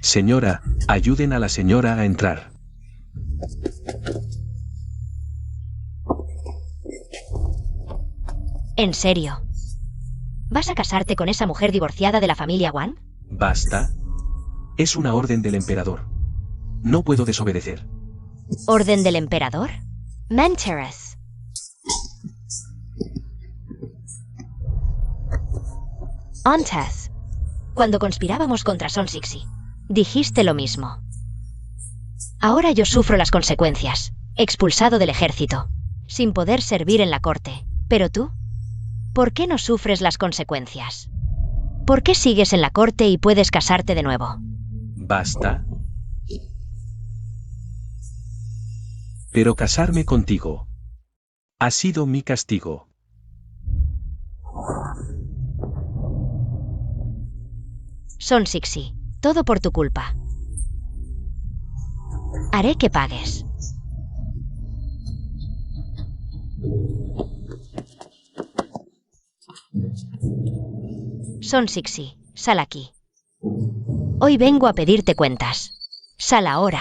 Señora, ayuden a la señora a entrar. ¿En serio? ¿Vas a casarte con esa mujer divorciada de la familia Wang? Basta. Es una orden del emperador. No puedo desobedecer. ¿Orden del emperador? Mentiras. Antes. Cuando conspirábamos contra Son Sixi, dijiste lo mismo. Ahora yo sufro las consecuencias, expulsado del ejército, sin poder servir en la corte. ¿Pero tú? ¿Por qué no sufres las consecuencias? ¿Por qué sigues en la corte y puedes casarte de nuevo? Basta. Pero casarme contigo ha sido mi castigo. Son Sixi, todo por tu culpa. Haré que pagues. Son Sixi, sal aquí. Hoy vengo a pedirte cuentas. Sal ahora.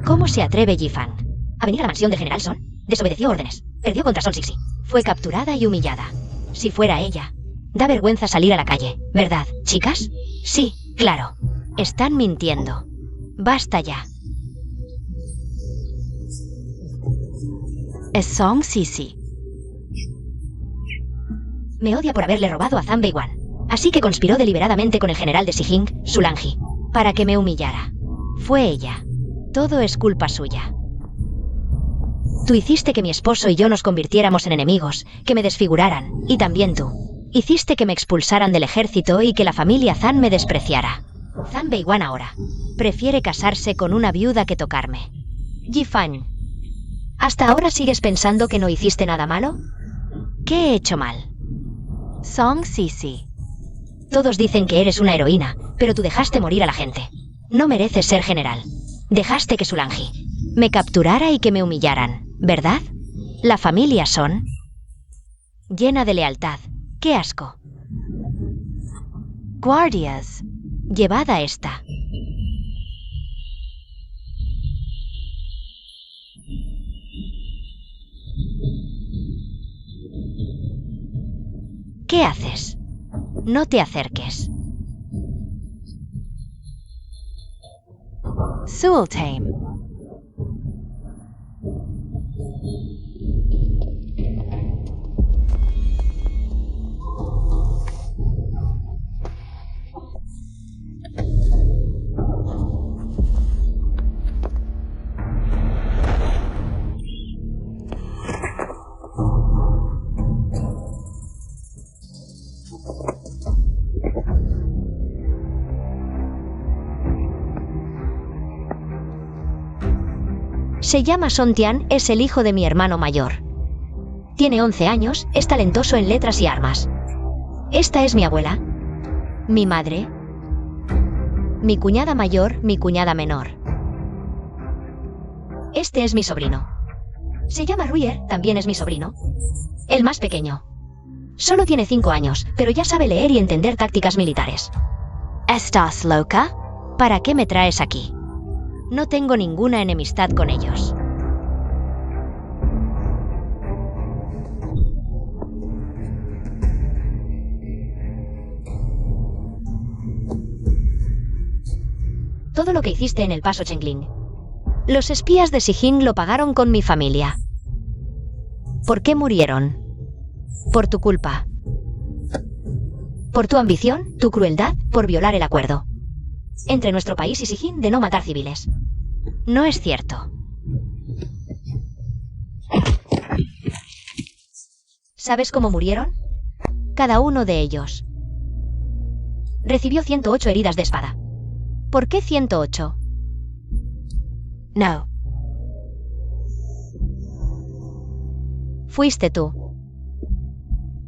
¿Cómo se atreve Yifeng a venir a la mansión del general Son? Desobedeció órdenes, perdió contra Son Sixi, fue capturada y humillada. Si fuera ella, da vergüenza salir a la calle, ¿verdad, chicas? Sí, claro. Están mintiendo. Basta ya. Es Son Sixi. Me odia por haberle robado a Zanbei Wan, así que conspiró deliberadamente con el general de Sijing, Sulanji, para que me humillara. Fue ella. Todo es culpa suya. Tú hiciste que mi esposo y yo nos convirtiéramos en enemigos, que me desfiguraran, y también tú. Hiciste que me expulsaran del ejército y que la familia Zan me despreciara. Zanbei Wan ahora prefiere casarse con una viuda que tocarme. Yifeng, ¿hasta ahora sigues pensando que no hiciste nada malo? ¿Qué he hecho mal? Son Sixi. Todos dicen que eres una heroína, pero tú dejaste morir a la gente. No mereces ser general. Dejaste que Sulanji me capturara y que me humillaran, ¿verdad? La familia Son llena de lealtad. ¡Qué asco! Guardias. Llevad a esta. ¿Qué haces? No te acerques. Sultane. Se llama Son Tian, es el hijo de mi hermano mayor. Tiene 11 años, es talentoso en letras y armas. Esta es mi abuela, mi madre, mi cuñada mayor, mi cuñada menor. Este es mi sobrino. Se llama Ruier, también es mi sobrino. El más pequeño. Solo tiene 5 años, pero ya sabe leer y entender tácticas militares. ¿Estás loca? ¿Para qué me traes aquí? No tengo ninguna enemistad con ellos. Todo lo que hiciste en el paso Chengling. Los espías de Sijin lo pagaron con mi familia. ¿Por qué murieron? Por tu culpa. Por tu ambición, tu crueldad, por violar el acuerdo entre nuestro país y Sijin de no matar civiles. No es cierto. ¿Sabes cómo murieron? Cada uno de ellos recibió 108 heridas de espada. ¿Por qué 108? No. Fuiste tú.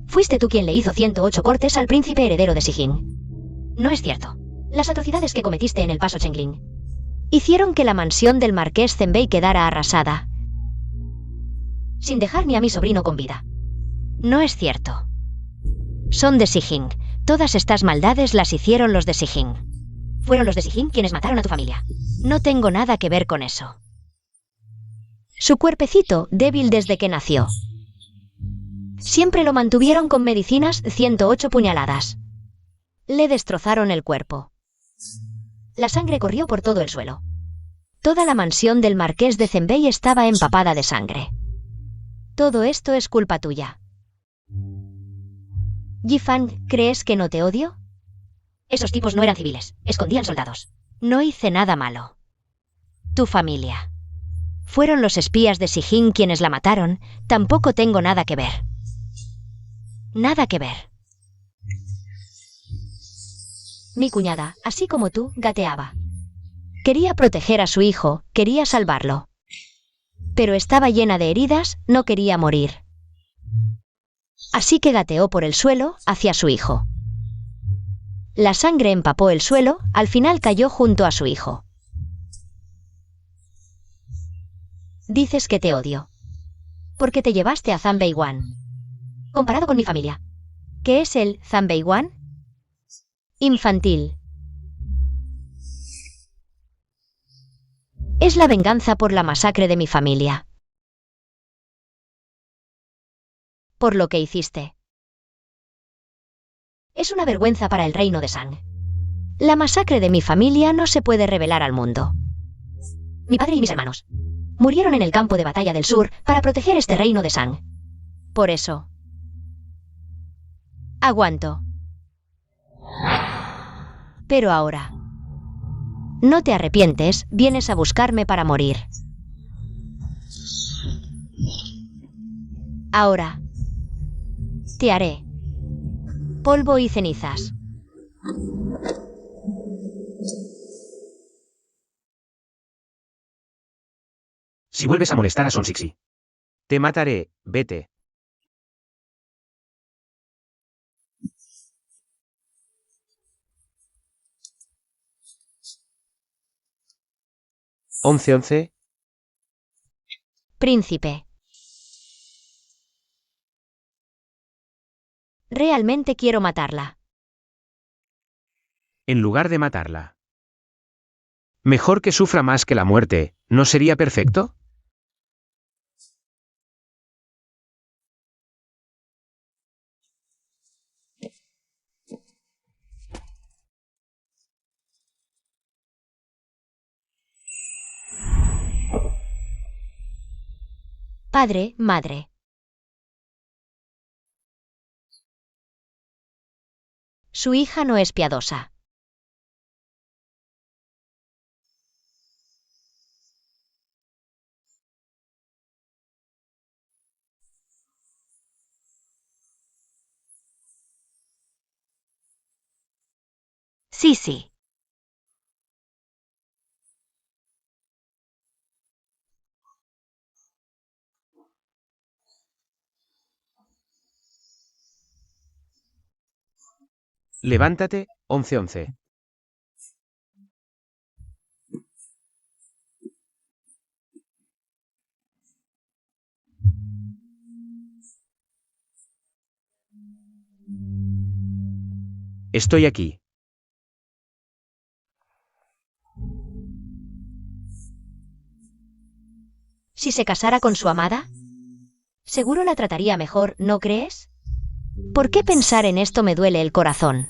Fuiste tú quien le hizo 108 cortes al príncipe heredero de Sijin. No es cierto. Las atrocidades que cometiste en el paso Chengling hicieron que la mansión del marqués Zenbei quedara arrasada, sin dejar ni a mi sobrino con vida. No es cierto. Son de Sijin. Todas estas maldades las hicieron los de Sijin. Fueron los de Sijin quienes mataron a tu familia. No tengo nada que ver con eso. Su cuerpecito, débil desde que nació. Siempre lo mantuvieron con medicinas, 108 puñaladas. Le destrozaron el cuerpo. La sangre corrió por todo el suelo. Toda la mansión del marqués de Zenbei estaba empapada de sangre. Todo esto es culpa tuya. Yifan, ¿crees que no te odio? Esos tipos no eran civiles, escondían soldados. No hice nada malo. Tu familia. Fueron los espías de Sijin quienes la mataron, tampoco tengo nada que ver. Nada que ver. Mi cuñada, así como tú, gateaba. Quería proteger a su hijo, quería salvarlo. Pero estaba llena de heridas, no quería morir. Así que gateó por el suelo, hacia su hijo. La sangre empapó el suelo, al final cayó junto a su hijo. Dices que te odio. Porque te llevaste a Zanbei Wan. Comparado con mi familia. ¿Qué es el Zanbei Wan? Infantil. Es la venganza por la masacre de mi familia. Por lo que hiciste. Es una vergüenza para el reino de Sang. La masacre de mi familia no se puede revelar al mundo. Mi padre y mis hermanos murieron en el campo de batalla del sur para proteger este reino de Sang. Por eso. Aguanto. Pero ahora. No te arrepientes, vienes a buscarme para morir. Ahora. Te haré polvo y cenizas. Si vuelves a molestar a Son Sixi, te mataré, vete. ¿11-11? Príncipe. Realmente quiero matarla. En lugar de matarla. Mejor que sufra más que la muerte, ¿no sería perfecto? Padre, madre. Su hija no es piadosa. Sisi. Levántate, 11:11. Estoy aquí. Si se casara con su amada, seguro la trataría mejor, ¿no crees? ¿Por qué pensar en esto me duele el corazón?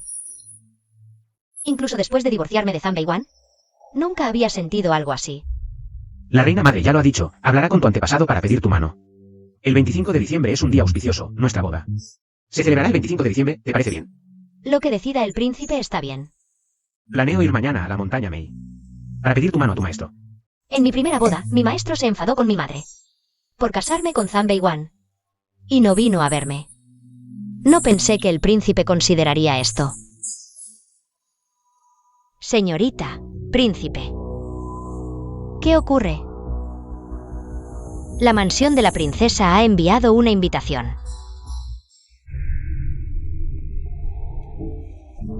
Incluso después de divorciarme de Zanbei-wan, nunca había sentido algo así. La reina madre ya lo ha dicho, hablará con tu antepasado para pedir tu mano. El 25 de diciembre es un día auspicioso, nuestra boda. Se celebrará el 25 de diciembre, ¿te parece bien? Lo que decida el príncipe está bien. Planeo ir mañana a la montaña Mei. Para pedir tu mano a tu maestro. En mi primera boda, mi maestro se enfadó con mi madre por casarme con Zanbei-wan y no vino a verme. No pensé que el príncipe consideraría esto. Señorita, príncipe. ¿Qué ocurre? La mansión de la princesa ha enviado una invitación.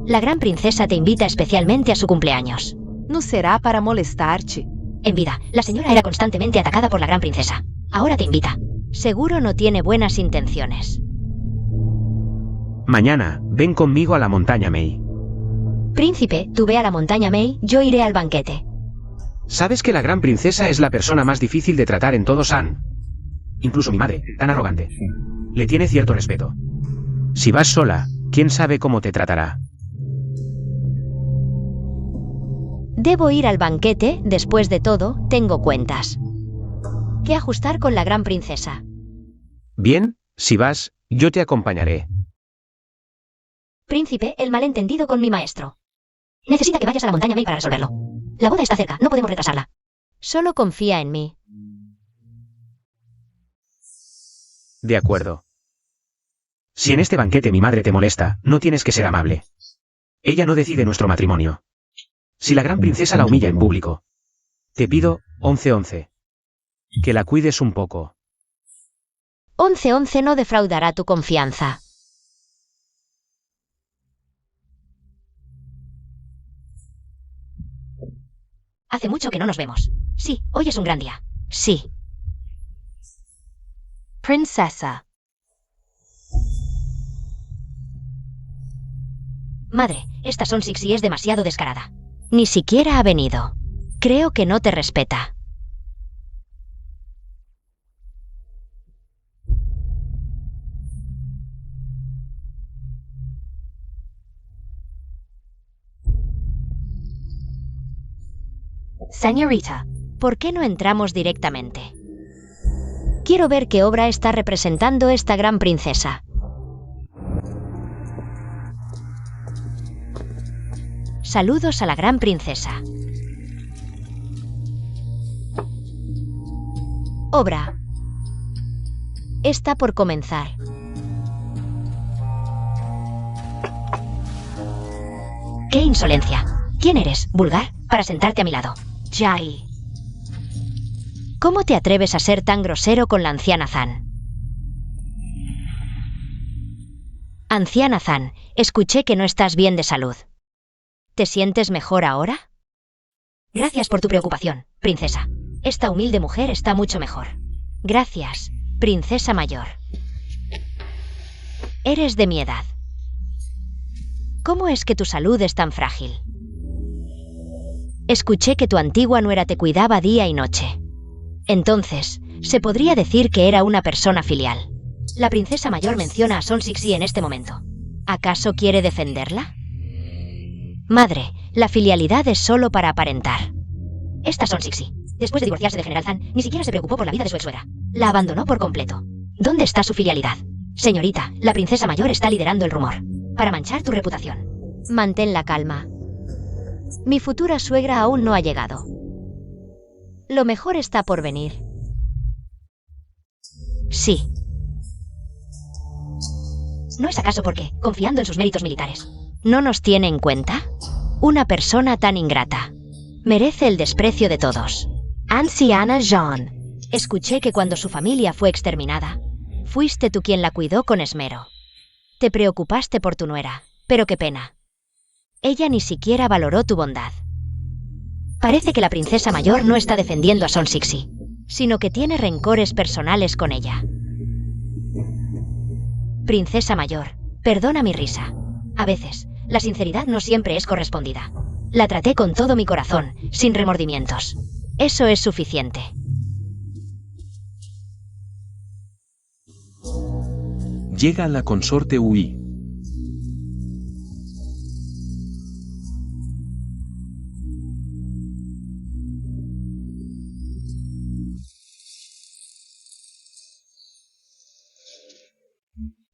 La gran princesa te invita especialmente a su cumpleaños. No será para molestar-te. En vida, la señora era constantemente atacada por la gran princesa. Ahora te invita. Seguro no tiene buenas intenciones. Mañana, ven conmigo a la montaña Mei. Príncipe, tú ve a la montaña Mei, yo iré al banquete. ¿Sabes que la gran princesa es la persona más difícil de tratar en todo San? Incluso mi madre, tan arrogante, le tiene cierto respeto. Si vas sola, ¿quién sabe cómo te tratará? Debo ir al banquete, después de todo, tengo cuentas que ajustar con la gran princesa. Bien, si vas, yo te acompañaré. Príncipe, el malentendido con mi maestro. Necesita que vayas a la montaña Mei para resolverlo. La boda está cerca, no podemos retrasarla. Solo confía en mí. De acuerdo. Si en este banquete mi madre te molesta, no tienes que ser amable. Ella no decide nuestro matrimonio. Si la gran princesa la humilla en público, te pido, 11:11, que la cuides un poco. 11:11 no defraudará tu confianza. Hace mucho que no nos vemos. Sí, hoy es un gran día. Sí. Princesa. Madre, esta Son Sixi es demasiado descarada. Ni siquiera ha venido. Creo que no te respeta. Señorita, ¿por qué no entramos directamente? Quiero ver qué obra está representando esta gran princesa. Saludos a la gran princesa. Obra. Está por comenzar. ¡Qué insolencia! ¿Quién eres, vulgar, para sentarte a mi lado? Jai. ¿Cómo te atreves a ser tan grosero con la anciana Zan? Anciana Zan, escuché que no estás bien de salud. ¿Te sientes mejor ahora? Gracias por tu preocupación, princesa. Esta humilde mujer está mucho mejor. Gracias, princesa mayor. Eres de mi edad. ¿Cómo es que tu salud es tan frágil? Escuché que tu antigua nuera te cuidaba día y noche. Entonces, se podría decir que era una persona filial. La princesa mayor menciona a Son Sixi en este momento. ¿Acaso quiere defenderla? Madre, la filialidad es solo para aparentar. Esta Son Sixi, después de divorciarse de General Zan, ni siquiera se preocupó por la vida de su ex-suegra. La abandonó por completo. ¿Dónde está su filialidad? Señorita, la princesa mayor está liderando el rumor. Para manchar tu reputación. Mantén la calma. Mi futura suegra aún no ha llegado. Lo mejor está por venir. Sí. ¿No es acaso porque, confiando en sus méritos militares, no nos tiene en cuenta? Una persona tan ingrata merece el desprecio de todos. Anciana Jean. Escuché que cuando su familia fue exterminada, fuiste tú quien la cuidó con esmero. Te preocupaste por tu nuera, pero qué pena. Ella ni siquiera valoró tu bondad. Parece que la princesa mayor no está defendiendo a Son Sixi, sino que tiene rencores personales con ella. Princesa mayor, perdona mi risa. A veces, la sinceridad no siempre es correspondida. La traté con todo mi corazón, sin remordimientos. Eso es suficiente. Llega la consorte Ui.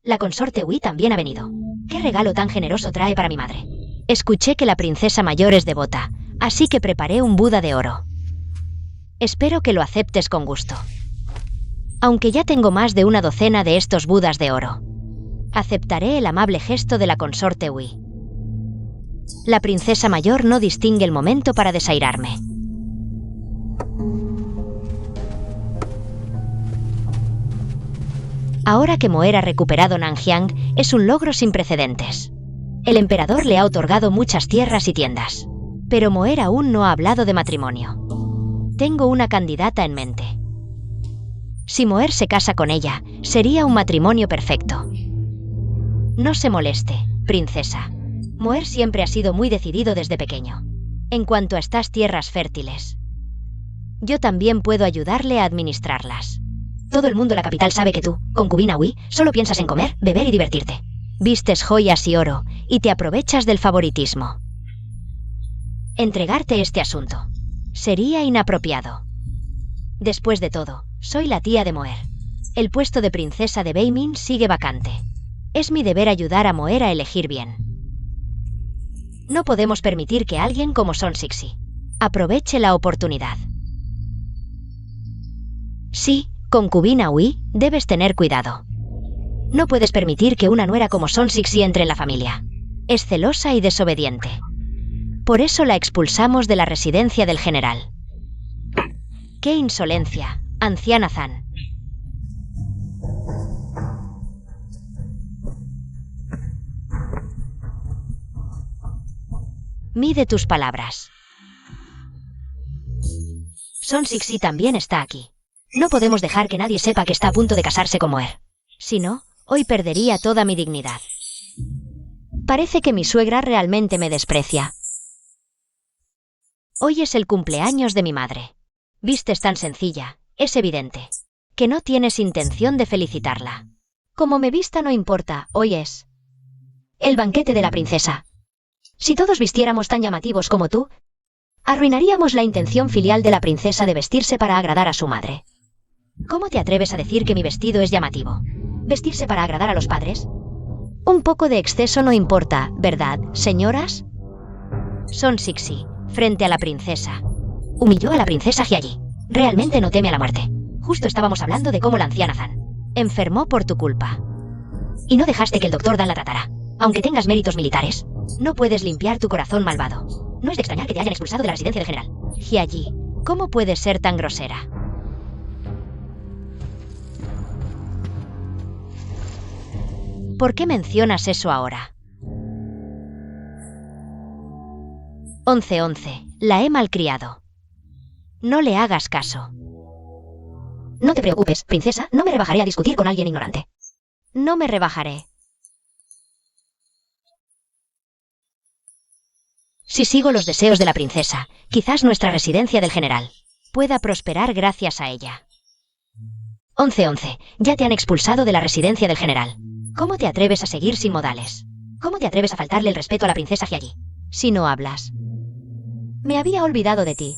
La consorte Ui también ha venido. ¿Qué regalo tan generoso trae para mi madre? Escuché que la princesa mayor es devota, así que preparé un Buda de oro. Espero que lo aceptes con gusto. Aunque ya tengo más de una docena de estos Budas de oro. Aceptaré el amable gesto de la consorte Ui. La princesa mayor no distingue el momento para desairarme. Ahora que Moer ha recuperado Nanjiang, es un logro sin precedentes. El emperador le ha otorgado muchas tierras y tiendas. Pero Moer aún no ha hablado de matrimonio. Tengo una candidata en mente. Si Moer se casa con ella, sería un matrimonio perfecto. No se moleste, princesa. Moer siempre ha sido muy decidido desde pequeño. En cuanto a estas tierras fértiles, yo también puedo ayudarle a administrarlas. Todo el mundo en la capital sabe que tú, concubina Ui, solo piensas en comer, beber y divertirte. Vistes joyas y oro, y te aprovechas del favoritismo. Entregarte este asunto sería inapropiado. Después de todo, soy la tía de Moer. El puesto de princesa de Beimin sigue vacante. Es mi deber ayudar a Moer a elegir bien. No podemos permitir que alguien como Son Sixi aproveche la oportunidad. Sí, concubina Ui, debes tener cuidado. No puedes permitir que una nuera como Son Sixi entre en la familia. Es celosa y desobediente. Por eso la expulsamos de la residencia del general. ¡Qué insolencia, anciana Zan! Mide tus palabras. Son Sixi también está aquí. No podemos dejar que nadie sepa que está a punto de casarse con Moer. Si no, hoy perdería toda mi dignidad. Parece que mi suegra realmente me desprecia. Hoy es el cumpleaños de mi madre. Vistes tan sencilla, es evidente que no tienes intención de felicitarla. Como me vista no importa, hoy es el banquete de la princesa. Si todos vistiéramos tan llamativos como tú, arruinaríamos la intención filial de la princesa de vestirse para agradar a su madre. ¿Cómo te atreves a decir que mi vestido es llamativo? ¿Vestirse para agradar a los padres? Un poco de exceso no importa, ¿verdad, señoras? Son Sixi, frente a la princesa. Humilló a la princesa Hyayi. Realmente no teme a la muerte. Justo estábamos hablando de cómo la anciana Zan enfermó por tu culpa. Y no dejaste que el doctor Dan la tratara. Aunque tengas méritos militares, no puedes limpiar tu corazón malvado. No es de extrañar que te hayan expulsado de la residencia del general. Hyayi, ¿cómo puedes ser tan grosera? ¿Por qué mencionas eso ahora? 11. La he malcriado. No le hagas caso. No te preocupes, princesa, no me rebajaré a discutir con alguien ignorante. No me rebajaré. Si sigo los deseos de la princesa, quizás nuestra residencia del general pueda prosperar gracias a ella. 11. Ya te han expulsado de la residencia del general. ¿Cómo te atreves a seguir sin modales? ¿Cómo te atreves a faltarle el respeto a la princesa Hyayi? Si no hablas. Me había olvidado de ti.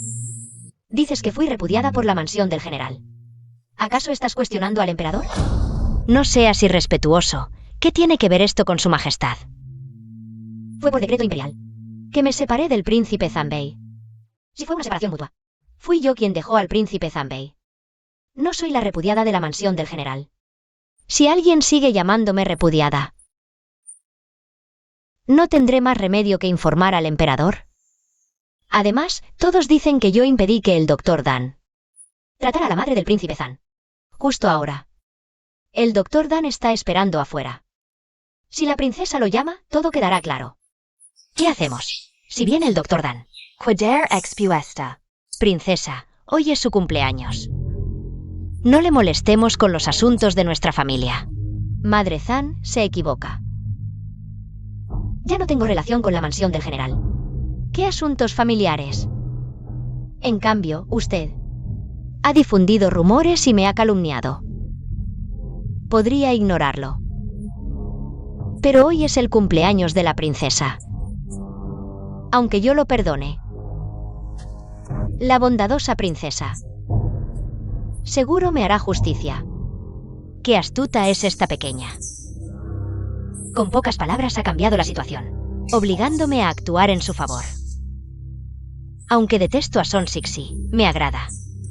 Dices que fui repudiada por la mansión del general. ¿Acaso estás cuestionando al emperador? No seas irrespetuoso. ¿Qué tiene que ver esto con su majestad? Fue por decreto imperial que me separé del príncipe Zanbei. Si fue una separación mutua. Fui yo quien dejó al príncipe Zanbei. No soy la repudiada de la mansión del general. Si alguien sigue llamándome repudiada, ¿no tendré más remedio que informar al emperador? Además, todos dicen que yo impedí que el doctor Dan tratara a la madre del príncipe Zan. Justo ahora. El doctor Dan está esperando afuera. Si la princesa lo llama, todo quedará claro. ¿Qué hacemos? Si viene el Dr. Dan. Quader expuesta. Princesa, hoy es su cumpleaños. No le molestemos con los asuntos de nuestra familia. Madre Zan se equivoca. Ya no tengo relación con la mansión del general. ¿Qué asuntos familiares? En cambio, usted ha difundido rumores y me ha calumniado. Podría ignorarlo. Pero hoy es el cumpleaños de la princesa. Aunque yo lo perdone. La bondadosa princesa seguro me hará justicia. Qué astuta es esta pequeña. Con pocas palabras ha cambiado la situación, obligándome a actuar en su favor. Aunque detesto a Son Sixi, me agrada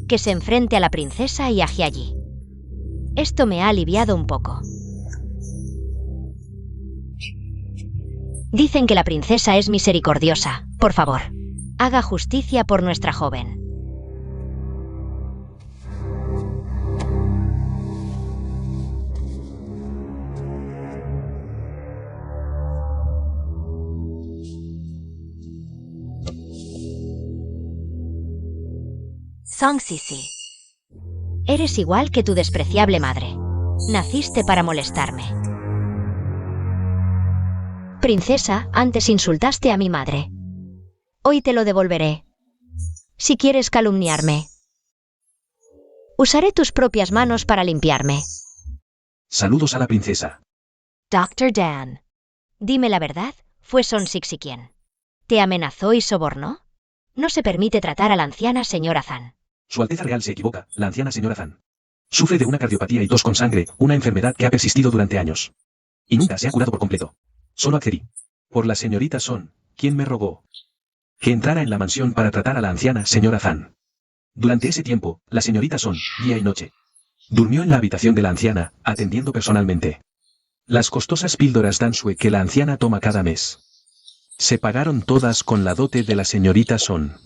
que se enfrente a la princesa y a Hyaji. Esto me ha aliviado un poco. Dicen que la princesa es misericordiosa. Por favor, haga justicia por nuestra joven. Song Sisi. Eres igual que tu despreciable madre. Naciste para molestarme. Princesa, antes insultaste a mi madre. Hoy te lo devolveré. Si quieres calumniarme, usaré tus propias manos para limpiarme. Saludos a la princesa. Dr. Dan. Dime la verdad, ¿fue Son Sixi quien te amenazó y sobornó? No se permite tratar a la anciana señora Zan. Su Alteza Real se equivoca, la anciana señora Zan. Sufre de una cardiopatía y tos con sangre, una enfermedad que ha persistido durante años. Y nunca se ha curado por completo. Solo accedí por la señorita Son, quien me rogó que entrara en la mansión para tratar a la anciana señora Zan. Durante ese tiempo, la señorita Son, día y noche, durmió en la habitación de la anciana, atendiendo personalmente las costosas píldoras Dansue que la anciana toma cada mes. Se pagaron todas con la dote de la señorita Son.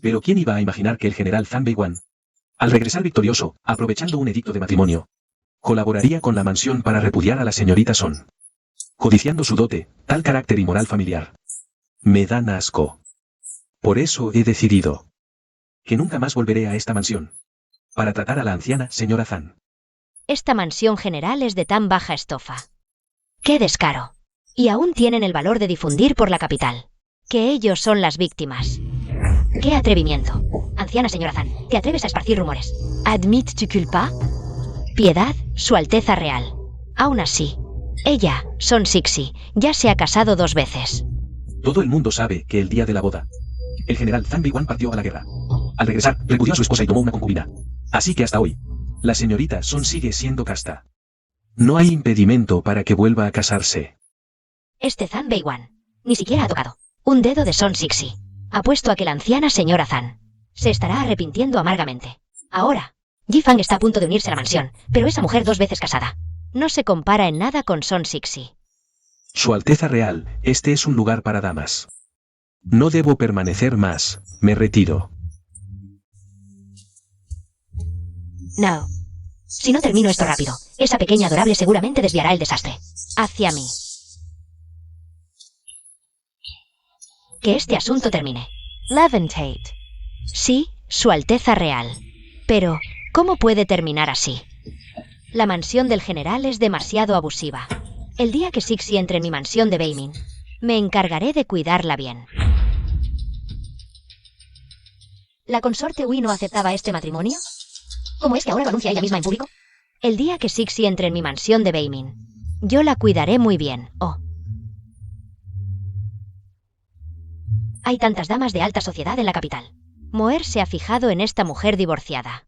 Pero ¿quién iba a imaginar que el general Zhang Beiwan, al regresar victorioso, aprovechando un edicto de matrimonio, colaboraría con la mansión para repudiar a la señorita Son? Codiciando su dote, tal carácter y moral familiar. Me dan asco. Por eso he decidido que nunca más volveré a esta mansión para tratar a la anciana señora Zan. Esta mansión general es de tan baja estofa. ¡Qué descaro! Y aún tienen el valor de difundir por la capital que ellos son las víctimas. ¡Qué atrevimiento! Anciana señora Zan, ¿te atreves a esparcir rumores? Admit tu culpa? Piedad, Su Alteza Real. Aún así, ella, Son Sixi, ya se ha casado 2 veces. Todo el mundo sabe que el día de la boda, el general Zhang Beiwan partió a la guerra. Al regresar, repudió a su esposa y tomó una concubina. Así que hasta hoy, la señorita Son sigue siendo casta. No hay impedimento para que vuelva a casarse. Este Zhang Beiwan ni siquiera ha tocado un dedo de Son Sixi. Apuesto a que la anciana señora Zan se estará arrepintiendo amargamente. Ahora, Yifang está a punto de unirse a la mansión, pero esa mujer 2 veces casada no se compara en nada con Son Sixi. Su Alteza Real, este es un lugar para damas. No debo permanecer más, me retiro. No. Si no termino esto rápido, esa pequeña adorable seguramente desviará el desastre hacia mí. Que este asunto termine. Levitate. Sí, Su Alteza Real. Pero, ¿cómo puede terminar así? La mansión del general es demasiado abusiva. El día que Sixi entre en mi mansión de Beimin, me encargaré de cuidarla bien. ¿La consorte Ui no aceptaba este matrimonio? ¿Cómo es que ahora lo anuncia ella misma en público? El día que Sixi entre en mi mansión de Beimin, yo la cuidaré muy bien. Oh. Hay tantas damas de alta sociedad en la capital. Moer se ha fijado en esta mujer divorciada.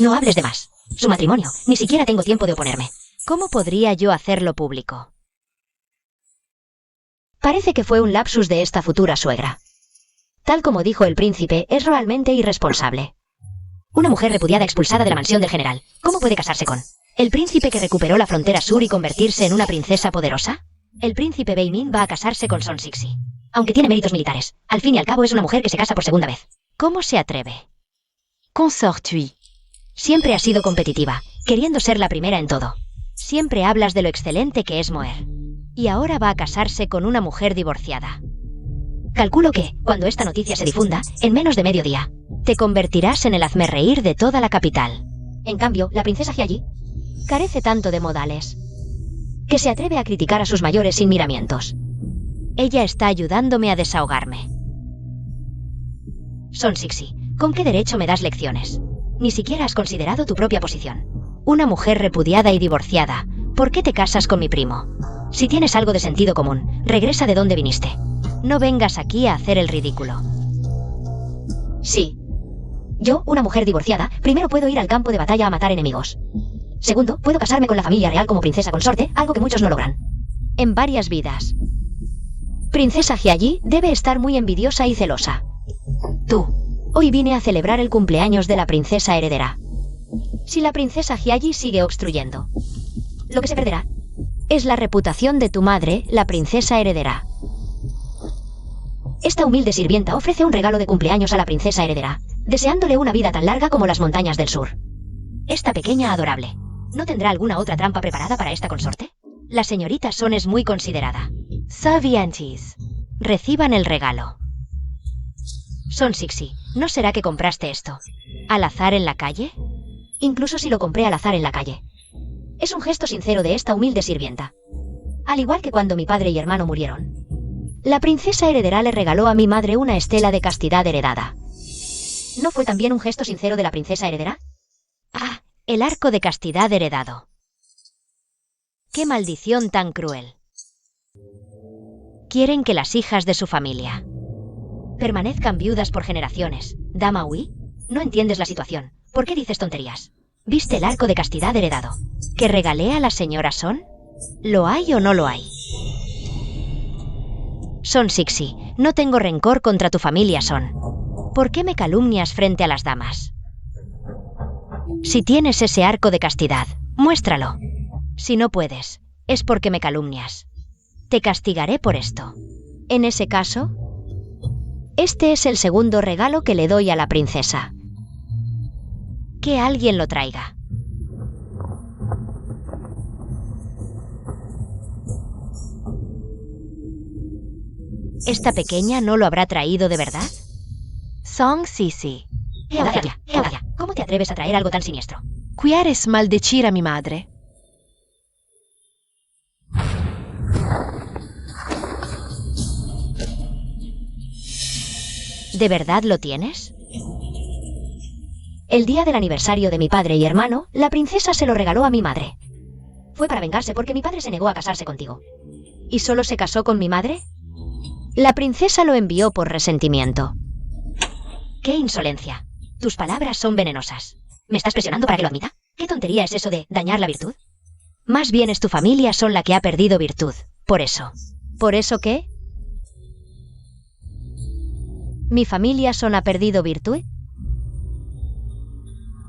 No hables de más. Su matrimonio. Ni siquiera tengo tiempo de oponerme. ¿Cómo podría yo hacerlo público? Parece que fue un lapsus de esta futura suegra. Tal como dijo el príncipe, es realmente irresponsable. Una mujer repudiada expulsada de la mansión del general. ¿Cómo puede casarse con el príncipe que recuperó la frontera sur y convertirse en una princesa poderosa? El príncipe Beimin va a casarse con Son Sixi. Aunque tiene méritos militares, al fin y al cabo es una mujer que se casa por segunda vez. ¿Cómo se atreve? Consort-tu. Siempre has sido competitiva, queriendo ser la primera en todo. Siempre hablas de lo excelente que es Moer. Y ahora va a casarse con una mujer divorciada. Calculo que, cuando esta noticia se difunda, en menos de medio día, te convertirás en el hazmerreír de toda la capital. En cambio, la princesa Hyaji carece tanto de modales que se atreve a criticar a sus mayores sin miramientos. Ella está ayudándome a desahogarme. Son Sixi, ¿con qué derecho me das lecciones? Ni siquiera has considerado tu propia posición. Una mujer repudiada y divorciada. ¿Por qué te casas con mi primo? Si tienes algo de sentido común, regresa de donde viniste. No vengas aquí a hacer el ridículo. Sí. Yo, una mujer divorciada, primero puedo ir al campo de batalla a matar enemigos. Segundo, puedo casarme con la familia real como princesa consorte, algo que muchos no logran. En varias vidas. Princesa Hyaji debe estar muy envidiosa y celosa. Tú. Hoy vine a celebrar el cumpleaños de la princesa heredera. Si la princesa Hyaji sigue obstruyendo, lo que se perderá es la reputación de tu madre, la princesa heredera. Esta humilde sirvienta ofrece un regalo de cumpleaños a la princesa heredera, deseándole una vida tan larga como las montañas del sur. Esta pequeña adorable, ¿no tendrá alguna otra trampa preparada para esta consorte? La señorita Son es muy considerada. Savientis. Reciban el regalo. Son Sixi, ¿no será que compraste esto al azar en la calle? Incluso si lo compré al azar en la calle. Es un gesto sincero de esta humilde sirvienta. Al igual que cuando mi padre y hermano murieron, la princesa heredera le regaló a mi madre una estela de castidad heredada. ¿No fue también un gesto sincero de la princesa heredera? Ah, el arco de castidad heredado. ¡Qué maldición tan cruel! Quieren que las hijas de su familia permanezcan viudas por generaciones. Dama Ui, no entiendes la situación. ¿Por qué dices tonterías? ¿Viste el arco de castidad heredado que regalé a la señora Son? ¿Lo hay o no lo hay? Son Sixi, no tengo rencor contra tu familia Son. ¿Por qué me calumnias frente a las damas? Si tienes ese arco de castidad, muéstralo. Si no puedes, es porque me calumnias. Te castigaré por esto. En ese caso, este es el segundo regalo que le doy a la princesa. Que alguien lo traiga. ¿Esta pequeña no lo habrá traído de verdad? Song Sisi. Eodalia, ¿cómo te atreves a traer algo tan siniestro? Quieres maldecir a mi madre. ¿De verdad lo tienes? El día del aniversario de mi padre y hermano, la princesa se lo regaló a mi madre. Fue para vengarse porque mi padre se negó a casarse contigo. ¿Y solo se casó con mi madre? La princesa lo envió por resentimiento. ¡Qué insolencia! Tus palabras son venenosas. ¿Me estás presionando para que lo admita? ¿Qué tontería es eso de dañar la virtud? Más bien es tu familia Son la que ha perdido virtud. Por eso. ¿Por eso qué? ¿Mi familia Son ha perdido virtud?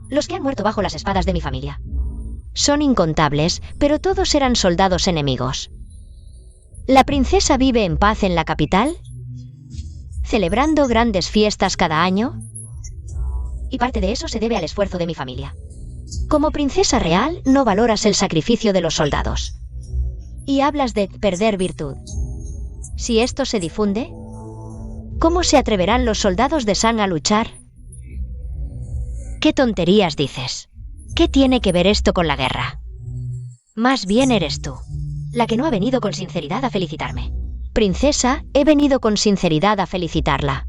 Los que han muerto bajo las espadas de mi familia son incontables, pero todos eran soldados enemigos. La princesa vive en paz en la capital, celebrando grandes fiestas cada año, y parte de eso se debe al esfuerzo de mi familia. Como princesa real, no valoras el sacrificio de los soldados. Y hablas de perder virtud. Si esto se difunde, ¿cómo se atreverán los soldados de San a luchar? ¿Qué tonterías dices? ¿Qué tiene que ver esto con la guerra? Más bien eres tú, la que no ha venido con sinceridad a felicitarme. Princesa, he venido con sinceridad a felicitarla.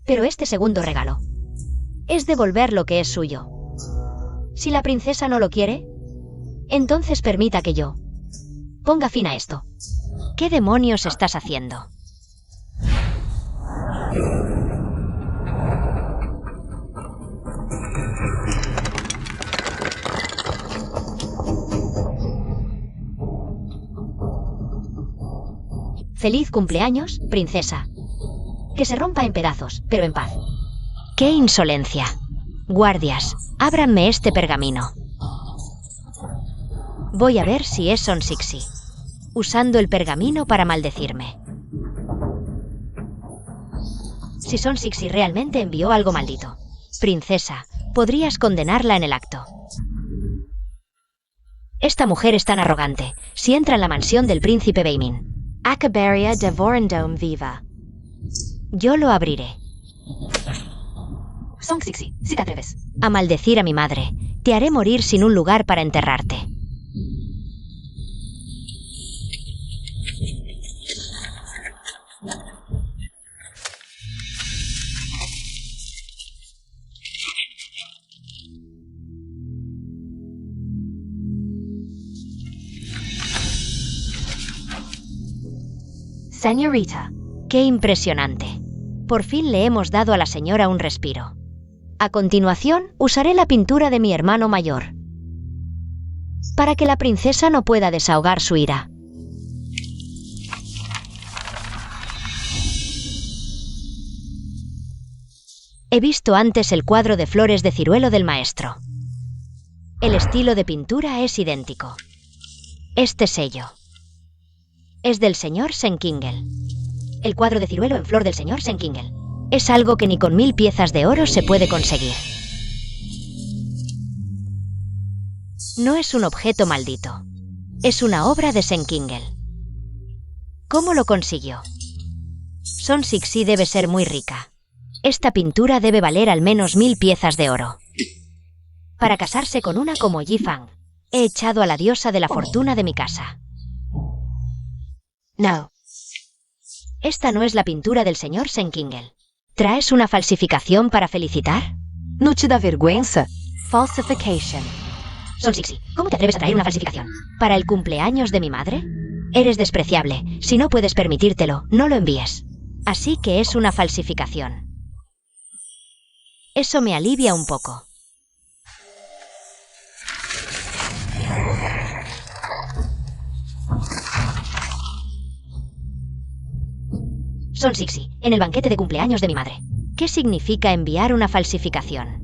Pero este segundo regalo es devolver lo que es suyo. Si la princesa no lo quiere, entonces permita que yo ponga fin a esto. ¿Qué demonios estás haciendo? Feliz cumpleaños, princesa. Que se rompa en pedazos, pero en paz. ¡Qué insolencia! Guardias, ábranme este pergamino. Voy a ver si es Son Sixi, usando el pergamino para maldecirme. Si Son Sixi realmente envió algo maldito. Princesa, podrías condenarla en el acto. Esta mujer es tan arrogante. Si entra en la mansión del príncipe Beimin, Acabaria de Vorendome viva. yo lo abriré. Song Sixi, si te atreves. A maldecir a mi madre, te haré morir sin un lugar para enterrarte. Señorita, ¡Qué impresionante! Por fin le hemos dado a la señora un respiro. A continuación, usaré la pintura de mi hermano mayor, para que la princesa no pueda desahogar su ira. He visto antes el cuadro de flores de ciruelo del maestro. El estilo de pintura es idéntico. Este sello es del señor Senkingel. El cuadro de ciruelo en flor del señor Senkingel. Es algo que ni con 1000 piezas de oro se puede conseguir. No es un objeto maldito. Es una obra de Senkingel. ¿Cómo lo consiguió? Son Sixi debe ser muy rica. Esta pintura debe valer al menos 1000 piezas de oro. Para casarse con una como Yifang, he echado a la diosa de la fortuna de mi casa. no. Esta no es la pintura del señor Senkingel. ¿Traes una falsificación para felicitar? No te dá vergüenza? Falsification. Son Sixi, ¿cómo te atreves a traer una falsificación? ¿Para el cumpleaños de mi madre? Eres despreciable. Si no puedes permitírtelo, no lo envíes. Así que es una falsificación. Eso me alivia un poco. Son Sixi, en el banquete de cumpleaños de mi madre. ¿Qué significa enviar una falsificación?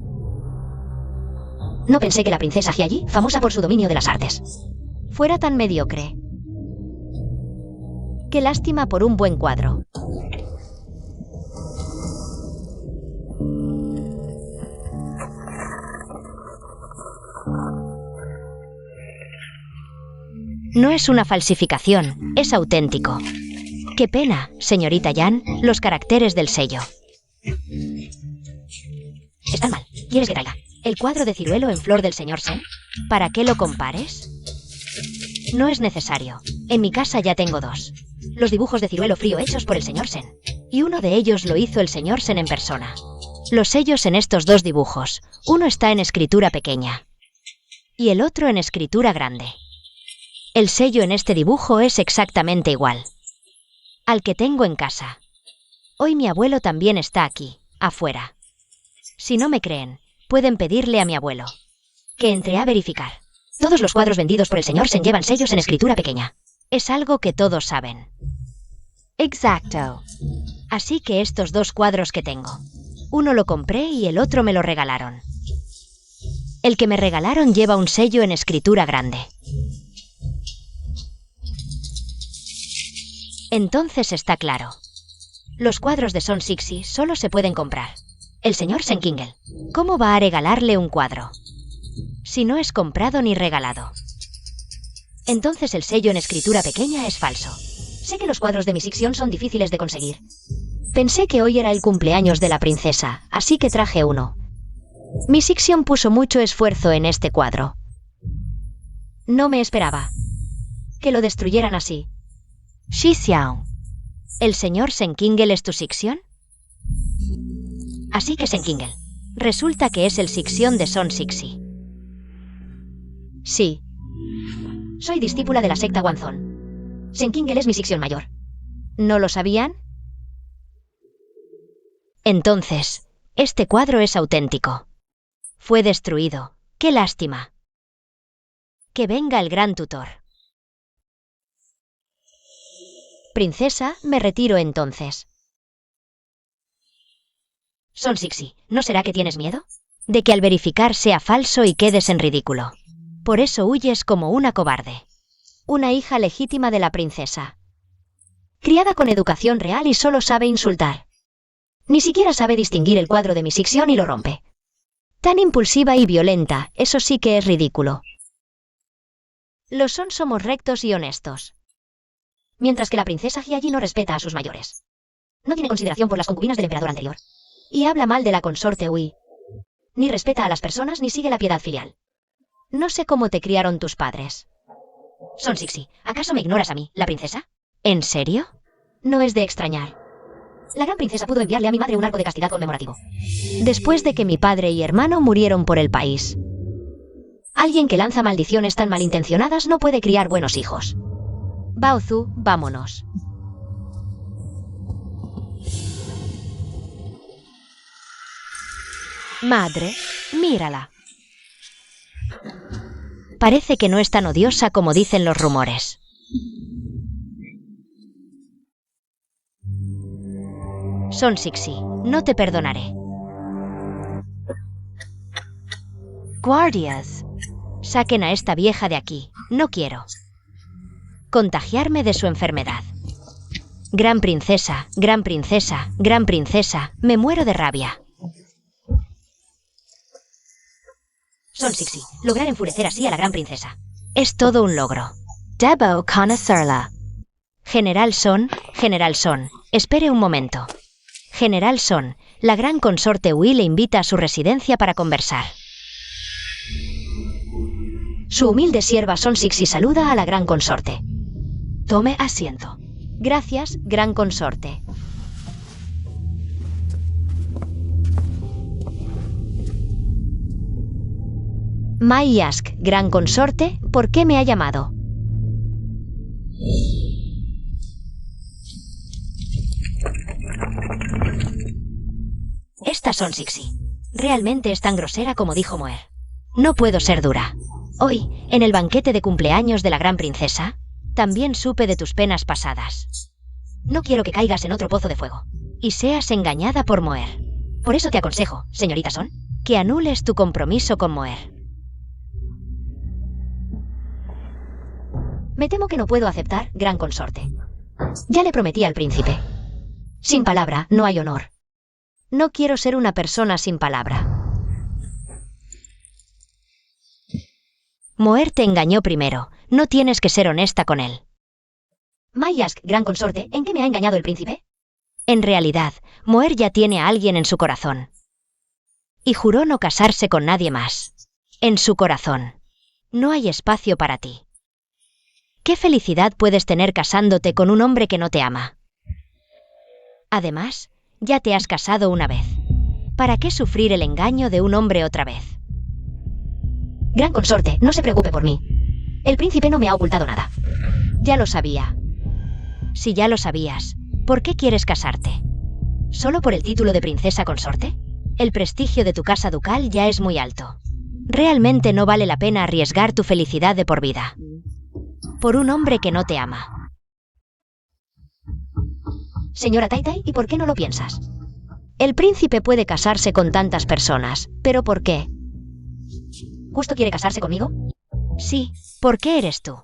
No pensé que la princesa Hyagi, famosa por su dominio de las artes, fuera tan mediocre. Qué lástima por un buen cuadro. No es una falsificación, es auténtico. Qué pena, señorita Yan, los caracteres del sello están mal. ¿Quieres que traiga el cuadro de ciruelo en flor del señor Sen? ¿Para qué lo compares? No es necesario. En mi casa ya tengo 2. Los dibujos de ciruelo frío hechos por el señor Sen. Y uno de ellos lo hizo el señor Sen en persona. Los sellos en estos 2 dibujos, uno está en escritura pequeña y el otro en escritura grande. El sello en este dibujo es exactamente igual al que tengo en casa. Hoy mi abuelo también está aquí, afuera. Si no me creen, pueden pedirle a mi abuelo que entre a verificar. Todos los cuadros vendidos por el señor Sen llevan sellos en escritura pequeña. Es algo que todos saben. Exacto. Así que estos 2 cuadros que tengo, uno lo compré y el otro me lo regalaron. El que me regalaron lleva un sello en escritura grande. Entonces está claro. Los cuadros de Son Sixi solo se pueden comprar. El señor Senkingel, ¿cómo va a regalarle un cuadro si no es comprado ni regalado? Entonces el sello en escritura pequeña es falso. Sé que los cuadros de mi sección son difíciles de conseguir. Pensé que hoy era el cumpleaños de la princesa, así que traje uno. Mi sección puso mucho esfuerzo en este cuadro. No me esperaba que lo destruyeran así. Shi Xiao. ¿El señor Senkingel es tu sección? Así que Senkingel, resulta que es el sección de Son Sixi. Sí. Soy discípula de la secta Wanzon. Senkingel es mi sección mayor. ¿No lo sabían? Entonces, este cuadro es auténtico. Fue destruido. ¡Qué lástima! Que venga el gran tutor. Princesa, me retiro entonces. Son Sixi, ¿no será que tienes miedo? De que al verificar sea falso y quedes en ridículo. Por eso huyes como una cobarde. Una hija legítima de la princesa. Criada con educación real y solo sabe insultar. Ni siquiera sabe distinguir el cuadro de mi Sixion y lo rompe. Tan impulsiva y violenta, eso sí que es ridículo. Los Son somos rectos y honestos. Mientras que la princesa Hyaji no respeta a sus mayores. No tiene consideración por las concubinas del emperador anterior. Y habla mal de la consorte Ui. Ni respeta a las personas ni sigue la piedad filial. No sé cómo te criaron tus padres. Son Sixi, ¿acaso me ignoras a mí, la princesa? ¿En serio? No es de extrañar. La gran princesa pudo enviarle a mi madre un arco de castidad conmemorativo. Después de que mi padre y hermano murieron por el país. Alguien que lanza maldiciones tan malintencionadas no puede criar buenos hijos. Baozu, vámonos. Madre, mírala. Parece que no es tan odiosa como dicen los rumores. Son Sixi, no te perdonaré. Guardias. Saquen a esta vieja de aquí, no quiero contagiarme de su enfermedad. Gran princesa, gran princesa, gran princesa, me muero de rabia. Son Sixi, lograr enfurecer así a la gran princesa. Es todo un logro. Debo conocerla. General Son, espere un momento. General Son, la gran consorte Ui le invita a su residencia para conversar. Su humilde sierva Son Sixi saluda a la gran consorte. Tome asiento. Gracias, gran consorte. Mai Yask, gran consorte, ¿por qué me ha llamado? Estas Son Sixi. Realmente es tan grosera como dijo Moer. No puedo ser dura. Hoy, en el banquete de cumpleaños de la gran princesa, también supe de tus penas pasadas. No quiero que caigas en otro pozo de fuego y seas engañada por Moer. Por eso te aconsejo, señorita Son, que anules tu compromiso con Moer. Me temo que no puedo aceptar, gran consorte. Ya le prometí al príncipe. Sin palabra, no hay honor. No quiero ser una persona sin palabra. Moer te engañó primero, no tienes que ser honesta con él. Mai Yask, gran consorte, ¿en qué me ha engañado el príncipe? En realidad, Moer ya tiene a alguien en su corazón. Y juró no casarse con nadie más. En su corazón. No hay espacio para ti. ¿Qué felicidad puedes tener casándote con un hombre que no te ama? Además, ya te has casado una vez. ¿Para qué sufrir el engaño de un hombre otra vez? Gran consorte, no se preocupe por mí. El príncipe no me ha ocultado nada. Ya lo sabía. Si ya lo sabías, ¿por qué quieres casarte? ¿Solo por el título de princesa consorte? El prestigio de tu casa ducal ya es muy alto. Realmente no vale la pena arriesgar tu felicidad de por vida. Por un hombre que no te ama. Señora Taitai, ¿y por qué no lo piensas? El príncipe puede casarse con tantas personas, ¿pero por qué? ¿Justo quiere casarse conmigo? Sí, ¿por qué eres tú?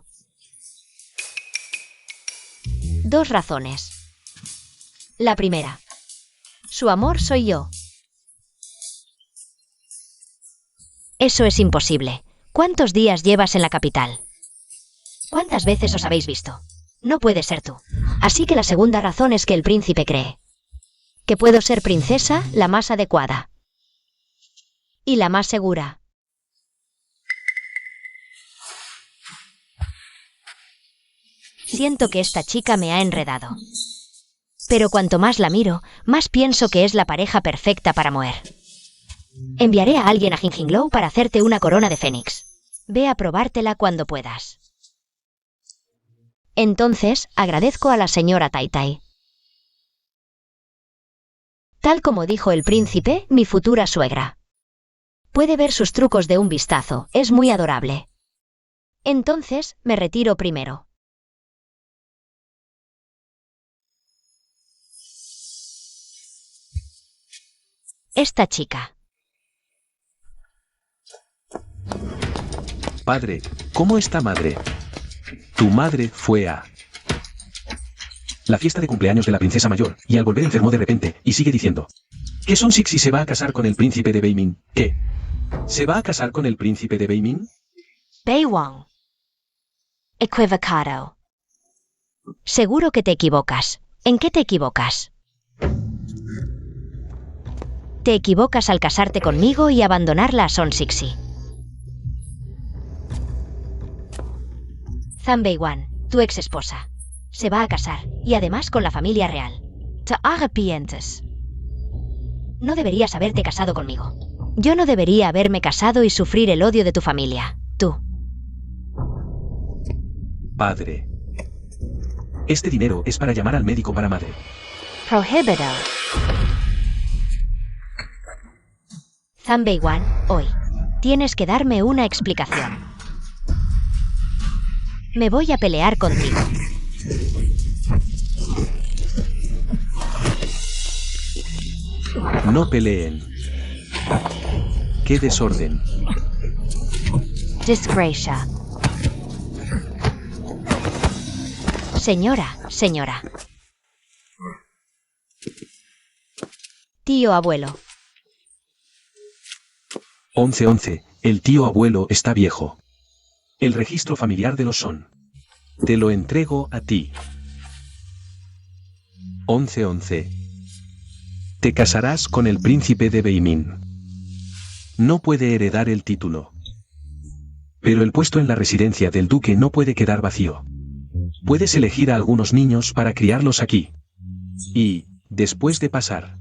Dos razones. La primera. Su amor soy yo. Eso es imposible. ¿Cuántos días llevas en la capital? ¿Cuántas veces os habéis visto? No puede ser tú. Así que la segunda razón es que el príncipe cree que puedo ser princesa la más adecuada. Y la más segura. Siento que esta chica me ha enredado. Pero cuanto más la miro, más pienso que es la pareja perfecta para Moer. Enviaré a alguien a Jinjinglou para hacerte una corona de fénix. Ve a probártela cuando puedas. Entonces, agradezco a la señora Taitai. Tal como dijo el príncipe, mi futura suegra. Puede ver sus trucos de un vistazo, es muy adorable. Entonces, me retiro primero. Esta chica. Padre, ¿cómo está madre? Tu madre fue a La fiesta de cumpleaños de la princesa mayor, y al volver enfermó de repente, y sigue diciendo. ¿Qué son Sixi se va a casar con el príncipe de Beimin? ¿Qué? ¿Se va a casar con el príncipe de Beimin? Beiwang. Equivocado. Seguro que te equivocas. ¿En qué te equivocas? Te equivocas al casarte conmigo y abandonarla a Son Sixi. Zhang Beiwan, tu ex esposa, se va a casar, y además con la familia real. Te arrepientes. No deberías haberte casado conmigo. Yo no debería haberme casado y sufrir el odio de tu familia. Tú. Padre. Este dinero es para llamar al médico para madre. Prohibido. Zhang Beiwan, hoy. Tienes que darme una explicación. Me voy a pelear contigo. No peleen. ¡Qué desorden! Disgracia. Señora. Tío abuelo. 11. El tío abuelo está viejo. El registro familiar de los Son. Te lo entrego a ti. 11. Te casarás con el príncipe de Beimin. No puede heredar el título. Pero el puesto en la residencia del duque no puede quedar vacío. Puedes elegir a algunos niños para criarlos aquí. Y, después de pasar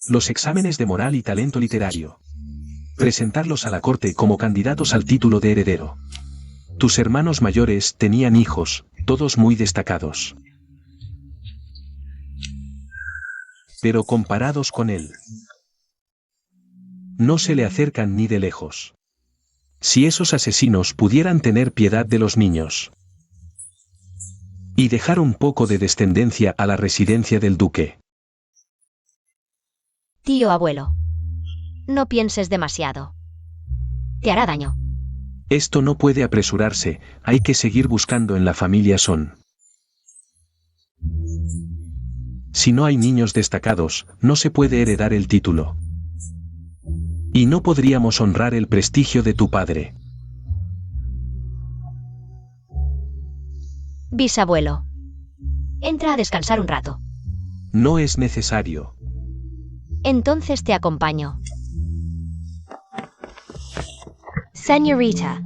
los exámenes de moral y talento literario, presentarlos a la corte como candidatos al título de heredero. Tus hermanos mayores tenían hijos, todos muy destacados. Pero comparados con él, no se le acercan ni de lejos. Si esos asesinos pudieran tener piedad de los niños y dejar un poco de descendencia a la residencia del duque. Tío abuelo. No pienses demasiado. Te hará daño. Esto no puede apresurarse, hay que seguir buscando en la familia Son. Si no hay niños destacados, no se puede heredar el título. Y no podríamos honrar el prestigio de tu padre. Bisabuelo. Entra a descansar un rato. No es necesario. Entonces te acompaño. Señorita.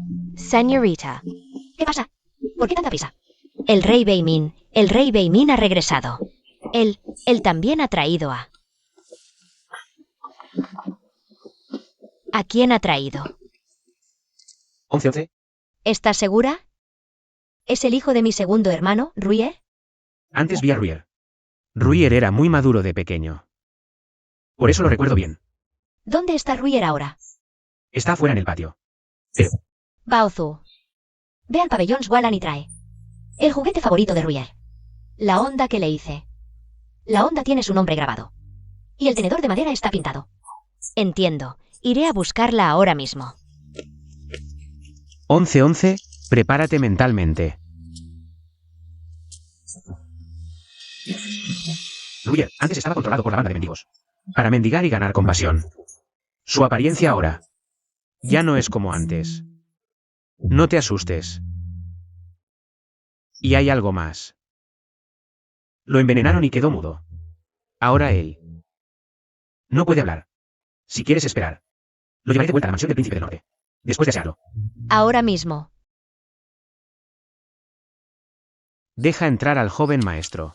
¿Qué pasa? ¿Por qué tanta prisa? El rey Beimin ha regresado. Él también ha traído a... ¿A quién ha traído? 11. ¿Estás segura? ¿Es el hijo de mi segundo hermano, Ruier? Antes vi a Ruier. Ruier era muy maduro de pequeño. Por eso lo recuerdo bien. ¿Dónde está Ruier ahora? Está afuera en el patio. Pero, Baozu. Ve al pabellón Swalan y trae el juguete favorito de Ruier. La onda que le hice. La onda tiene su nombre grabado. Y el tenedor de madera está pintado. Entiendo. Iré a buscarla ahora mismo. 11. Prepárate mentalmente. Ruier antes estaba controlado por la banda de mendigos. Para mendigar y ganar compasión. Su apariencia ahora ya no es como antes. No te asustes. Y hay algo más. Lo envenenaron y quedó mudo. Ahora él no puede hablar. Si quieres esperar, lo llevaré de vuelta a la mansión del Príncipe del Norte. Después de asearlo. Ahora mismo. Deja entrar al joven maestro.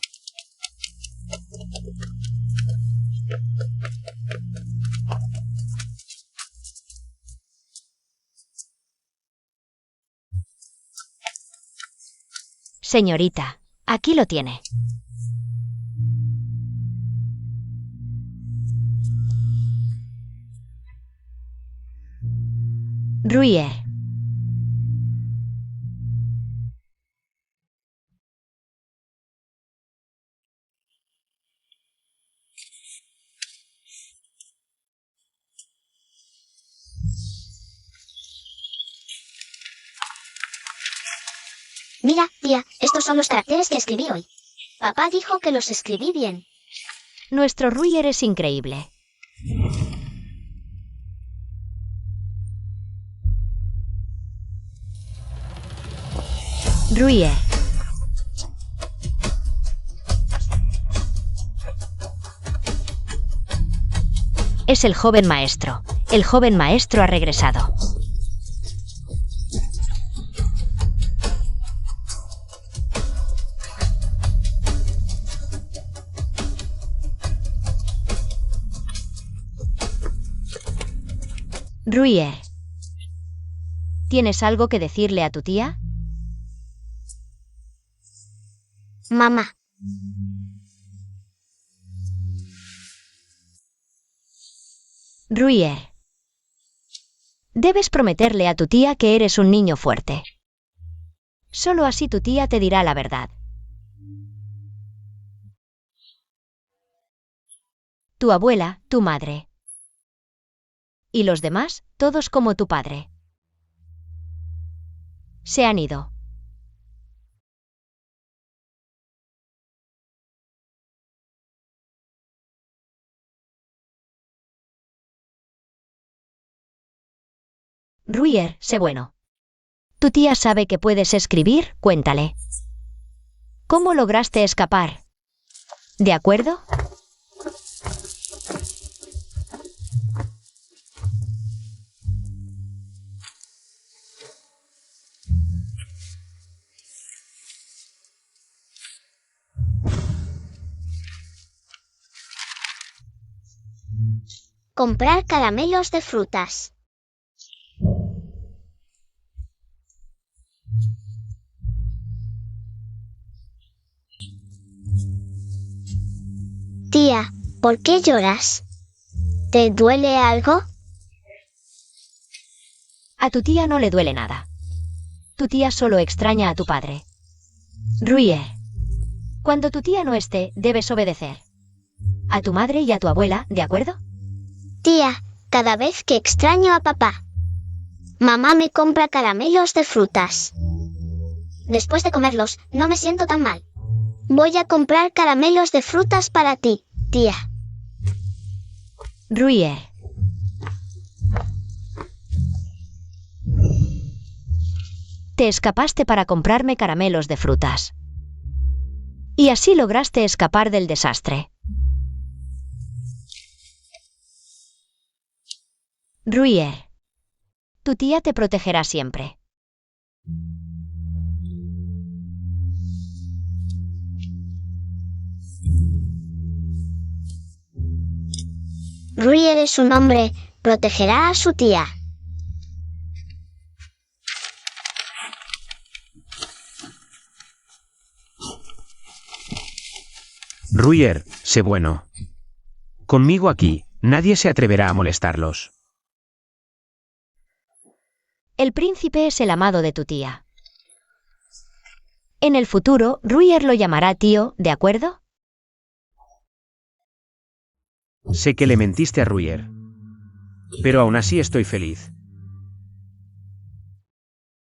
Señorita, aquí lo tiene. Ruier. Mira, tía, estos son los caracteres que escribí hoy. Papá dijo que los escribí bien. Nuestro Ruier es increíble. Ruier. Es el joven maestro. El joven maestro ha regresado. Ruier. ¿Tienes algo que decirle a tu tía? Mamá. Ruier. Debes prometerle a tu tía que eres un niño fuerte. Solo así tu tía te dirá la verdad. Tu abuela, tu madre. Y los demás, todos como tu padre. Se han ido. Ruier, sé bueno. Tu tía sabe que puedes escribir, cuéntale. ¿Cómo lograste escapar? ¿De acuerdo? Comprar caramelos de frutas. Tía, ¿por qué lloras? ¿Te duele algo? A tu tía no le duele nada. Tu tía solo extraña a tu padre. Ruier. Cuando tu tía no esté, debes obedecer. A tu madre y a tu abuela, ¿de acuerdo? Tía, cada vez que extraño a papá, mamá me compra caramelos de frutas. Después de comerlos, no me siento tan mal. Voy a comprar caramelos de frutas para ti, tía. Ruier. Te escapaste para comprarme caramelos de frutas. Y así lograste escapar del desastre. Ruier. Tu tía te protegerá siempre. Ruier es un hombre, protegerá a su tía. Ruier, sé bueno. Conmigo aquí, nadie se atreverá a molestarlos. El príncipe es el amado de tu tía. En el futuro, Ruier lo llamará tío, ¿de acuerdo? Sé que le mentiste a Ruier. Pero aún así estoy feliz.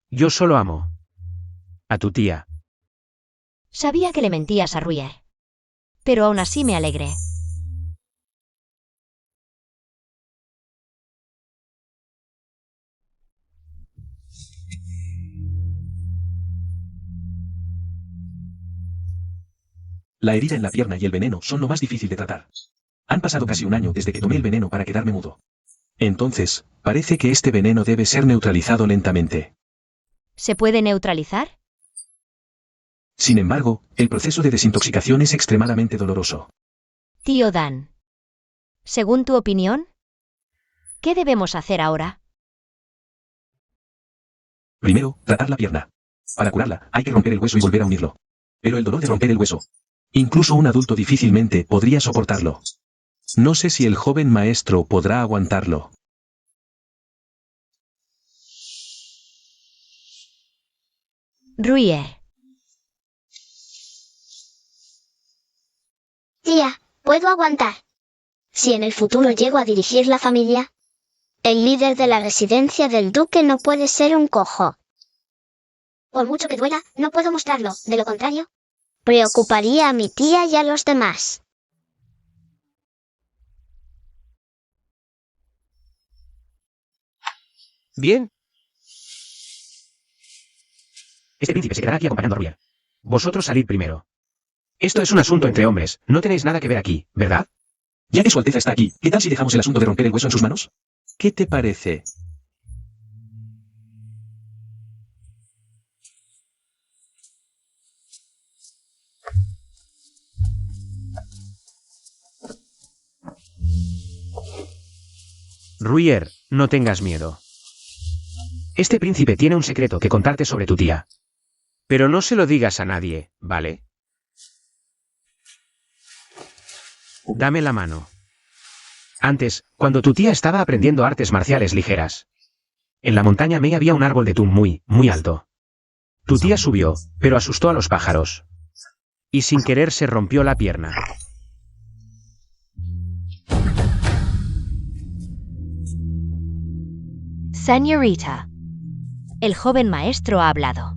Yo solo amo a tu tía. Sabía que le mentías a Ruier. Pero aún así me alegré. La herida en la pierna y el veneno son lo más difícil de tratar. Han pasado casi un año desde que tomé el veneno para quedarme mudo. Entonces, parece que este veneno debe ser neutralizado lentamente. ¿Se puede neutralizar? Sin embargo, el proceso de desintoxicación es extremadamente doloroso. Tío Dan. Según tu opinión, ¿qué debemos hacer ahora? Primero, tratar la pierna. Para curarla, hay que romper el hueso y volver a unirlo. Pero el dolor de romper el hueso, incluso un adulto difícilmente podría soportarlo. No sé si el joven maestro podrá aguantarlo. Ruier. Tía, puedo aguantar. Si en el futuro llego a dirigir la familia, el líder de la residencia del duque no puede ser un cojo. Por mucho que duela, no puedo mostrarlo, de lo contrario, Preocuparía a mi tía y a los demás. Bien. Este príncipe se quedará aquí acompañando a Ruyer. Vosotros salid primero. Esto es un asunto entre hombres, no tenéis nada que ver aquí, ¿verdad? Ya que su Alteza está aquí, ¿qué tal si dejamos el asunto de romper el hueso en sus manos? ¿Qué te parece? Ruyer, no tengas miedo. Este príncipe tiene un secreto que contarte sobre tu tía. Pero no se lo digas a nadie, ¿vale? Dame la mano. Antes, cuando tu tía estaba aprendiendo artes marciales ligeras. En la montaña Mei había un árbol de tún muy, muy alto. Tu tía subió, pero asustó a los pájaros. Y sin querer se rompió la pierna. Señorita. El joven maestro ha hablado.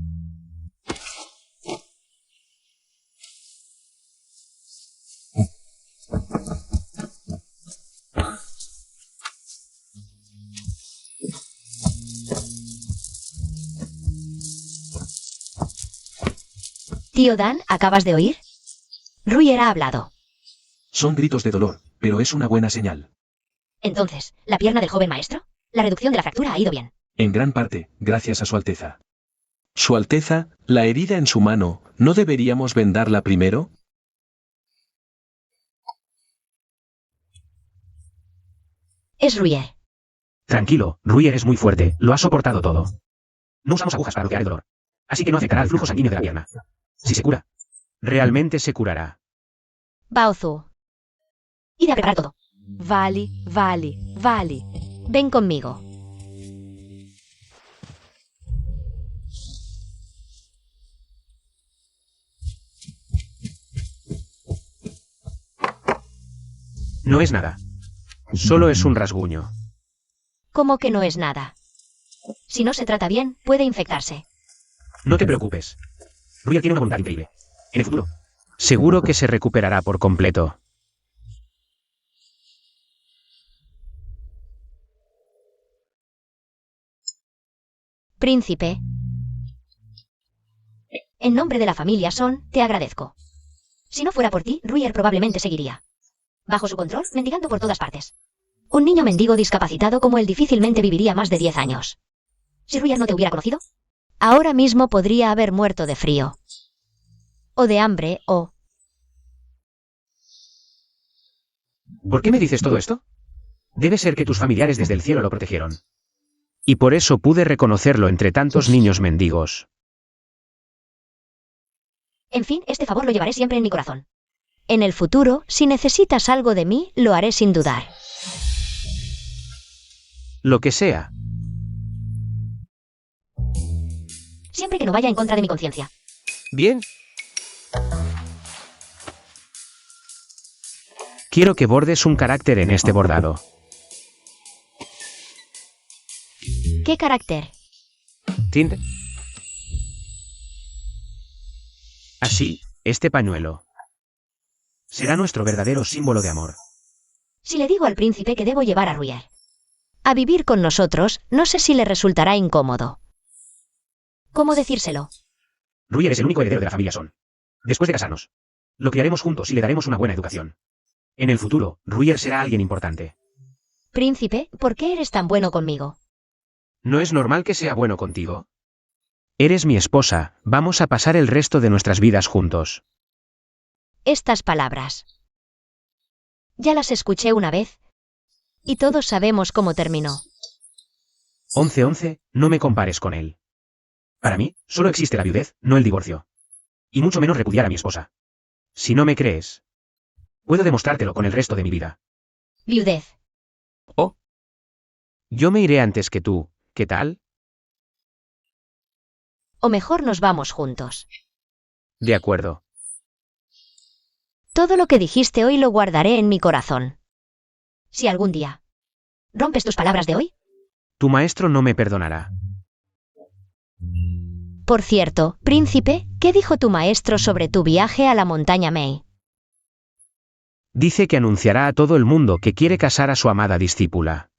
Tío Dan, ¿acabas de oír? Ruyer ha hablado. Son gritos de dolor, pero es una buena señal. Entonces, ¿la pierna del joven maestro? La reducción de la fractura ha ido bien. En gran parte, gracias a su Alteza. Su Alteza, la herida en su mano, ¿no deberíamos vendarla primero? Es Ruyer. Tranquilo, Ruyer es muy fuerte, lo ha soportado todo. No usamos agujas para bloquear el dolor. Así que no afectará al flujo sanguíneo de la pierna. Si se cura, realmente se curará. Baozu. Id a preparar todo. Vale, vale, vale. Ven conmigo. No es nada. Solo es un rasguño. ¿Cómo que no es nada? Si no se trata bien, puede infectarse. No te preocupes. Ruyer tiene una voluntad increíble. En el futuro. Seguro que se recuperará por completo. Príncipe. En nombre de la familia Son, te agradezco. Si no fuera por ti, Ruyer probablemente seguiría. Bajo su control, mendigando por todas partes. Un niño mendigo discapacitado como él difícilmente viviría más de 10 años. Si Ruyer no te hubiera conocido, ahora mismo podría haber muerto de frío. O de hambre, o... ¿Por qué me dices todo esto? Debe ser que tus familiares desde el cielo lo protegieron. Y por eso pude reconocerlo entre tantos niños mendigos. En fin, este favor lo llevaré siempre en mi corazón. En el futuro, si necesitas algo de mí, lo haré sin dudar. Lo que sea. Siempre que no vaya en contra de mi conciencia. Bien. Quiero que bordes un carácter en este bordado. ¿Qué carácter? Tint. Así, este pañuelo. Será nuestro verdadero símbolo de amor. Si le digo al príncipe que debo llevar a Ruyer a vivir con nosotros, no sé si le resultará incómodo. ¿Cómo decírselo? Ruyer es el único heredero de la familia Son. Después de casarnos, lo criaremos juntos y le daremos una buena educación. En el futuro, Ruyer será alguien importante. Príncipe, ¿por qué eres tan bueno conmigo? ¿No es normal que sea bueno contigo? Eres mi esposa, vamos a pasar el resto de nuestras vidas juntos. Estas palabras. Ya las escuché una vez. Y todos sabemos cómo terminó. 11-11, no me compares con él. Para mí, solo existe la viudez, no el divorcio. Y mucho menos repudiar a mi esposa. Si no me crees, puedo demostrártelo con el resto de mi vida. Viudez. Oh. Yo me iré antes que tú, ¿qué tal? O mejor nos vamos juntos. De acuerdo. Todo lo que dijiste hoy lo guardaré en mi corazón. Si algún día rompes tus palabras de hoy, Tu maestro no me perdonará. Por cierto, príncipe, ¿qué dijo tu maestro sobre tu viaje a la montaña Mei? Dice que anunciará a todo el mundo que quiere casar a su amada discípula.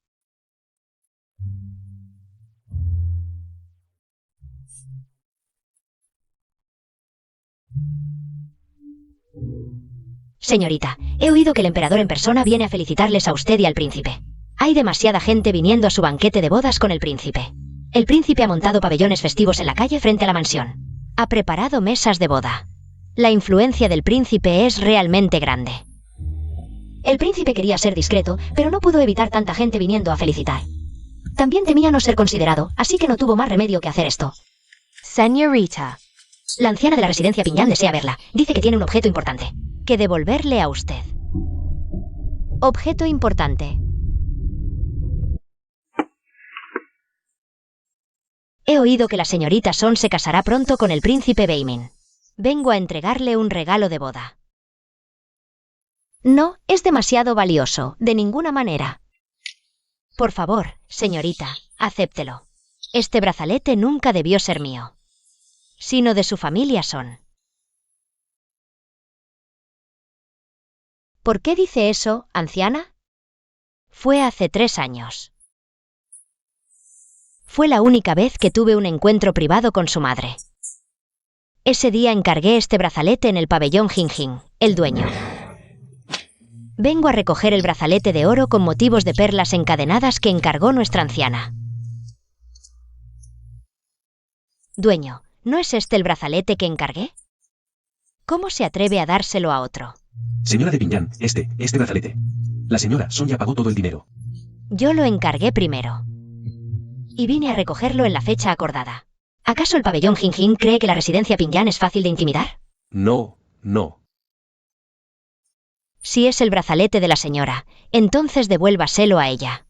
Señorita, he oído que el emperador en persona viene a felicitarles a usted y al príncipe. Hay demasiada gente viniendo a su banquete de bodas con el príncipe. El príncipe ha montado pabellones festivos en la calle frente a la mansión. Ha preparado mesas de boda. La influencia del príncipe es realmente grande. El príncipe quería ser discreto, pero no pudo evitar tanta gente viniendo a felicitar. También temía no ser considerado, así que no tuvo más remedio que hacer esto. Señorita. La anciana de la residencia Pinyan desea verla. Dice que tiene un objeto importante que devolverle a usted. Objeto importante. He oído que la señorita Son se casará pronto con el príncipe Beimin. Vengo a entregarle un regalo de boda. No, es demasiado valioso, de ninguna manera. Por favor, señorita, acéptelo. Este brazalete nunca debió ser mío, sino de su familia Son. ¿Por qué dice eso, anciana? Fue hace 3 años. Fue la única vez que tuve un encuentro privado con su madre. Ese día encargué este brazalete en el pabellón Jinjin, el dueño. Vengo a recoger el brazalete de oro con motivos de perlas encadenadas que encargó nuestra anciana. Dueño, ¿no es este el brazalete que encargué? ¿Cómo se atreve a dárselo a otro? Señora de Pinyan, este brazalete. La señora Son ya pagó todo el dinero. Yo lo encargué primero. Y vine a recogerlo en la fecha acordada. ¿Acaso el pabellón Jinjin cree que la residencia Pinyan es fácil de intimidar? No. Si es el brazalete de la señora, entonces devuélvaselo a ella.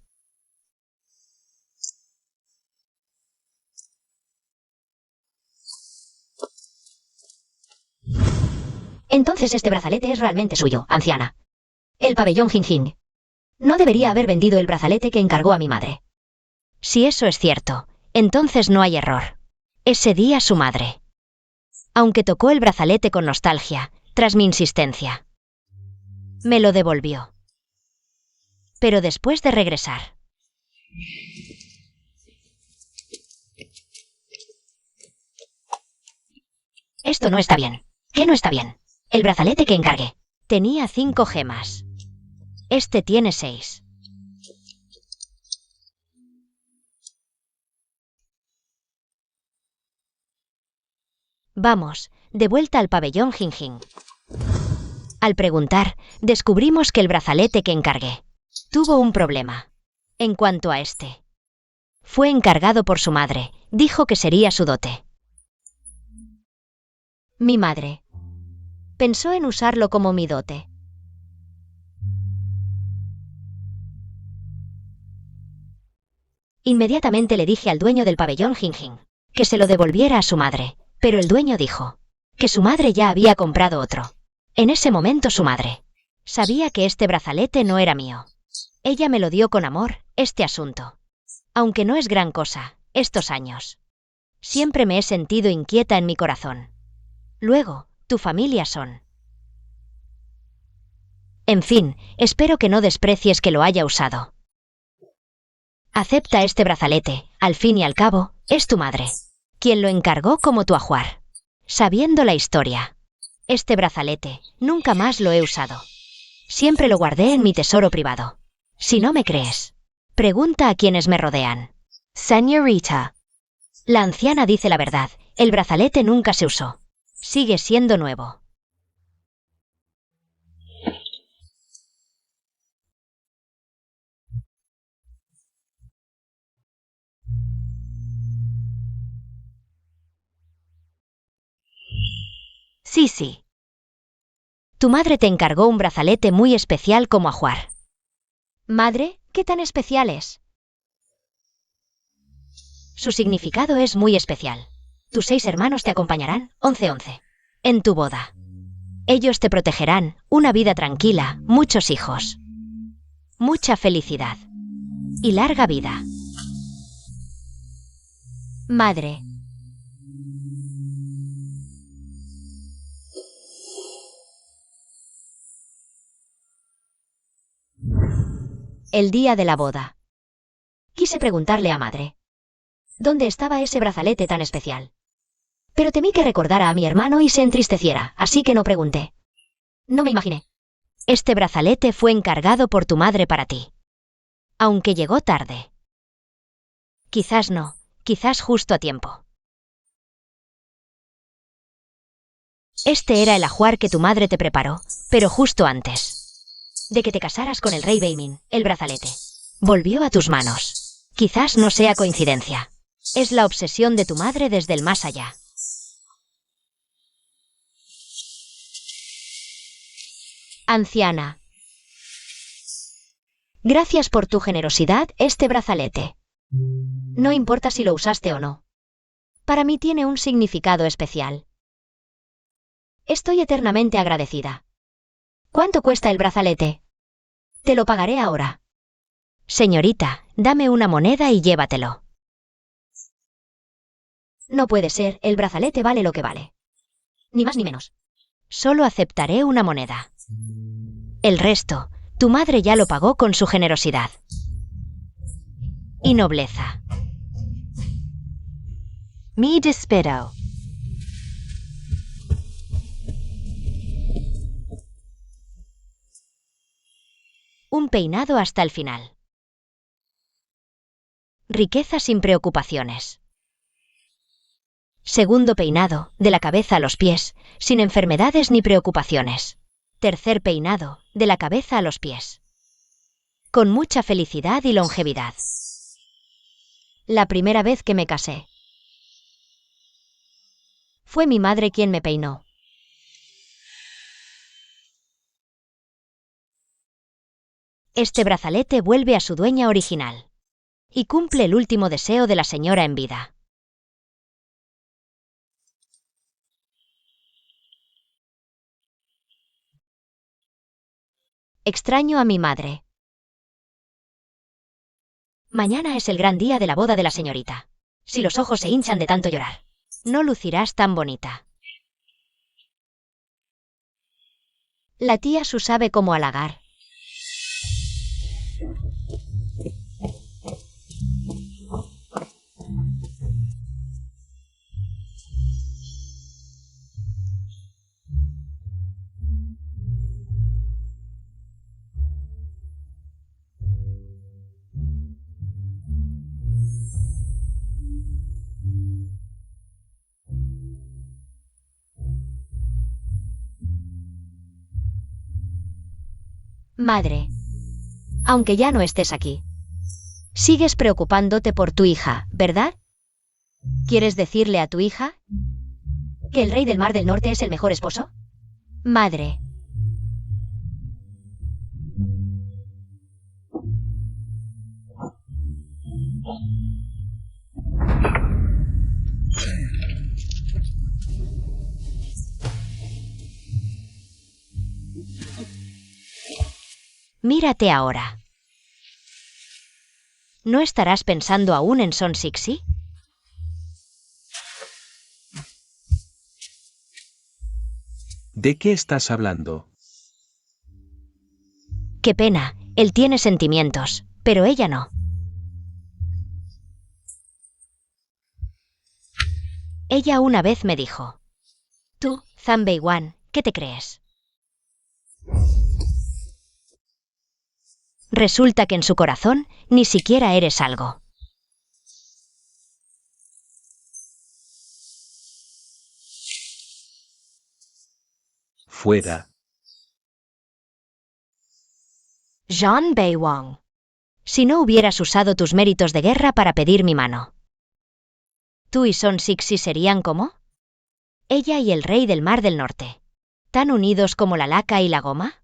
Entonces este brazalete es realmente suyo, anciana. El pabellón Jinjin no debería haber vendido el brazalete que encargó a mi madre. Si eso es cierto, entonces no hay error. Ese día su madre, aunque tocó el brazalete con nostalgia, tras mi insistencia, me lo devolvió. Pero después de regresar. Esto no está bien. ¿Qué no está bien? El brazalete que encargué tenía 5 gemas. Este tiene 6. Vamos, de vuelta al pabellón Jinjin. Al preguntar, descubrimos que el brazalete que encargué tuvo un problema. En cuanto a este, fue encargado por su madre, dijo que sería su dote. Mi madre pensó en usarlo como mi dote. Inmediatamente le dije al dueño del pabellón Jinjin que se lo devolviera a su madre, pero el dueño dijo que su madre ya había comprado otro. En ese momento su madre sabía que este brazalete no era mío. Ella me lo dio con amor, este asunto. Aunque no es gran cosa, estos años. Siempre me he sentido inquieta en mi corazón. Luego, tu familia Son. En fin, espero que no desprecies que lo haya usado. Acepta este brazalete, al fin y al cabo, es tu madre quien lo encargó como tu ajuar. Sabiendo la historia, este brazalete nunca más lo he usado. Siempre lo guardé en mi tesoro privado. Si no me crees, pregunta a quienes me rodean. Señorita. La anciana dice la verdad, el brazalete nunca se usó. Sigue siendo nuevo. Sí. Tu madre te encargó un brazalete muy especial como ajuar. ¿Madre? ¿Qué tan especial es? Su significado es muy especial. Tus 6 hermanos te acompañarán, 11, en tu boda. Ellos te protegerán, una vida tranquila, muchos hijos. Mucha felicidad. Y larga vida. Madre. El día de la boda. Quise preguntarle a madre dónde estaba ese brazalete tan especial. Pero temí que recordara a mi hermano y se entristeciera, así que no pregunté. No me imaginé. Este brazalete fue encargado por tu madre para ti. Aunque llegó tarde. Quizás no, quizás justo a tiempo. Este era el ajuar que tu madre te preparó, pero justo antes de que te casaras con el rey Beimin, el brazalete volvió a tus manos. Quizás no sea coincidencia. Es la obsesión de tu madre desde el más allá. Anciana. Gracias por tu generosidad, este brazalete. No importa si lo usaste o no. Para mí tiene un significado especial. Estoy eternamente agradecida. ¿Cuánto cuesta el brazalete? Te lo pagaré ahora. Señorita, dame una moneda y llévatelo. No puede ser, el brazalete vale lo que vale. Ni más ni menos. Solo aceptaré una moneda. El resto, tu madre ya lo pagó con su generosidad. Y nobleza. Mi dispero. Un peinado hasta el final. Riqueza sin preocupaciones. Segundo peinado, de la cabeza a los pies, sin enfermedades ni preocupaciones. Tercer peinado, de la cabeza a los pies. Con mucha felicidad y longevidad. La primera vez que me casé. Fue mi madre quien me peinó. Este brazalete vuelve a su dueña original. Y cumple el último deseo de la señora en vida. Extraño a mi madre. Mañana es el gran día de la boda de la señorita. Si los ojos se hinchan de tanto llorar, no lucirás tan bonita. La tía Su sabe cómo halagar. Madre, aunque ya no estés aquí, sigues preocupándote por tu hija, ¿verdad? ¿Quieres decirle a tu hija que el rey del Mar del Norte es el mejor esposo? Madre. Mírate ahora. ¿No estarás pensando aún en Son Sixi? ¿De qué estás hablando? Qué pena, él tiene sentimientos, pero ella no. Ella una vez me dijo: tú, Zanbeiwan, ¿qué te crees? Resulta que en su corazón ni siquiera eres algo. Fuera. Zhan Beiwang. Si no hubieras usado tus méritos de guerra para pedir mi mano, ¿tú y Son Sixi serían como? Ella y el rey del Mar del Norte. ¿Tan unidos como la laca y la goma?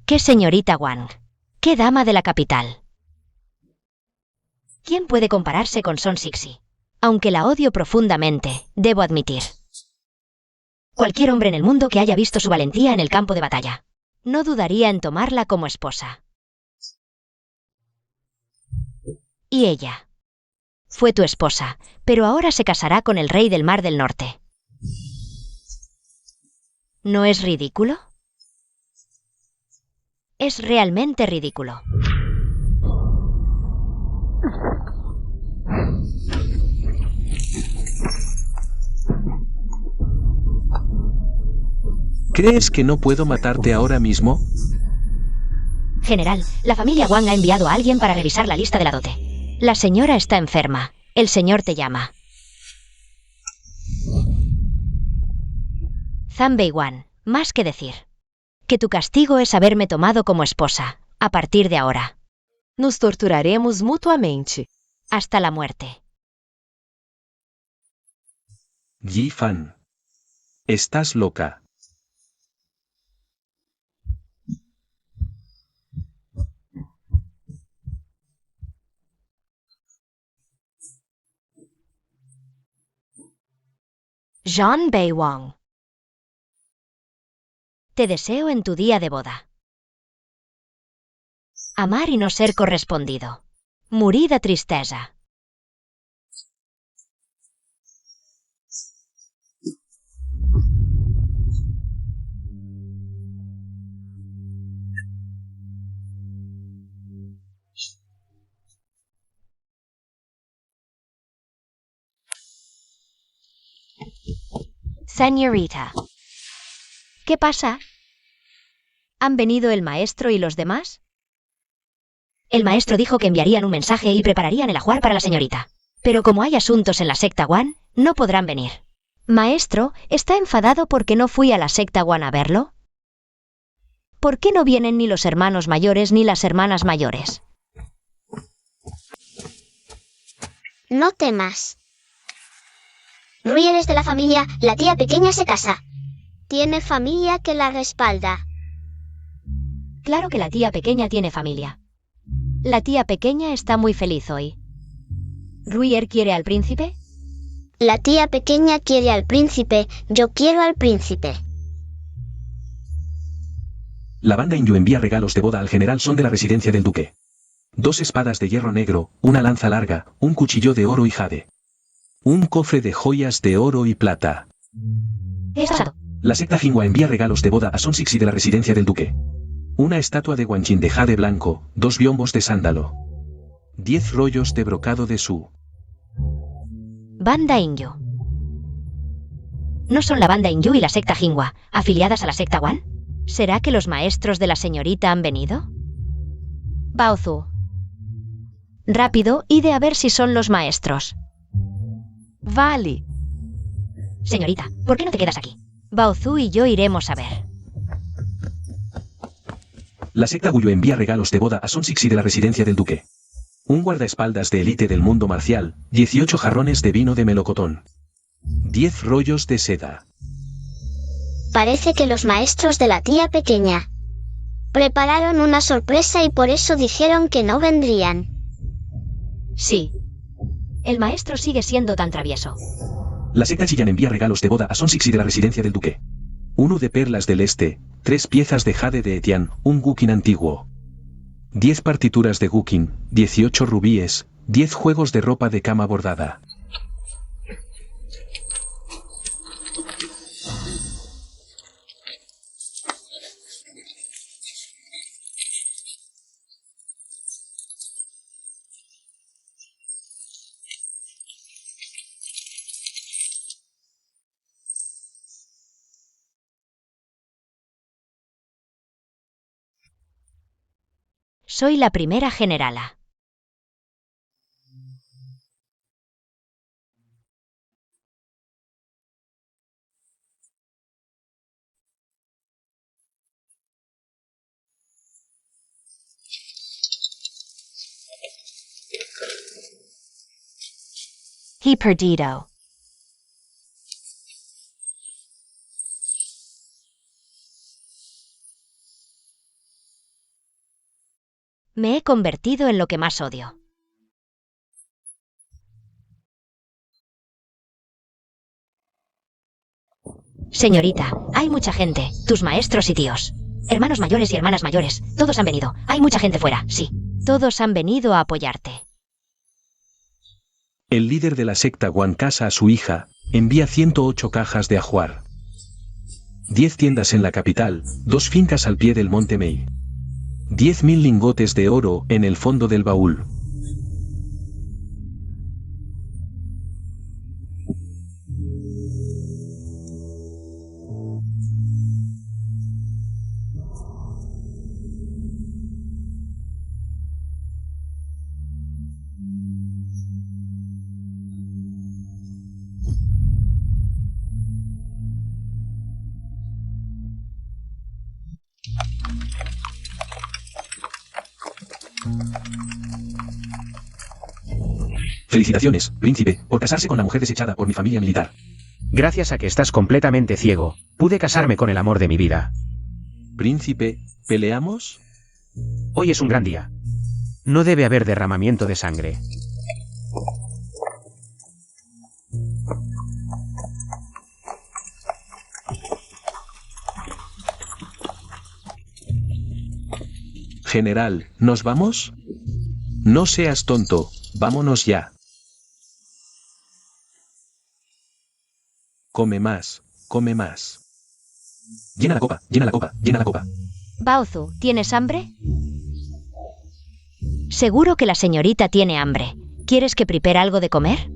¡Qué señorita Wang! ¡Qué dama de la capital! ¿Quién puede compararse con Son Sixi? Aunque la odio profundamente, debo admitir. Cualquier hombre en el mundo que haya visto su valentía en el campo de batalla no dudaría en tomarla como esposa. Y ella. Fue tu esposa, pero ahora se casará con el rey del Mar del Norte. ¿No es ridículo? Es realmente ridículo. ¿Crees que no puedo matarte ahora mismo? General, la familia Wang ha enviado a alguien para revisar la lista de la dote. La señora está enferma. El señor te llama. Zhan Beiwan, más que decir. Que tu castigo es haberme tomado como esposa, a partir de ahora. Nos torturaremos mutuamente. Hasta la muerte. Yi Fan. Estás loca. Zhan Beiwan. Te deseo en tu día de boda. Amar y no ser correspondido. Morir de tristesa. Señorita. ¿Qué pasa? ¿Han venido el maestro y los demás? El maestro dijo que enviarían un mensaje y prepararían el ajuar para la señorita. Pero como hay asuntos en la secta Wan, no podrán venir. Maestro, ¿está enfadado porque no fui a la secta Wan a verlo? ¿Por qué no vienen ni los hermanos mayores ni las hermanas mayores? No temas. Rui eres de la familia, la tía pequeña se casa. Tiene familia que la respalda. Claro que la tía pequeña tiene familia. La tía pequeña está muy feliz hoy. ¿Ruier quiere al príncipe? La tía pequeña quiere al príncipe, yo quiero al príncipe. La banda Inyu envía regalos de boda al general Son de la residencia del duque. 2 espadas de hierro negro, una lanza larga, un cuchillo de oro y jade. Un cofre de joyas de oro y plata. Exacto. La secta Jinhua envía regalos de boda a Son Sixi de la residencia del duque. Una estatua de Guanyin de jade blanco, 2 biombos de sándalo. 10 rollos de brocado de su. Banda Inyu. ¿No son la banda Inyu y la secta Jinhua, afiliadas a la secta Wan? ¿Será que los maestros de la señorita han venido? Baozu. Rápido, ide a ver si son los maestros. Vale. Señorita, ¿por qué no te quedas aquí? Baozu y yo iremos a ver. La secta Guyo envía regalos de boda a Son Sixi de la residencia del duque. Un guardaespaldas de élite del mundo marcial, 18 jarrones de vino de melocotón. 10 rollos de seda. Parece que los maestros de la tía pequeña prepararon una sorpresa y por eso dijeron que no vendrían. Sí. El maestro sigue siendo tan travieso. La secta Chillán envía regalos de boda a Son Sixi de la residencia del duque. 1 de perlas del este, 3 piezas de jade de Etian, un guqin antiguo. 10 partituras de guqin, 18 rubíes, 10 juegos de ropa de cama bordada. Soy la primera generala. He perdido. Me he convertido en lo que más odio. Señorita, hay mucha gente, tus maestros y tíos. Hermanos mayores y hermanas mayores, todos han venido. Hay mucha gente fuera, sí. Todos han venido a apoyarte. El líder de la secta Wan casa a su hija, envía 108 cajas de ajuar. 10 tiendas en la capital, 2 fincas al pie del monte Mei. 10.000 lingotes de oro en el fondo del baúl. Felicitaciones, príncipe, por casarse con la mujer desechada por mi familia militar. Gracias a que estás completamente ciego, pude casarme con el amor de mi vida. Príncipe, ¿peleamos? Hoy es un gran día. No debe haber derramamiento de sangre. General, ¿nos vamos? No seas tonto, vámonos ya. Come más, come más. Llena la copa, llena la copa, llena la copa. Baozu, ¿tienes hambre? Seguro que la señorita tiene hambre. ¿Quieres que prepare algo de comer?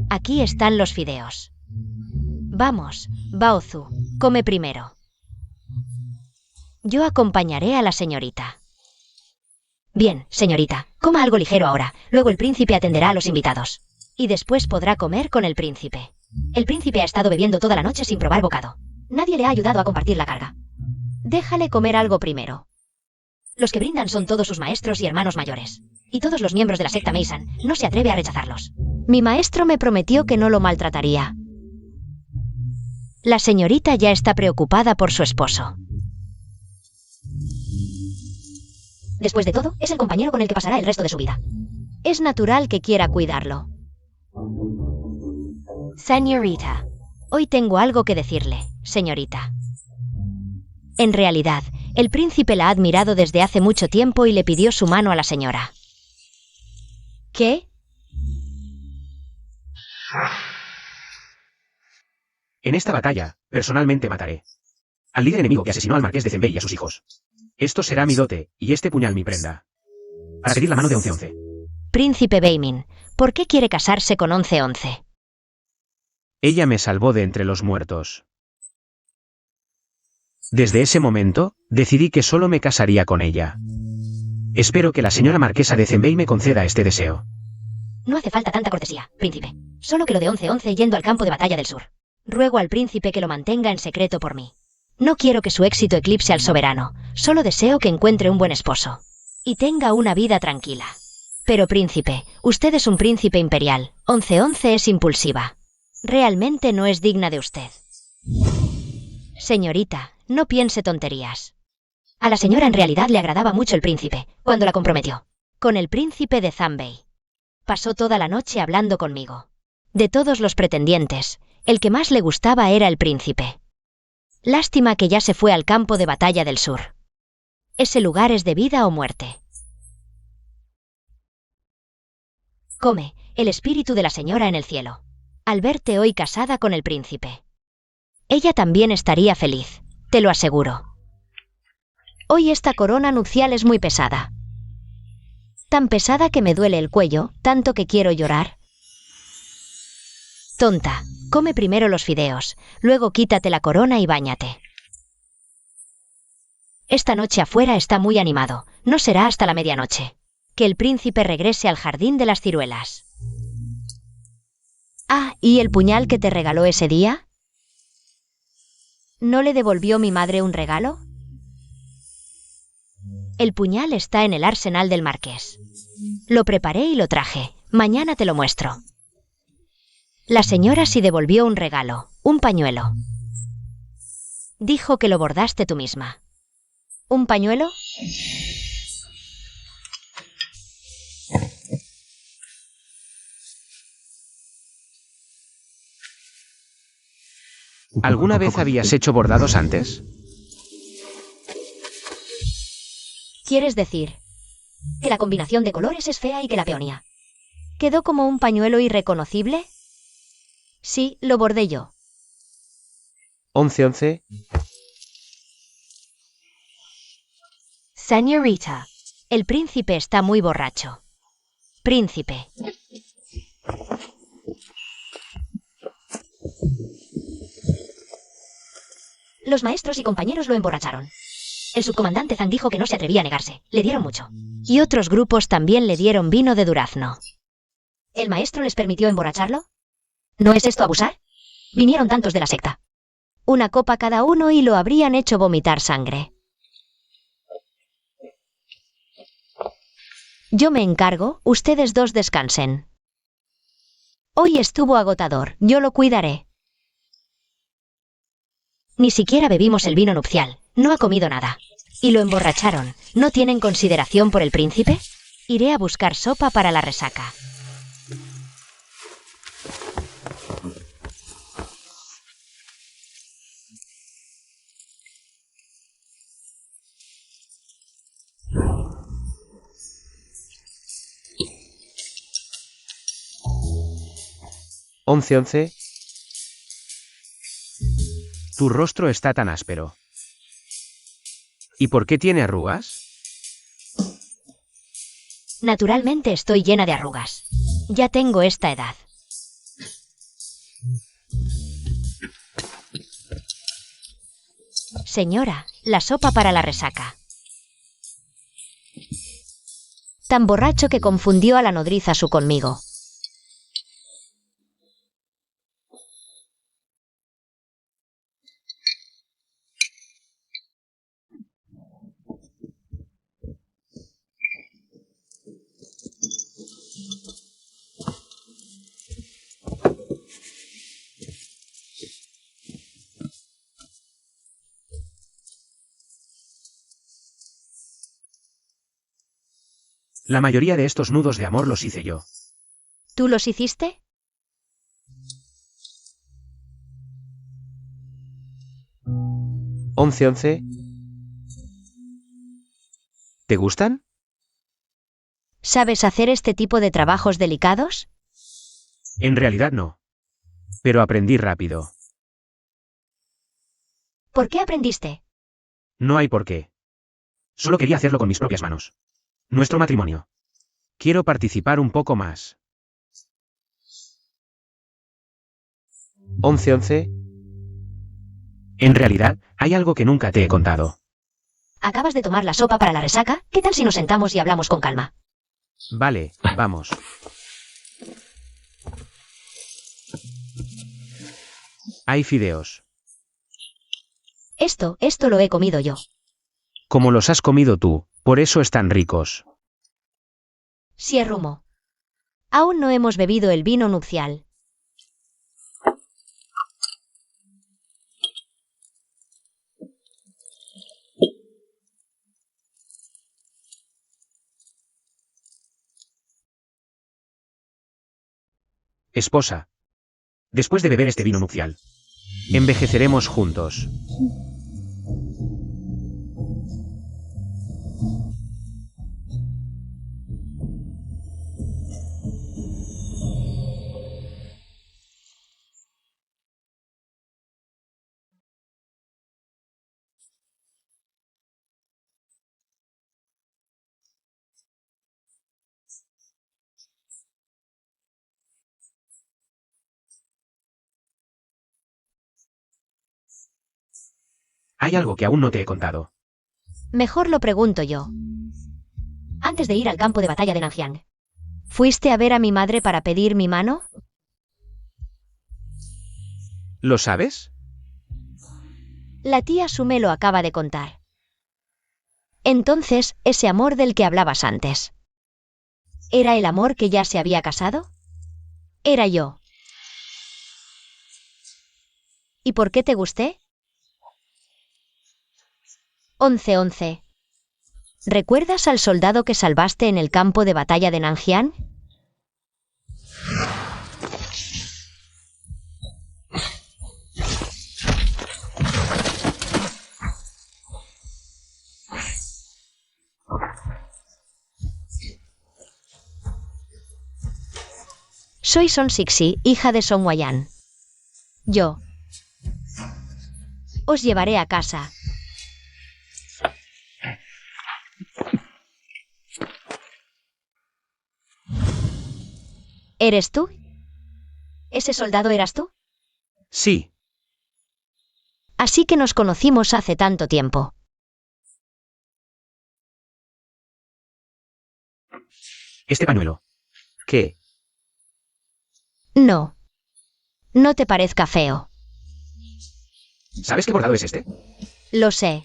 Aquí están los fideos. Vamos, Baozu, come primero. Yo acompañaré a la señorita. Bien, señorita, coma algo ligero ahora, luego el príncipe atenderá a los invitados. Y después podrá comer con el príncipe. El príncipe ha estado bebiendo toda la noche sin probar bocado. Nadie le ha ayudado a compartir la carga. Déjale comer algo primero. Los que brindan son todos sus maestros y hermanos mayores. Y todos los miembros de la secta Meisan, no se atreve a rechazarlos. Mi maestro me prometió que no lo maltrataría. La señorita ya está preocupada por su esposo. Después de todo, es el compañero con el que pasará el resto de su vida. Es natural que quiera cuidarlo. Señorita, hoy tengo algo que decirle, señorita. En realidad, el príncipe la ha admirado desde hace mucho tiempo y le pidió su mano a la señora. ¿Qué? En esta batalla, personalmente mataré al líder enemigo que asesinó al marqués de Zenbei y a sus hijos. Esto será mi dote, y este puñal mi prenda. Para pedir la mano de 11-11. Príncipe Beimin, ¿por qué quiere casarse con 11-11? Ella me salvó de entre los muertos. Desde ese momento, decidí que solo me casaría con ella. Espero que la señora marquesa de Zenbei me conceda este deseo. No hace falta tanta cortesía, príncipe. Solo que lo de 11-11 yendo al campo de batalla del sur. Ruego al príncipe que lo mantenga en secreto por mí. No quiero que su éxito eclipse al soberano, solo deseo que encuentre un buen esposo. Y tenga una vida tranquila. Pero príncipe, usted es un príncipe imperial, 11-11 es impulsiva. Realmente no es digna de usted. Señorita, no piense tonterías. A la señora en realidad le agradaba mucho el príncipe, cuando la comprometió. Con el príncipe de Zenbei. Pasó toda la noche hablando conmigo. De todos los pretendientes, el que más le gustaba era el príncipe. Lástima que ya se fue al campo de batalla del sur. Ese lugar es de vida o muerte. Come, el espíritu de la señora en el cielo. Al verte hoy casada con el príncipe. Ella también estaría feliz, te lo aseguro. Hoy esta corona nupcial es muy pesada. Tan pesada que me duele el cuello, tanto que quiero llorar. Tonta, come primero los fideos, luego quítate la corona y báñate. Esta noche afuera está muy animado, no será hasta la medianoche. Que el príncipe regrese al jardín de las ciruelas. Ah, ¿y el puñal que te regaló ese día? ¿No le devolvió mi madre un regalo? El puñal está en el arsenal del marqués. Lo preparé y lo traje, mañana te lo muestro. La señora sí devolvió un regalo, un pañuelo. Dijo que lo bordaste tú misma. ¿Un pañuelo? ¿Alguna vez habías hecho bordados antes? ¿Quieres decir que la combinación de colores es fea y que la peonía ¿Quedó como un pañuelo irreconocible? Sí, lo bordé yo. 11-11. Señorita. El príncipe está muy borracho. Príncipe. Los maestros y compañeros lo emborracharon. El subcomandante Zhang dijo que no se atrevía a negarse. Le dieron mucho. Y otros grupos también le dieron vino de durazno. ¿El maestro les permitió emborracharlo? ¿No es esto abusar? Vinieron tantos de la secta. Una copa cada uno y lo habrían hecho vomitar sangre. Yo me encargo, ustedes dos descansen. Hoy estuvo agotador, yo lo cuidaré. Ni siquiera bebimos el vino nupcial, no ha comido nada. Y lo emborracharon, ¿no tienen consideración por el príncipe? Iré a buscar sopa para la resaca. ¿11-11? Tu rostro está tan áspero. ¿Y por qué tiene arrugas? Naturalmente estoy llena de arrugas. Ya tengo esta edad. Señora, la sopa para la resaca. Tan borracho que confundió a la nodriza su conmigo. La mayoría de estos nudos de amor los hice yo. ¿Tú los hiciste? ¿11-11? ¿Te gustan? ¿Sabes hacer este tipo de trabajos delicados? En realidad no. Pero aprendí rápido. ¿Por qué aprendiste? No hay por qué. Solo quería hacerlo con mis propias manos. Nuestro matrimonio. Quiero participar un poco más. 11-11. En realidad, hay algo que nunca te he contado. Acabas de tomar la sopa para la resaca, ¿qué tal si nos sentamos y hablamos con calma? Vale, vamos. Hay fideos. Esto lo he comido yo. Como los has comido tú, por eso están ricos. Sierrumo. Aún no hemos bebido el vino nupcial. Esposa. Después de beber este vino nupcial, envejeceremos juntos. Hay algo que aún no te he contado. Mejor lo pregunto yo. Antes de ir al campo de batalla de Nanjiang, ¿fuiste a ver a mi madre para pedir mi mano? ¿Lo sabes? La tía Su me lo acaba de contar. Entonces, ese amor del que hablabas antes. ¿Era el amor que ya se había casado? Era yo. ¿Y por qué te gusté? 11-11. ¿Recuerdas al soldado que salvaste en el campo de batalla de Nanjiang? Soy Son Sixi, hija de Son Wayan. Yo os llevaré a casa. ¿Eres tú? ¿Ese soldado eras tú? Sí. Así que nos conocimos hace tanto tiempo. Este pañuelo. ¿Qué? No. No te parezca feo. ¿Sabes qué bordado es este? Lo sé.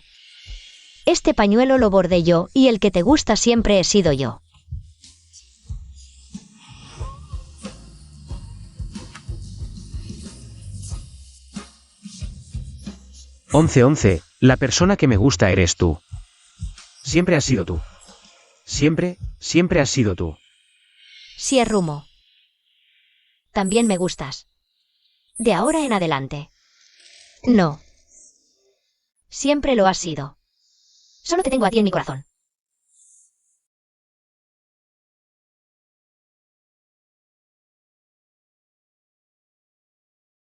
Este pañuelo lo bordé yo y el que te gusta siempre he sido yo. Once. La persona que me gusta eres tú. Siempre has sido tú. Siempre has sido tú. Sí, es Rumo. También me gustas. De ahora en adelante. No. Siempre lo has sido. Solo te tengo a ti en mi corazón.